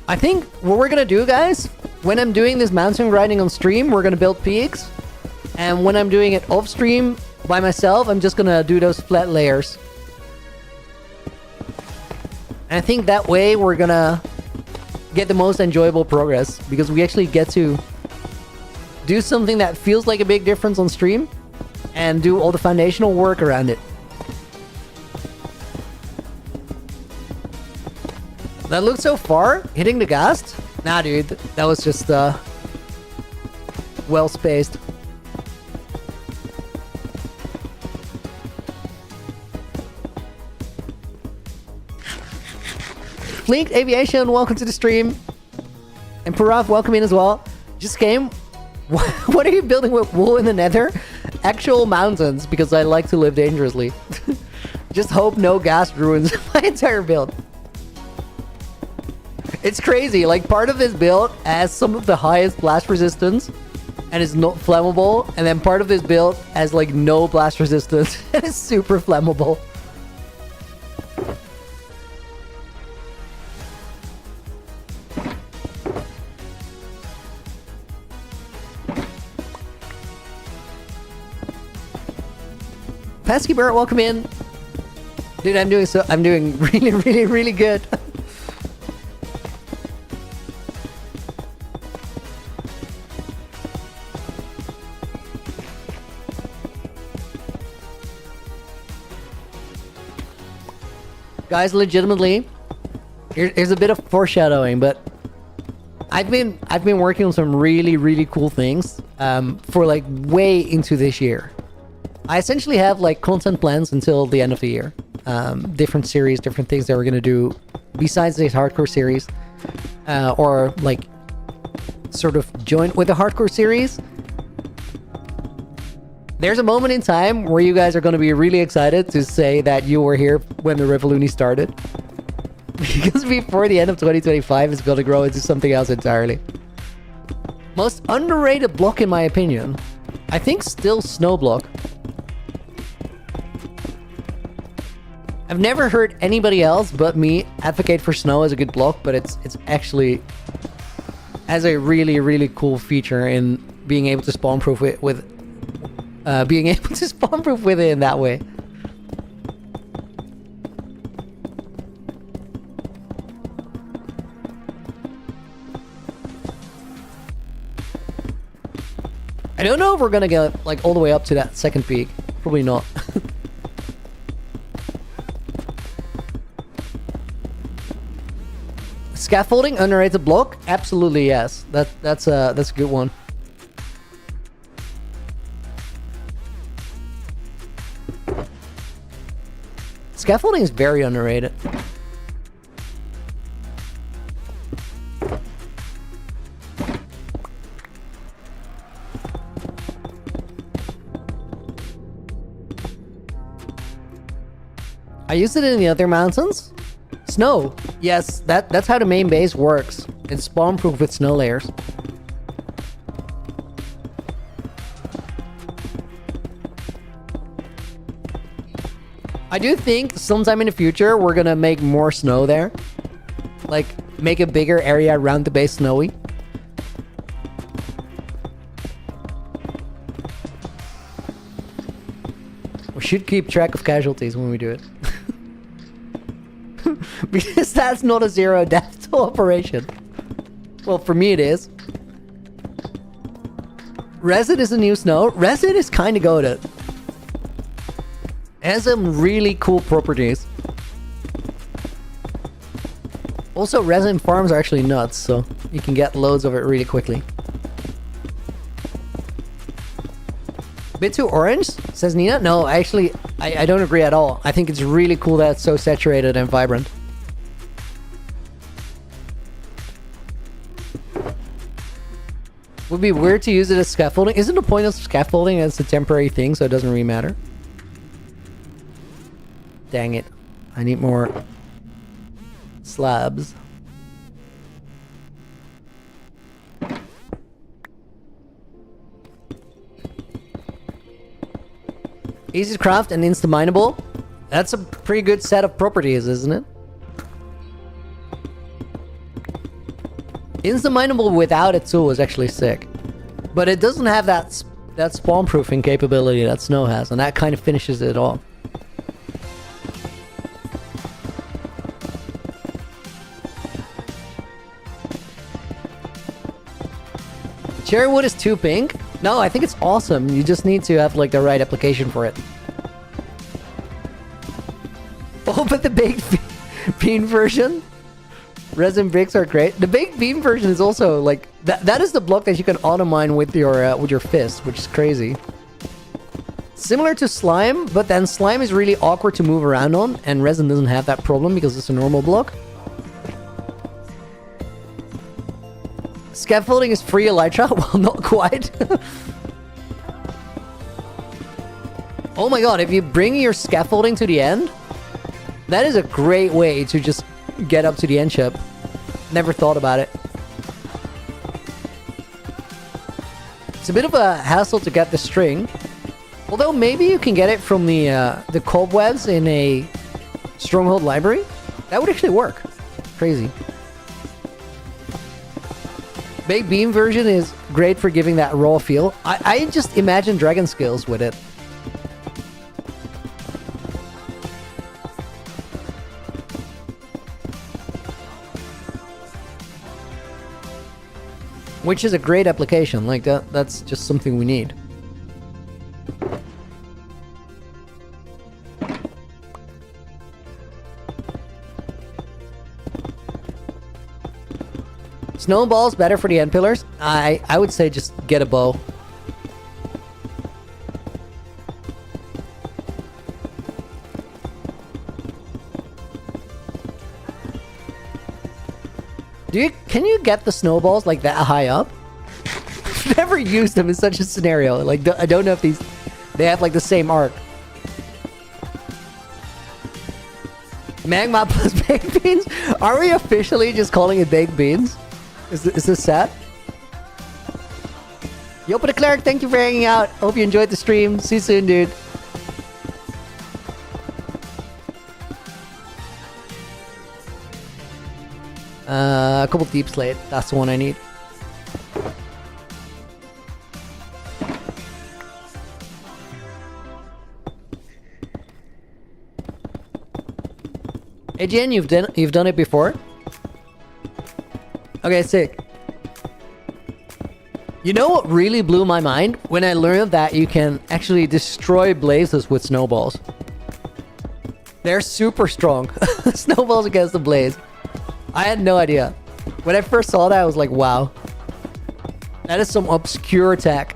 A: I think what we're gonna do, guys, when I'm doing this mountain grinding on stream, we're gonna build peaks. And when I'm doing it off stream by myself, I'm just gonna do those flat layers. And I think that way we're gonna get the most enjoyable progress, because we actually get to do something that feels like a big difference on stream and do all the foundational work around it. That looked so far, hitting the ghast? Nah, dude, that was just well spaced. Fleet Aviation, welcome to the stream. And Parav, welcome in as well. Just came. What are you building with wool in the nether? Actual mountains, because I like to live dangerously. Just hope no ghast ruins my entire build. It's crazy, like part of this build has some of the highest blast resistance, and it's not flammable, and then part of this build has like no blast resistance and it's super flammable. Pesky Bert, welcome in. Dude, I'm doing really good. Guys, legitimately, here's a bit of foreshadowing, but I've been working on some really cool things for like way into this year. I essentially have like content plans until the end of the year. Different series, different things that we're gonna do besides this hardcore series, or like sort of joint with the hardcore series. There's a moment in time where you guys are going to be really excited to say that you were here when the Revoluni started. Because before the end of 2025, it's going to grow into something else entirely. Most underrated block in my opinion. I think still Snow block. I've never heard anybody else but me advocate for Snow as a good block, but it's actually has a really cool feature in being able to spawn proof it with being able to spawn proof with it in that way. I don't know if we're gonna get like all the way up to that second peak. Probably not. Scaffolding, underrated block? Absolutely yes. That's a good one. Scaffolding is very underrated. I used it in the other mountains. Snow. Yes, that's how the main base works. It's spawn proof with snow layers. I do think sometime in the future we're gonna make more snow there. Like, make a bigger area around the base snowy. We should keep track of casualties when we do it. Because that's not a zero death operation. Well, for me it is. Resin is a new snow. Resin is kind of goated. Has some really cool properties. Also, resin farms are actually nuts, so you can get loads of it really quickly. Bit too orange, says Nina. No, actually, I don't agree at all. I think it's really cool that it's so saturated and vibrant. Would be weird to use it as scaffolding. Isn't the point of scaffolding as a temporary thing, so it doesn't really matter? Dang it. I need more slabs. Easy to craft and insta-mineable. That's a pretty good set of properties, isn't it? Insta-mineable without a tool is actually sick. But it doesn't have that spawn-proofing capability that Snow has, and that kind of finishes it all. Cherry wood is too pink? No, I think it's awesome. You just need to have like the right application for it. Oh, but the baked bean version? Resin bricks are great. The baked bean version is also like that is the block that you can auto mine with your fist, which is crazy. Similar to slime, but then slime is really awkward to move around on, and resin doesn't have that problem because it's a normal block. Scaffolding is free, Elytra? Well, not quite. Oh my god, if you bring your scaffolding to the end, that is a great way to just get up to the end ship. Never thought about it. It's a bit of a hassle to get the string. Although maybe you can get it from the cobwebs in a stronghold library. That would actually work. Crazy. Baked bean version is great for giving that raw feel. I just imagine dragon scales with it. Which is a great application. Like that's just something we need. Snowball's better for the end pillars. I would say just get a bow. Can you get the snowballs like that high up? I've never used them in such a scenario. Like I don't know if they have like the same arc. Magma plus baked beans? Are we officially just calling it baked beans? Is this sad? Yo, but Cleric, thank you for hanging out. Hope you enjoyed the stream. See you soon, dude. A couple deep slate. That's the one I need. Hey, Jen, you've done it before? Okay, sick. You know what really blew my mind? When I learned that you can actually destroy blazes with snowballs. They're super strong. Snowballs against the blaze. I had no idea. When I first saw that, I was like, wow. That is some obscure attack.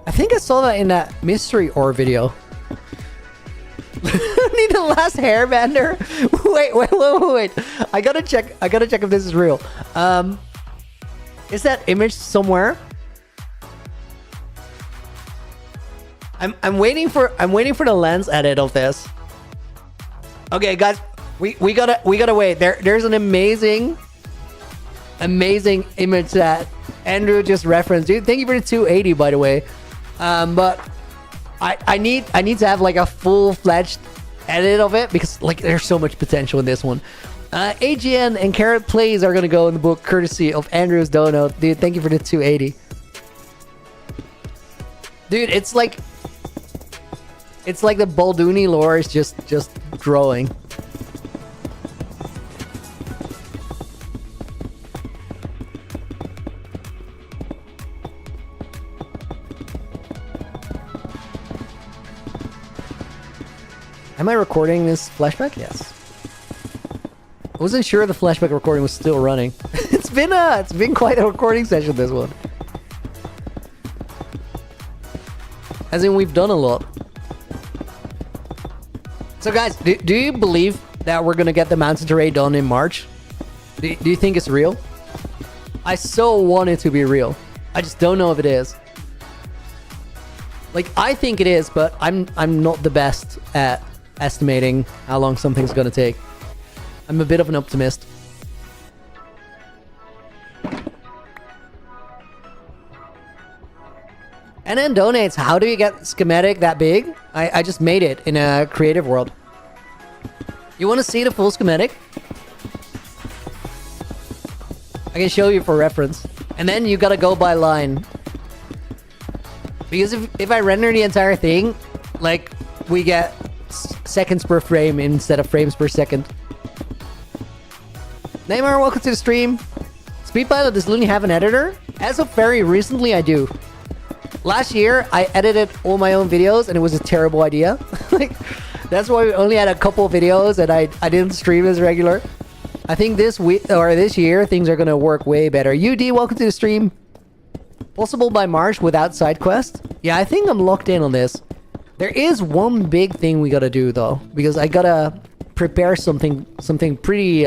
A: I think I saw that in that mystery ore video. Need the last hairbender? Wait. I gotta check if this is real. Is that image somewhere? I'm waiting for the lens edit of this. Okay, guys, we gotta wait. There's an amazing image that Andrew just referenced. Dude, thank you for the 280, by the way. But I need to have like a full-fledged edit of it because like there's so much potential in this one. AGN and Carrot Plays are gonna go in the book courtesy of Andrew's Dono. Dude, thank you for the 280. Dude, it's like the Balduni lore is just growing. Am I recording this flashback? Yes. I wasn't sure the flashback recording was still running. It's been quite a recording session, this one. As in, we've done a lot. So guys, do you believe that we're gonna get the mountain terrain done in March? Do you think it's real? I so want it to be real. I just don't know if it is. Like, I think it is, but I'm not the best at estimating how long something's gonna take. I'm a bit of an optimist. And then donates. How do you get schematic that big? I just made it in a creative world. You want to see the full schematic? I can show you for reference. And then you gotta go by line. Because if I render the entire thing, like, we get seconds per frame instead of frames per second. Neymar, welcome to the stream. Speedpilot, does Looney have an editor? As of very recently, I do. Last year, I edited all my own videos, and it was a terrible idea. Like, that's why we only had a couple videos, and I didn't stream as regular. I think this week or this year, things are gonna work way better. UD, welcome to the stream. Possible by March without side quest? Yeah, I think I'm locked in on this. There is one big thing we gotta do though, because I gotta prepare something pretty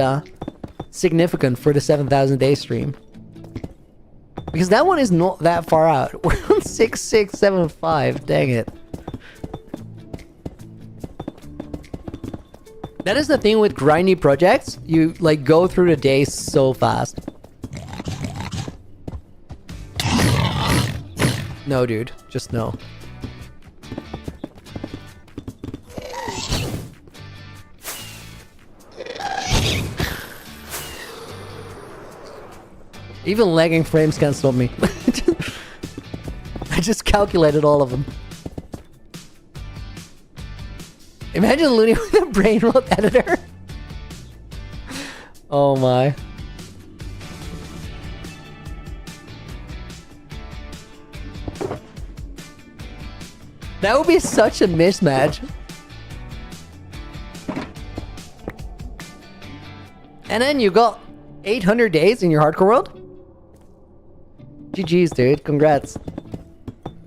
A: significant for the 7,000 day stream. Because that one is not that far out. We're on 6675. Dang it. That is the thing with grindy projects. You like go through the day so fast. No, dude. Just no. Even lagging frames can't stop me. I just calculated all of them. Imagine Looney with a brain rot editor. Oh my. That would be such a mismatch. And then you got 800 days in your hardcore world? GG's, dude. Congrats.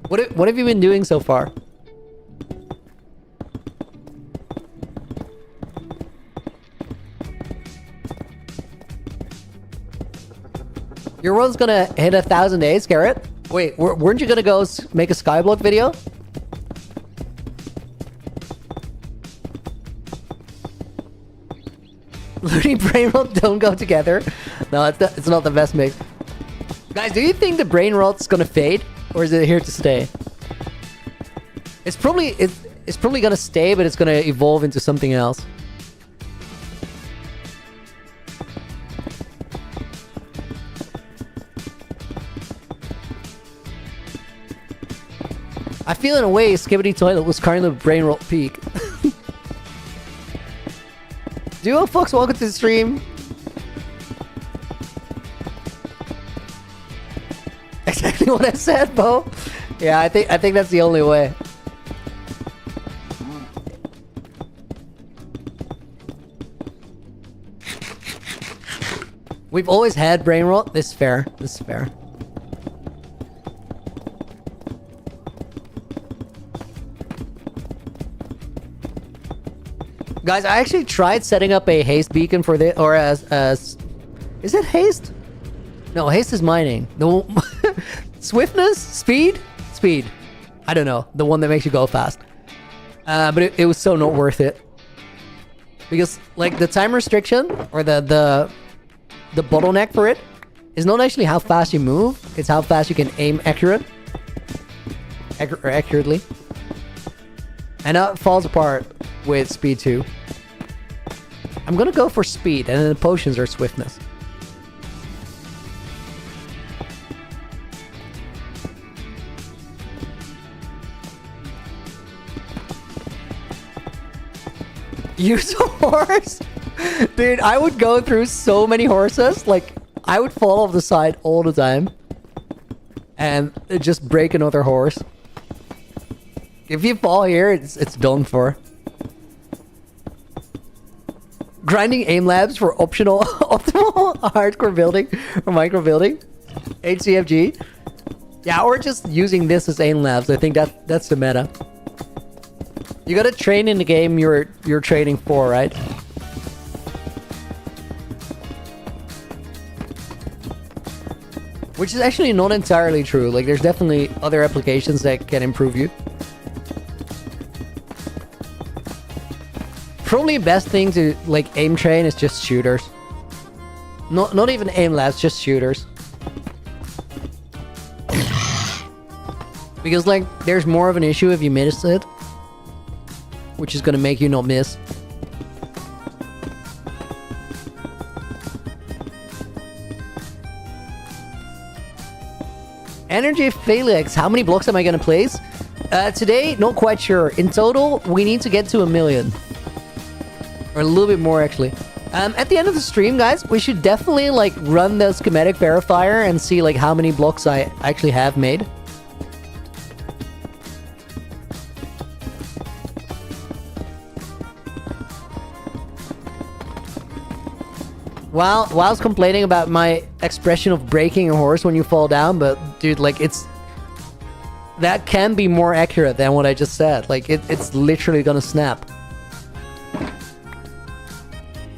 A: What have you been doing so far? Your world's gonna hit 1,000 days, Garrett? Wait, weren't you gonna go make a skyblock video? Looney brain rot don't go together. No, it's not the best mix. Guys, do you think the brain rot's gonna fade? Or is it here to stay? It's probably gonna stay, but it's gonna evolve into something else. I feel in a way Skibidi Toilet was kind of brain rot peak. Duo Fox, welcome to the stream. Exactly what I said, Bo. Yeah, I think that's the only way. We've always had brain rot. This is fair. This is fair. Guys, I actually tried setting up a haste beacon for this, or as is it haste? No, haste is mining. No, swiftness, speed. I don't know, the one that makes you go fast. But it was so not worth it because like the time restriction or the bottleneck for it is not actually how fast you move; it's how fast you can aim accurately. And now it falls apart with speed 2. I'm gonna go for speed, and then the potions are swiftness. Use a horse? Dude, I would go through so many horses. Like, I would fall off the side all the time. And just break another horse. If you fall here, it's done for. Grinding aim labs for optional optimal hardcore building or micro building. HCFG. Yeah, or just using this as aim labs. I think that's the meta. You gotta train in the game you're training for, right? Which is actually not entirely true. Like, there's definitely other applications that can improve you. Probably best thing to like aim train is just shooters. Not even aim labs, just shooters. Because like there's more of an issue if you miss it, which is gonna make you not miss. Energy Felix, how many blocks am I gonna place? Today, not quite sure. In total, we need to get to 1 million. Or a little bit more, actually. At the end of the stream, guys, we should definitely, like, run the schematic verifier and see, like, how many blocks I actually have made. Well, I was complaining about my expression of breaking a horse when you fall down, but, dude, like, that can be more accurate than what I just said. Like, it's literally gonna snap.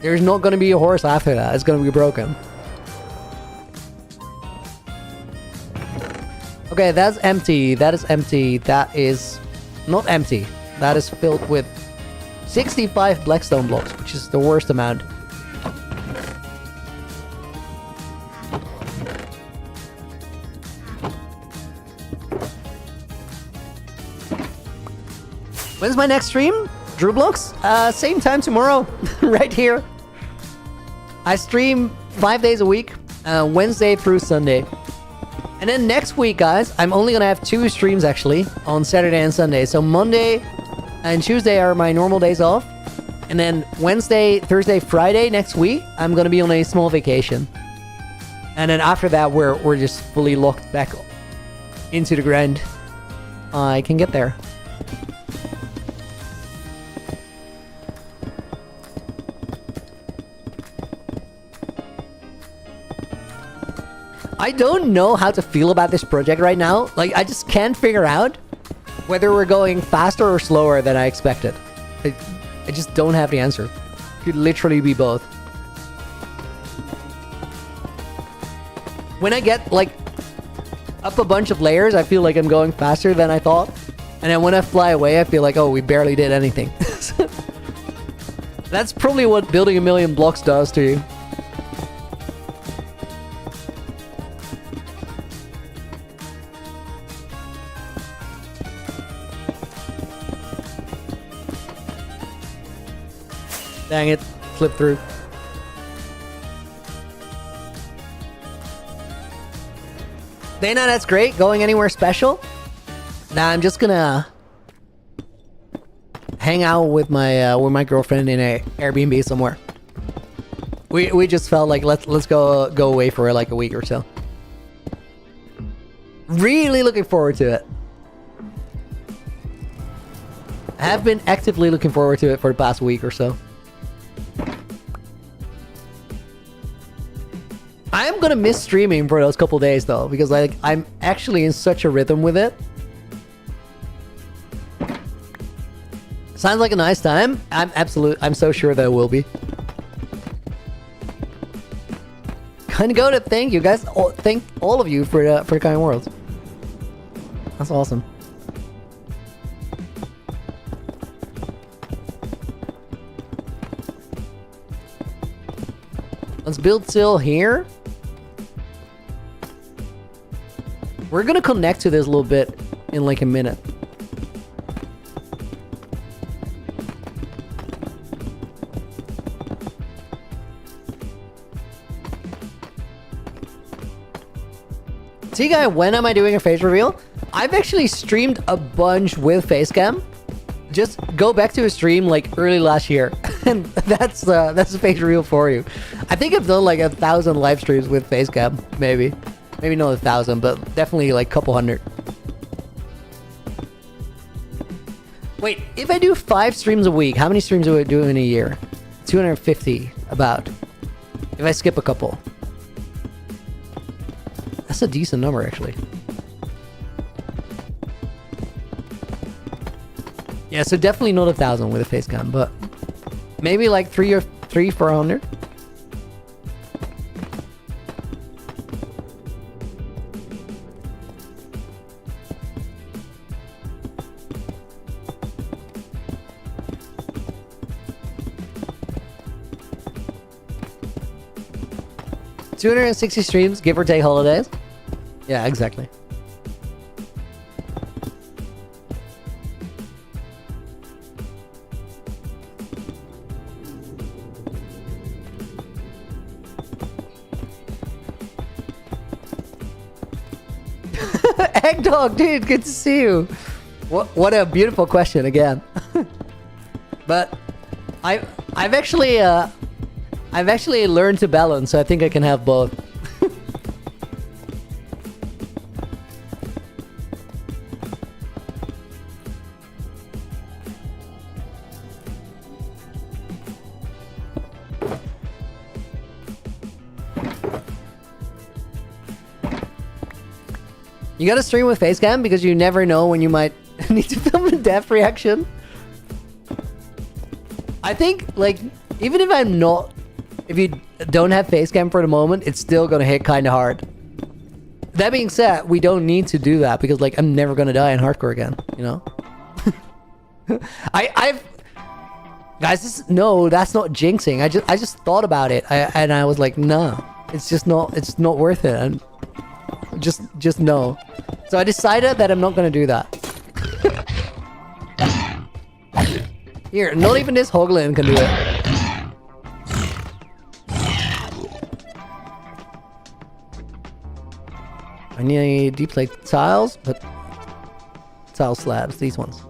A: There's not gonna be a horse after that. It's gonna be broken. Okay, that's empty. That is empty. That is not empty. That is filled with 65 blackstone blocks, which is the worst amount. When's my next stream? Drew Blocks? Same time tomorrow, right here. I stream 5 days a week, Wednesday through Sunday. And then next week, guys, I'm only gonna have 2 streams actually, on Saturday and Sunday. So Monday and Tuesday are my normal days off. And then Wednesday, Thursday, Friday next week, I'm gonna be on a small vacation. And then after that, we're just fully locked back into the grind. I can get there. I don't know how to feel about this project right now. Like, I just can't figure out whether we're going faster or slower than I expected. I just don't have the answer. Could literally be both. When I get, like, up a bunch of layers, I feel like I'm going faster than I thought. And then when I fly away, I feel like, oh, we barely did anything. That's probably what building a million blocks does to you. Dang it, slip through. Dana, that's great. Going anywhere special? Nah, I'm just gonna hang out with my girlfriend in a Airbnb somewhere. We just felt like let's go away for like a week or so. Really looking forward to it. I have been actively looking forward to it for the past week or so. I'm gonna miss streaming for those couple days though, because like I'm actually in such a rhythm with it. Sounds like a nice time. I'm so sure that it will be. Kinda go to thank you guys. Thank all of you for the kind words. That's awesome. Let's build till here. We're gonna connect to this a little bit in like a minute. See, guy, when am I doing a face reveal? I've actually streamed a bunch with facecam. Just go back to a stream like early last year, and that's a face reveal for you. I think I've done like 1,000 live streams with facecam, maybe not 1,000, but definitely like a couple hundred. Wait, if I do 5 streams a week, how many streams do I do in a year? 250, about. If I skip a couple, that's a decent number actually. Yeah, so definitely not 1,000 with a facecam, but maybe like 400. $260 streams, give or take holidays. Yeah, exactly. Eggdog, dude, good to see you. What a beautiful question again. But I've actually learned to balance, so I think I can have both. You gotta stream with facecam because you never know when you might need to film a death reaction. I think, like, even if you don't have facecam for the moment, it's still gonna hit kinda hard. that being said, we don't need to do that because like I'm never gonna die in hardcore again, you know? I've guys, no, that's not jinxing. I just thought about it, and I was like, no, it's not worth it. And just no. So I decided that I'm not gonna do that. Here, not even this hoglin can do it. I need deep plate tiles, but tile slabs, these ones.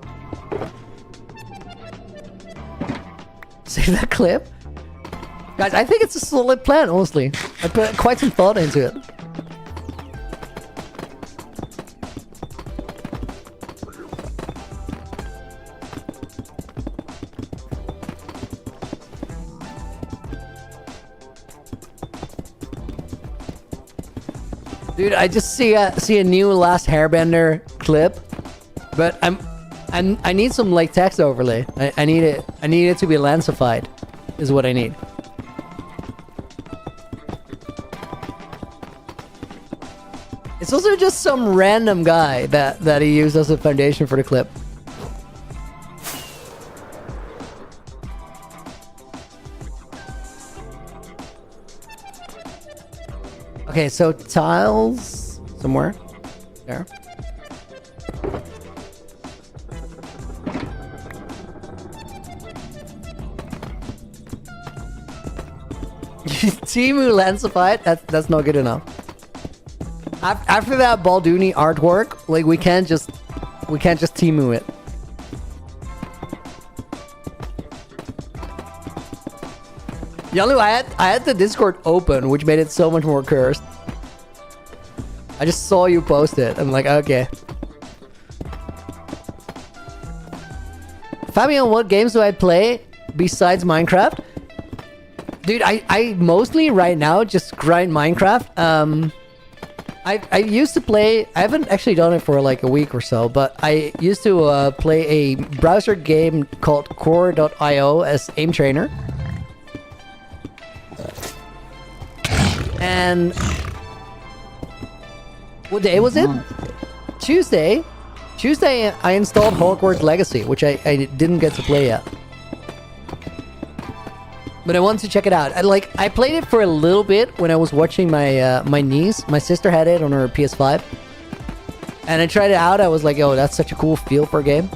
A: See that clip? Guys, I think it's a solid plan, honestly. I put quite some thought into it. Dude, I just see a new Last Hairbender clip, but I need some like text overlay. I need it to be lancified, is what I need. It's also just some random guy that he used as a foundation for the clip. Okay, so tiles somewhere there. Timu lancified? That's not good enough. After that Balduni artwork, like we can't just Timu it. Yalu, I had the Discord open, which made it so much more cursed. I just saw you post it. I'm like, okay. Fabian, what games do I play besides Minecraft? Dude, I mostly right now just grind Minecraft. I used to play, I haven't actually done it for like a week or so, but I used to play a browser game called core.io as aim trainer. And what day was it? Tuesday. Tuesday I installed Hogwarts Legacy, which I didn't get to play yet. But I wanted to check it out. I played it for a little bit when I was watching my my niece. My sister had it on her PS5. And I tried it out. I was like, oh, that's such a cool feel for a game.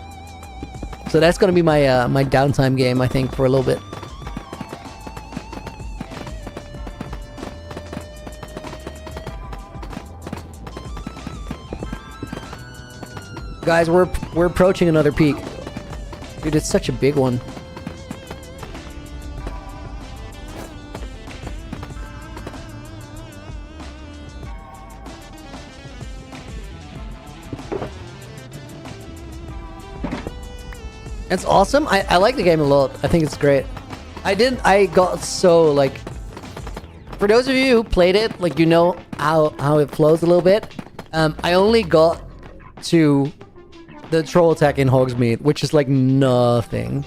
A: So that's gonna be my my downtime game, I think, for a little bit. Guys, we're approaching another peak. Dude, it's such a big one. It's awesome. I like the game a lot. I think it's great. I got so like, for those of you who played it, like, you know how it flows a little bit. I only got to the troll attack in Hogsmeade, which is like nothing.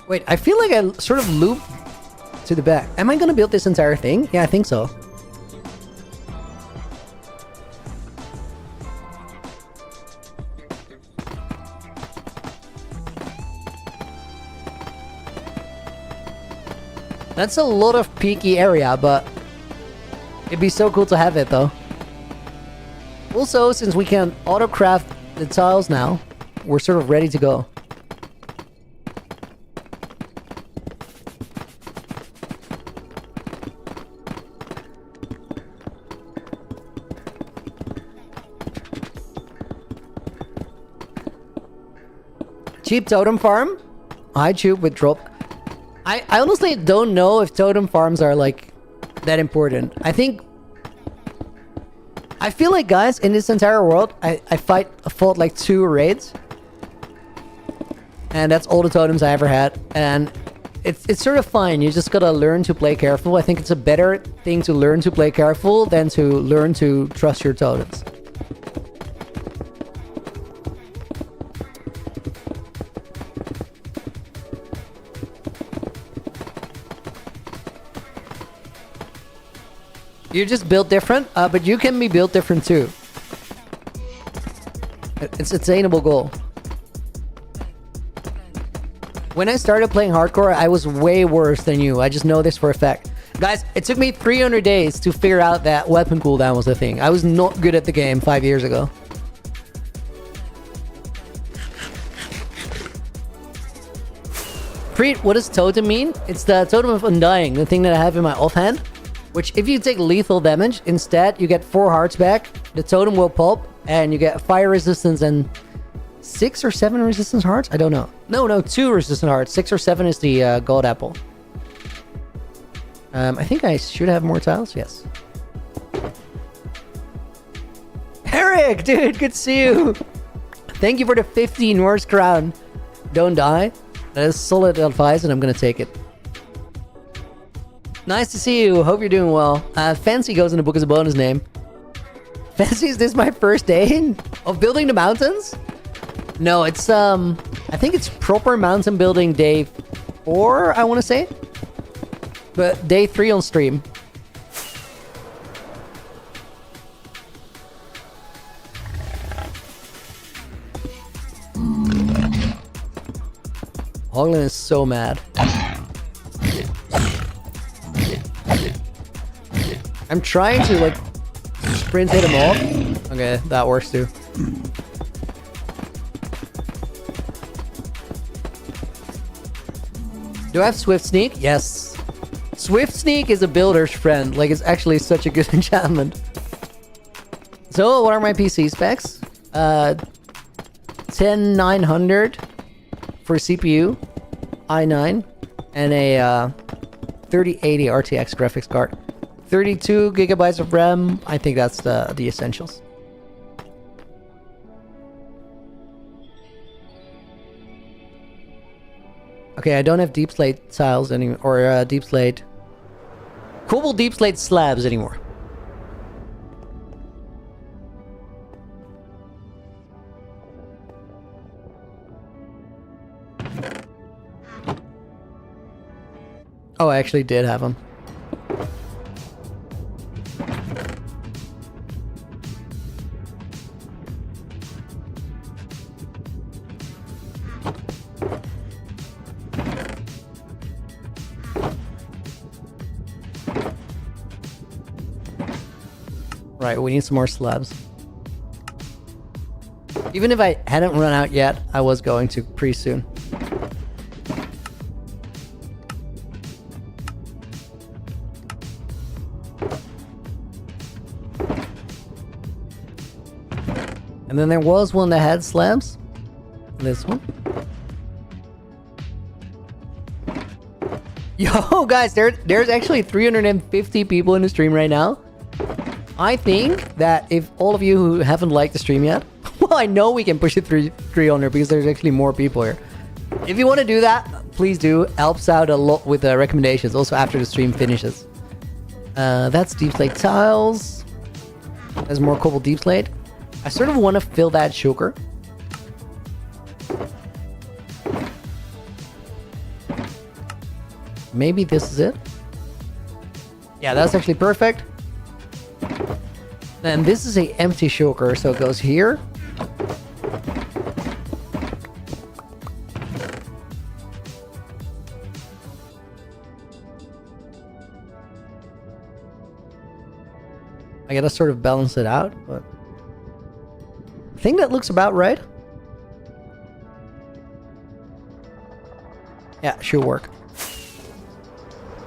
A: Wait, I feel like I sort of looped to the back. Am I gonna build this entire thing? Yeah, I think so. That's a lot of peaky area, but it'd be so cool to have it though. Also, since we can auto-craft the tiles now, we're sort of ready to go. Cheap totem farm? I chew with drop. I honestly don't know if totem farms are like that important. I feel like, guys, in this entire world, I fought like 2 raids. And that's all the totems I ever had. And it's sort of fine. You just gotta learn to play careful. I think it's a better thing to learn to play careful than to learn to trust your totems. You're just built different, but you can be built different too. It's an attainable goal. When I started playing hardcore, I was way worse than you. I just know this for a fact. Guys, it took me 300 days to figure out that weapon cooldown was a thing. I was not good at the game 5 years ago. Preet, what does totem mean? It's the totem of undying, the thing that I have in my offhand. Which, if you take lethal damage, instead you get 4 hearts back, the totem will pulp, and you get fire resistance and 6 or 7 resistance hearts? I don't know. No, 2 resistant hearts. 6 or 7 is the gold apple. I think I should have more tiles. Yes. Eric, dude, good to see you. Thank you for the 50 Norse crown. Don't die. That is solid advice, and I'm gonna take it. Nice to see you. Hope you're doing well. Fancy goes in the book as a bonus name. Fancy, is this my first day of building the mountains? No, it's I think it's proper mountain building day 4, I want to say. But day 3 on stream. Hoglin is so mad. I'm trying to like sprint hit him off. Okay, that works too. Do I have Swift Sneak? Yes. Swift Sneak is a builder's friend. Like, it's actually such a good enchantment. So, what are my PC specs? 10900 for CPU, i9, and a 3080 RTX graphics card. 32 gigabytes of RAM. I think that's the essentials. Okay, I don't have DEEPSLATE tiles anymore, or DEEPSLATE... Cobalt DEEPSLATE slabs anymore. Oh, I actually did have them. Right, we need some more slabs. Even if I hadn't run out yet, I was going to pretty soon. And then there was one that had slabs. This one. Yo, guys, there's actually 350 people in the stream right now. I think that if all of you who haven't liked the stream yet, well, I know we can push it through 300 because there's actually more people here. If you want to do that, please do. Helps out a lot with the recommendations, also after the stream finishes. That's DEEPSLATE tiles. There's more Cobalt DEEPSLATE. I sort of want to fill that shulker. Maybe this is it. Yeah, that's actually perfect. And this is a empty shulker, so it goes here. I gotta sort of balance it out, but I think that looks about right. Yeah, should work.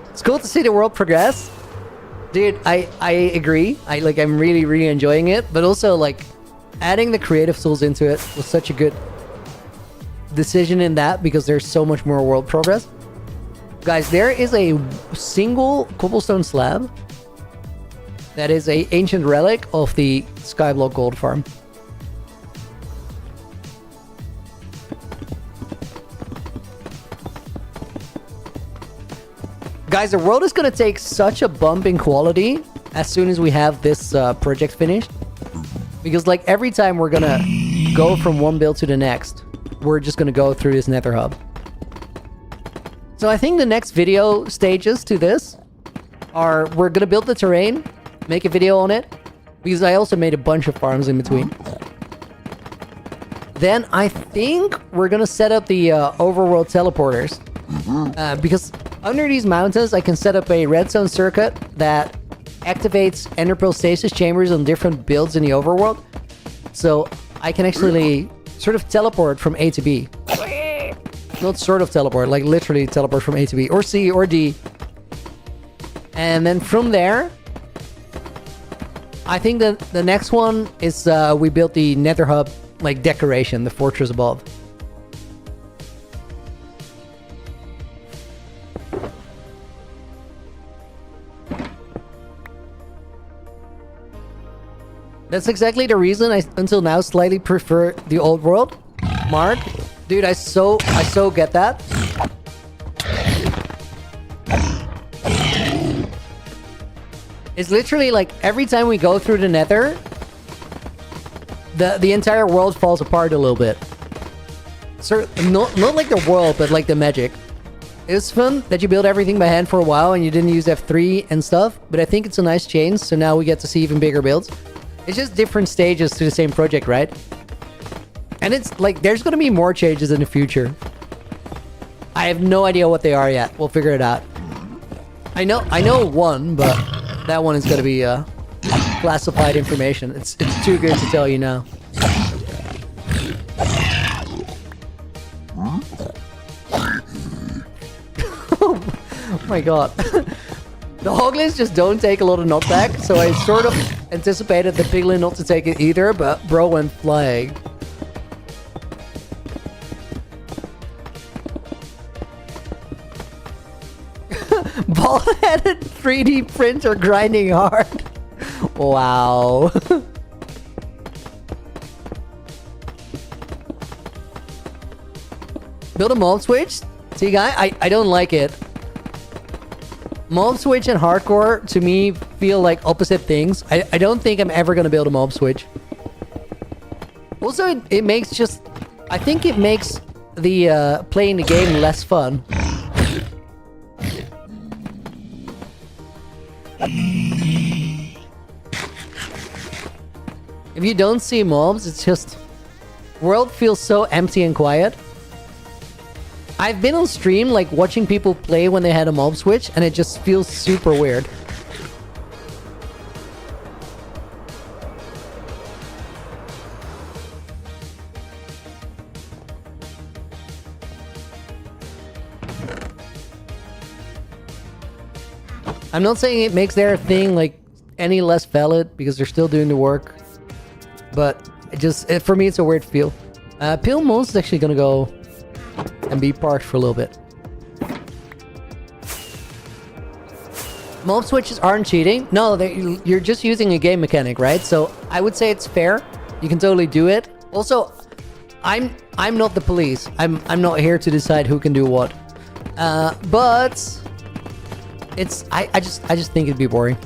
A: It's cool to see the world progress. Dude, I agree. I'm really enjoying it, but also like adding the creative tools into it was such a good decision in that because there's so much more world progress. Guys, there is a single cobblestone slab that is a ancient relic of the Skyblock gold farm. Guys, the world is gonna take such a bump in quality as soon as we have this project finished. Because like every time we're gonna go from one build to the next, we're just gonna go through this nether hub. So I think the next video stages to this are we're gonna build the terrain, make a video on it, because I also made a bunch of farms in between. Then I think we're gonna set up the overworld teleporters. Because under these mountains, I can set up a redstone circuit that activates enderpearl stasis chambers on different builds in the overworld. So I can actually sort of teleport from A to B. Not sort of teleport, like literally teleport from A to B, or C, or D. And then from there, I think that the next one is we built the nether hub, like decoration, the fortress above. That's exactly the reason I, until now, slightly prefer the old world. Mark, dude, I so get that. It's literally like every time we go through the nether, the entire world falls apart a little bit. So not like the world, but like the magic. It was fun that you built everything by hand for a while and you didn't use F3 and stuff, but I think it's a nice change, so now we get to see even bigger builds. It's just different stages to the same project, right? And it's like, there's gonna be more changes in the future. I have no idea what they are yet. We'll figure it out. I know one, but that one is gonna be classified information. It's too good to tell you now. Oh my god. The hoglins just don't take a lot of knockback, so I sort of anticipated the piglin not to take it either, but bro went flying. Ball-headed 3D printer grinding hard. Wow. Build a mob switch? See, guy, I don't like it. Mob switch and hardcore, to me, feel like opposite things. I don't think I'm ever gonna build a mob switch. Also, it makes just... I think it makes the playing the game less fun. If you don't see mobs, it's just... World feels so empty and quiet. I've been on stream, like, watching people play when they had a mob switch, and it just feels super weird. I'm not saying it makes their thing, like, any less valid, because they're still doing the work. But, for me, it's a weird feel. Peel Most is actually gonna go... and be parked for a little bit. Mob switches aren't cheating. No, you're just using a game mechanic, right? So I would say it's fair. You can totally do it. Also, I'm not the police. I'm not here to decide who can do what. But it's I just think it'd be boring.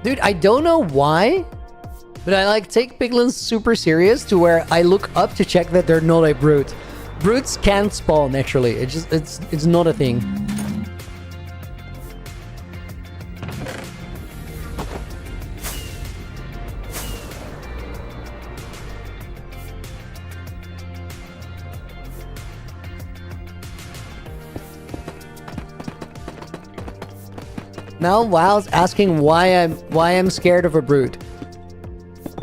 A: Dude, I don't know why, but I like take piglins super serious to where I look up to check that they're not a brute. Brutes can't spawn naturally. It's not a thing. Now WoW's asking why I'm scared of a brute.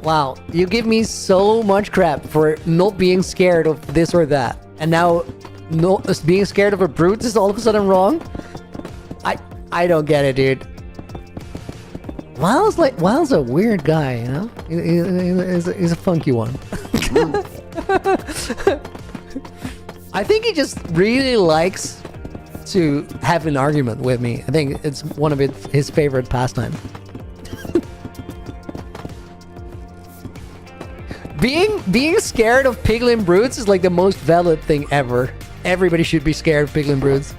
A: Wow, you give me so much crap for not being scared of this or that, and now being scared of a brute is all of a sudden wrong. I don't get it, dude. WoW's a weird guy, you know. He's a funky one. I think he just really likes to have an argument with me. I think it's one of his favorite pastime. Being scared of piglin brutes is like the most valid thing ever. Everybody should be scared of piglin brutes.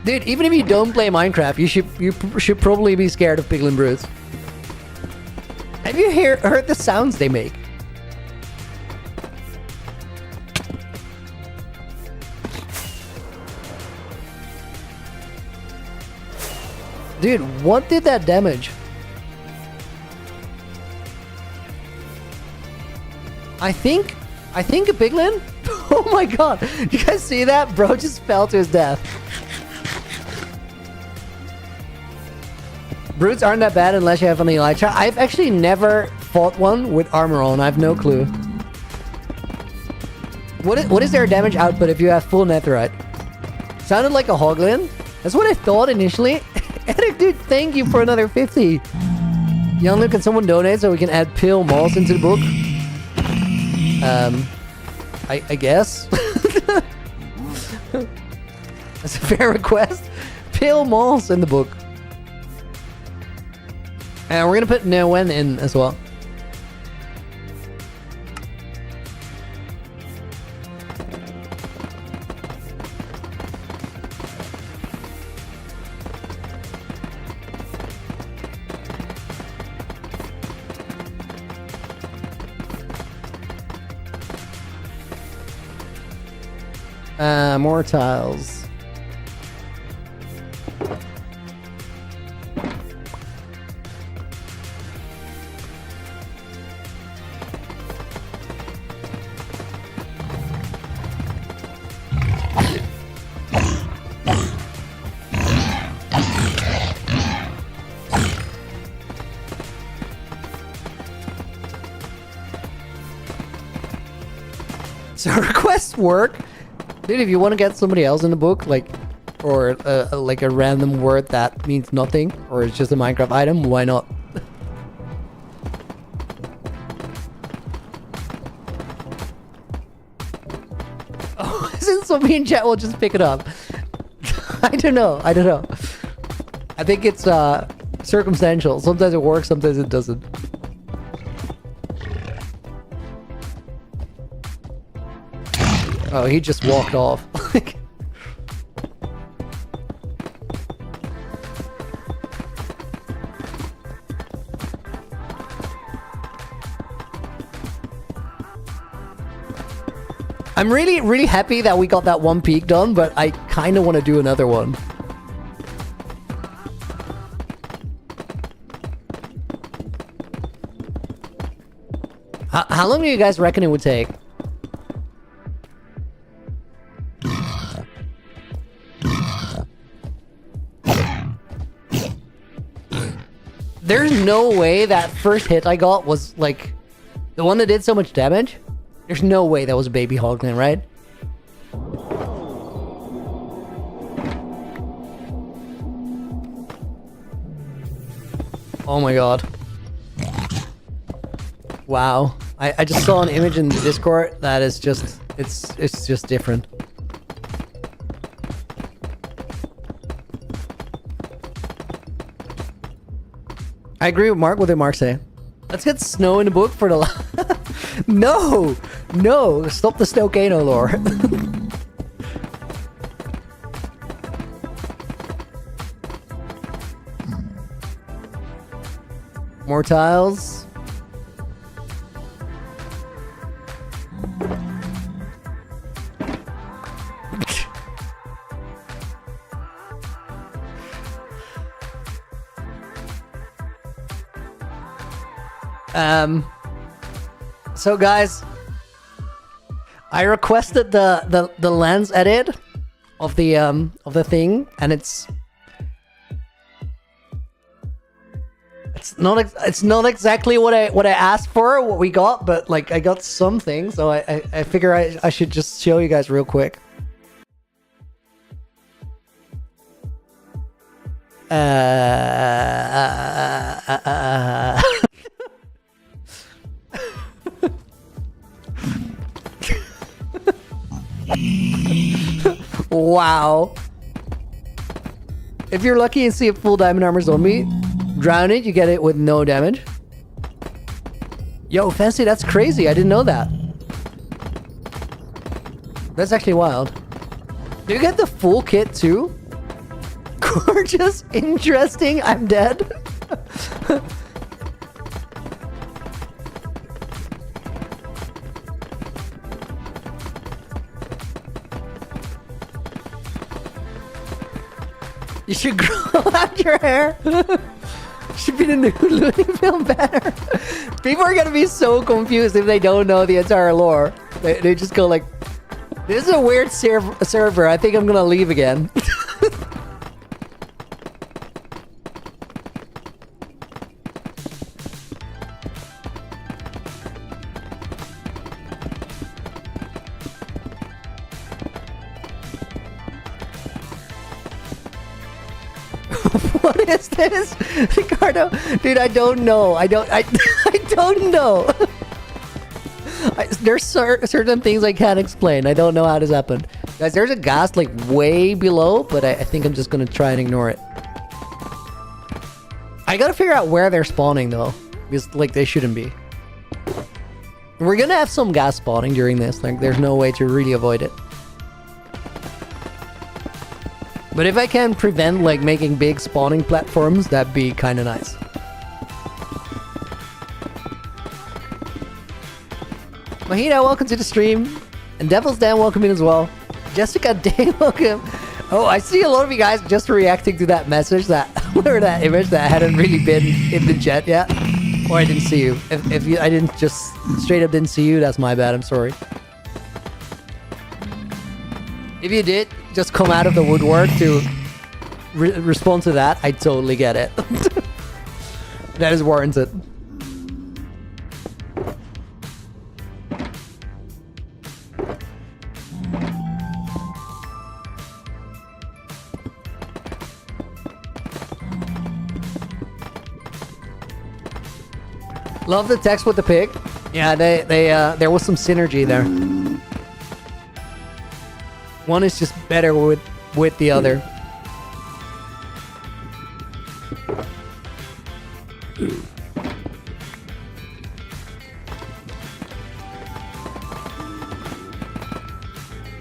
A: Dude, even if you don't play Minecraft, you should probably be scared of piglin brutes. Have you heard the sounds they make? Dude, what did that damage? I think a piglin? Oh my god. You guys see that? Bro just fell to his death. Brutes aren't that bad unless you have an elytra. I've actually never fought one with armor on. I have no clue. What is their damage output if you have full netherite? Sounded like a hoglin. That's what I thought initially. Eric, dude, thank you for another 50. Young Luke, can someone donate so we can add pill moss into the book? I guess. That's a fair request. Pill moss in the book. And we're gonna put Noen in as well. More tiles. So requests work. Dude, if you want to get somebody else in the book, like, or like a random word that means nothing, or it's just a Minecraft item, why not? Oh, isn't somebody in chat will just pick it up? I don't know. I think it's circumstantial. Sometimes it works, sometimes it doesn't. Oh, he just walked off. I'm really happy that we got that one peak done, but I kind of want to do another one. How long do you guys reckon it would take? There's no way that first hit I got was like the one that did so much damage. There's no way that was a baby hoglin, right? Oh my god. Wow. I just saw an image in Discord that is just it's just different. I agree with Mark. What did Mark say? Let's get snow in the book for the No! No! Stop the Snowcano lore. More tiles. So guys, I requested the lens edit of the thing, and it's not exactly what I asked for, what we got, but like I got something, so I figure I should just show you guys real quick. Wow. If you're lucky and see a full diamond armor zombie, drown it, you get it with no damage. Yo, Fancy, that's crazy. I didn't know that. That's actually wild. Do you get the full kit too? Gorgeous, interesting, I'm dead. You should grow out your hair. Should be the new Looney Film banner. People are gonna be so confused if they don't know the entire lore. They just go like, this is a weird server. I think I'm gonna leave again. What is this, Ricardo? Dude, I don't know. I don't know. There's certain things I can't explain. I don't know how this happened. Guys, there's a ghast like way below, but I think I'm just gonna try and ignore it. I gotta figure out where they're spawning though, because like they shouldn't be. We're gonna have some ghast spawning during this. Like there's no way to really avoid it. But if I can prevent like making big spawning platforms, that'd be kind of nice. Mahina, welcome to the stream. And Devil's Den, welcome in as well. Jessica Day, welcome. Oh, I see a lot of you guys just reacting to that message, or that image that hadn't really been in the chat yet. Or I didn't see you. If you, I didn't just straight up didn't see you, that's my bad, I'm sorry. If you did just come out of the woodwork to respond to that, I totally get it. That is warranted. Love the text with the pig. Yeah, there was some synergy there. One is just better with the other.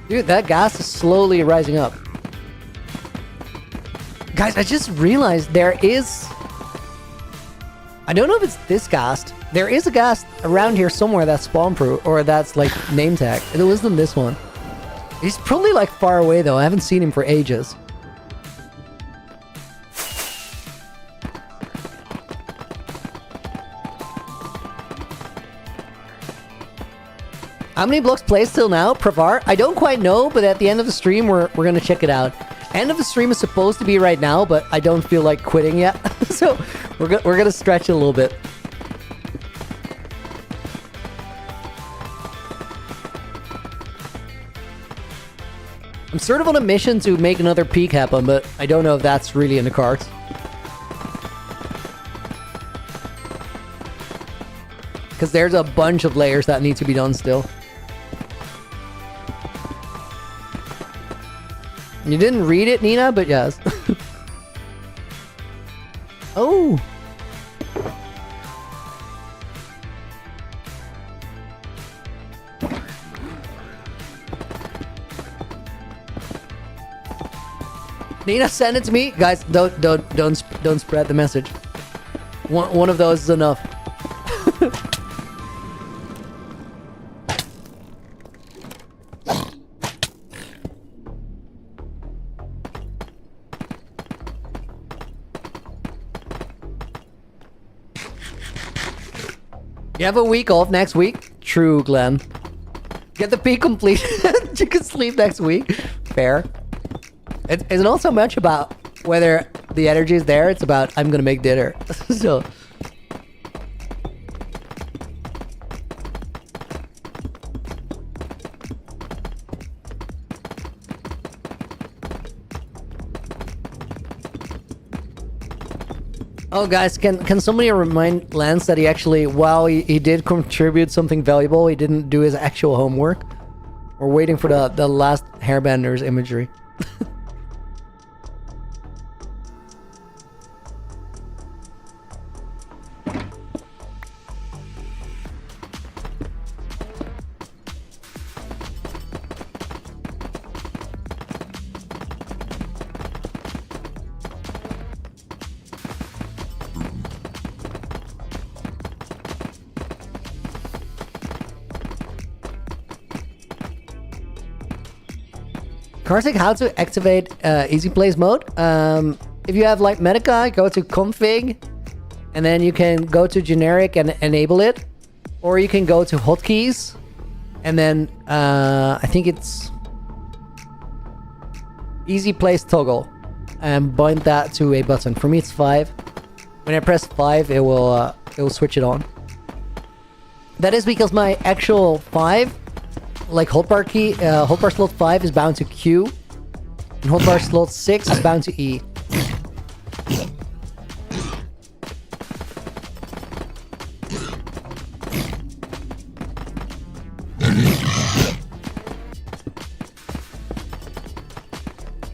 A: Dude, that gas is slowly rising up. Guys, I just realized there is... I don't know if it's this ghast. There is a ghast around here somewhere that's spawn-proof, or that's like name tag. It wasn't this one. He's probably like far away though. I haven't seen him for ages. How many blocks placed till now? Pravar? I don't quite know, but at the end of the stream, we're gonna check it out. End of the stream is supposed to be right now, but I don't feel like quitting yet. So we're gonna stretch it a little bit. I'm sort of on a mission to make another peak happen, but I don't know if that's really in the cards. Because there's a bunch of layers that need to be done still. You didn't read it, Nina, but yes. Oh! Nina, send it to me, guys. Don't spread the message. One of those is enough. You have a week off next week? True, Glenn. Get the peak complete. You can sleep next week. Fair. It's not so much about whether the energy is there, it's about I'm gonna make dinner. So oh guys, can somebody remind Lance that he actually, while he did contribute something valuable, he didn't do his actual homework? We're waiting for the last hairbender's imagery. Kartik, how to activate easy plays mode. If you have like Medica, go to config, and then you can go to generic and enable it, or you can go to hotkeys, and then I think it's easy plays toggle, and bind that to a button. For me, it's 5. When I press 5, it will switch it on. That is because my actual 5, like hotbar key, hotbar slot 5 is bound to Q, and hotbar slot 6 is bound to E.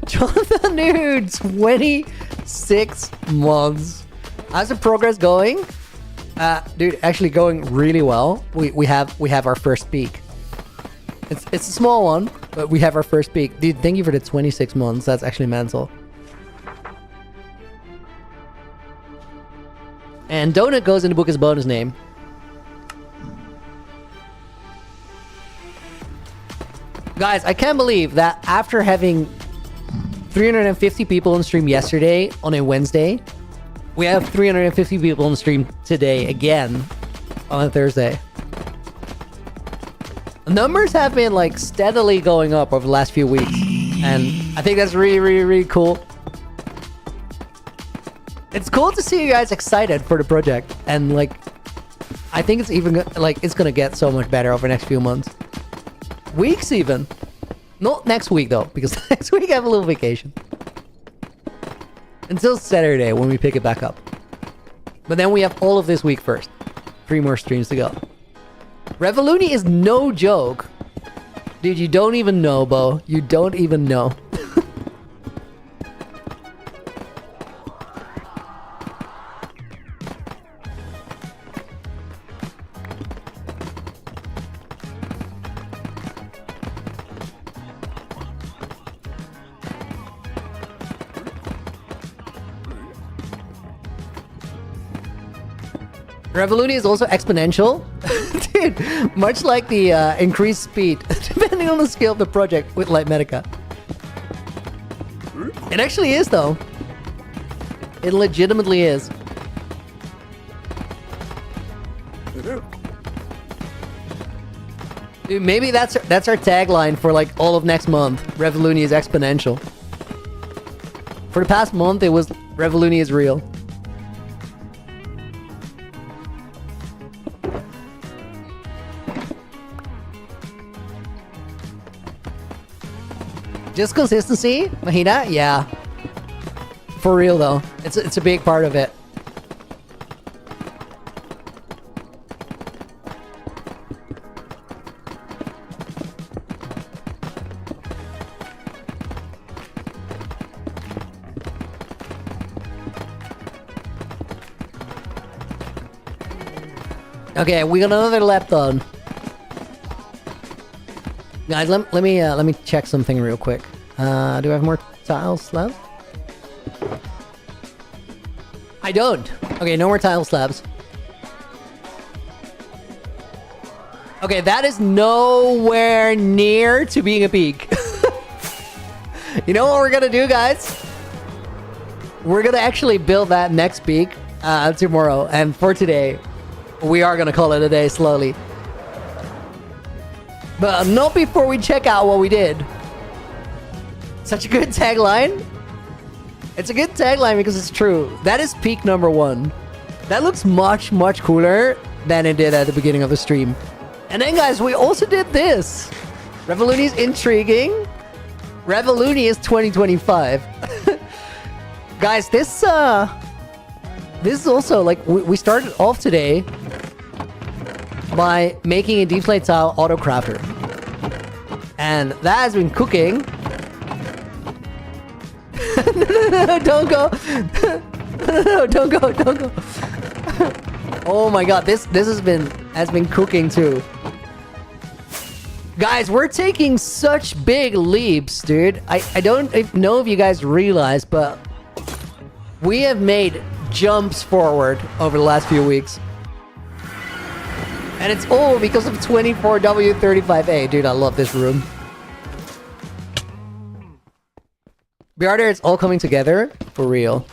A: Jonathan, dude, 26 months. How's the progress going? Dude, actually going really well. We have our first peak. It's a small one, but we have our first peak. Dude, thank you for the 26 months. That's actually mental. And Donut goes in the book as bonus name. Guys, I can't believe that after having 350 people on stream yesterday on a Wednesday, we have 350 people on stream today again on a Thursday. The numbers have been like steadily going up over the last few weeks, and I think that's really cool. It's cool to see you guys excited for the project, and like I think it's even like it's gonna get so much better over the next few months, weeks even. Not next week though, because next week I have a little vacation until Saturday when we pick it back up. But then we have all of this week first. 3 more streams to go. Revoluni is no joke. Dude, you don't even know, Bo. You don't even know. Revoluni is also exponential. Dude, much like the increased speed, depending on the scale of the project with Light Medica. It actually is, though. It legitimately is. Dude, maybe that's our tagline for like all of next month. Revoluni is exponential. For the past month, it was Revoluni is real. Just consistency, Mahina? Yeah. For real though. It's a big part of it. Okay, we got another lap done. Guys, let me check something real quick. Do I have more tile slabs? I don't. Okay, no more tile slabs. Okay, that is nowhere near to being a peak. You know what we're gonna do, guys? We're gonna actually build that next peak tomorrow, and for today, we are gonna call it a day slowly. But not before we check out what we did. Such a good tagline. It's a good tagline because it's true. That is peak number 1. That looks much cooler than it did at the beginning of the stream. And then guys, we also did this. Revoluni is intriguing. Revoluni is 2025. Guys, this is also like, we started off today by making a DEEPSLATE tile auto crafter, and that has been cooking. No, don't go. No, don't go. Oh my god, this has been cooking too. Guys, we're taking such big leaps, dude. I don't know if you guys realize, but we have made jumps forward over the last few weeks. And it's all because of 24W35A. Dude, I love this room. Bearder, it's all coming together for real.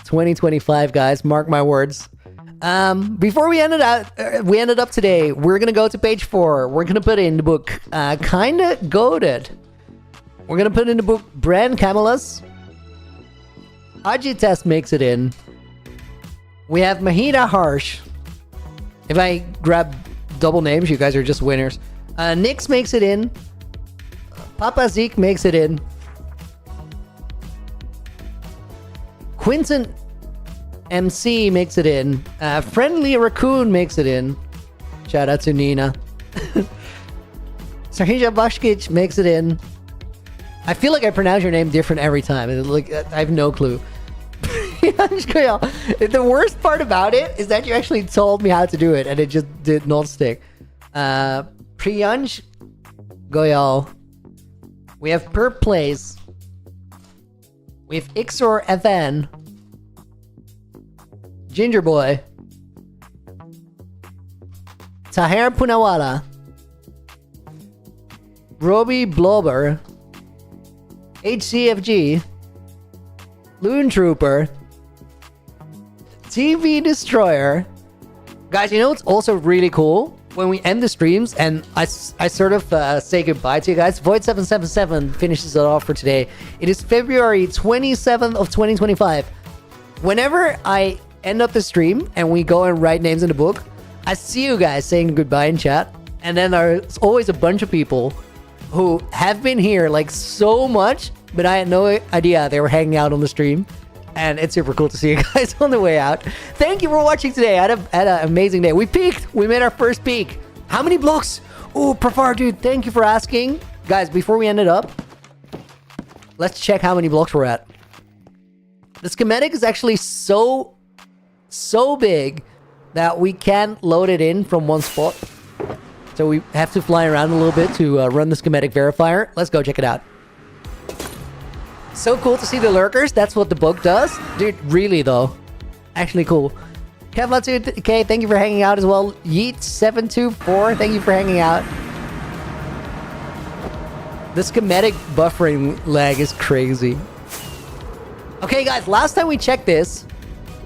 A: 2025, guys. Mark my words. Before we ended up today, we're gonna go to page 4. We're gonna put in the book Kinda Goated. We're gonna put in the book Brand Camelus. Test makes it in. We have Mahida Harsh. If I grab double names, you guys are just winners. Nix makes it in. Papa Zeke makes it in. Quinton MC makes it in. Friendly Raccoon makes it in. Shout out to Nina. Sarhija Bashkic makes it in. I feel like I pronounce your name different every time. Like I have no clue. The worst part about it is that you actually told me how to do it and it just did not stick. Priyansh Goyal. We have Per Plays. We have Ixor FN. Ginger Boy. Taher Punawala. Roby Blobber. HCFG. Loon Trooper. TV Destroyer. Guys, you know what's also really cool? When we end the streams and I sort of say goodbye to you guys, Void777 finishes it off for today. It is February 27th of 2025. Whenever I end up the stream and we go and write names in the book, I see you guys saying goodbye in chat. And then there's always a bunch of people who have been here like so much, but I had no idea they were hanging out on the stream. And it's super cool to see you guys on the way out. Thank you for watching today. I had an amazing day. We peaked. We made our first peak. How many blocks? Oh, Profar, dude, thank you for asking. Guys, before we end it up, let's check how many blocks we're at. The schematic is actually so big that we can't load it in from one spot. So we have to fly around a little bit to run the schematic verifier. Let's go check it out. So cool to see the lurkers. That's what the book does. Dude, really though. Actually cool. Kevla2K, thank you for hanging out as well. Yeet724, thank you for hanging out. The schematic buffering lag is crazy. Okay guys, last time we checked this,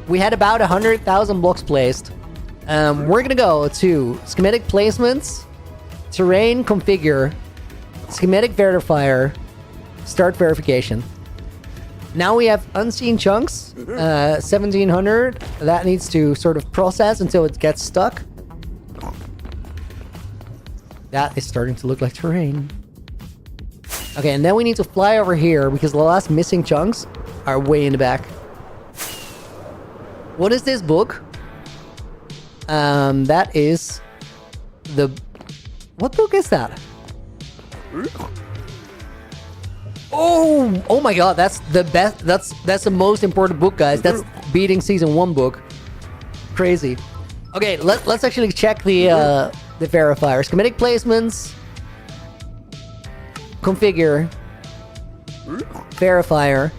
A: we had about 100,000 blocks placed. We're gonna go to schematic placements, terrain configure, schematic verifier, start verification. Now we have unseen chunks, 1700. That needs to sort of process until it gets stuck. That is starting to look like terrain. Okay, and then we need to fly over here because the last missing chunks are way in the back. What is this book? That is the... What book is that? Oh my god, that's the best. That's the most important book, guys. That's beating season 1 book. Crazy. Okay, let's actually check the verifier. Schematic placements. Configure. Verifier.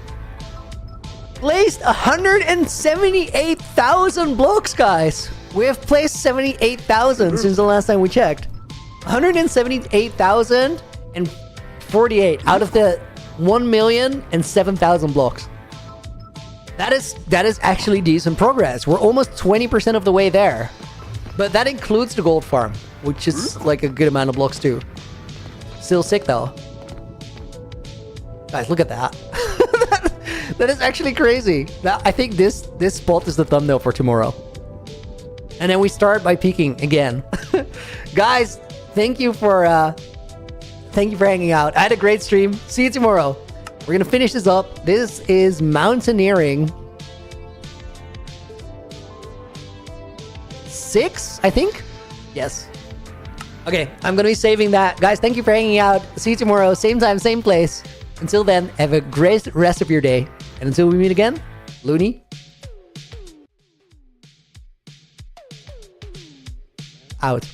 A: Placed 178,000 blocks, guys. We have placed 78,000 since the last time we checked. 178,048 out of the 1,007,000 blocks. That is actually decent progress. We're almost 20% of the way there. But that includes the gold farm, which is like a good amount of blocks too. Still sick though. Guys, look at that. That is actually crazy. I think this spot is the thumbnail for tomorrow. And then we start by peaking again. Guys, thank you for hanging out. I had a great stream. See you tomorrow. We're gonna finish this up. This is Mountaineering 6, I think. Yes. Okay, I'm gonna be saving that. Guys, thank you for hanging out. See you tomorrow, same time, same place. Until then, have a great rest of your day. And until we meet again, Looney out.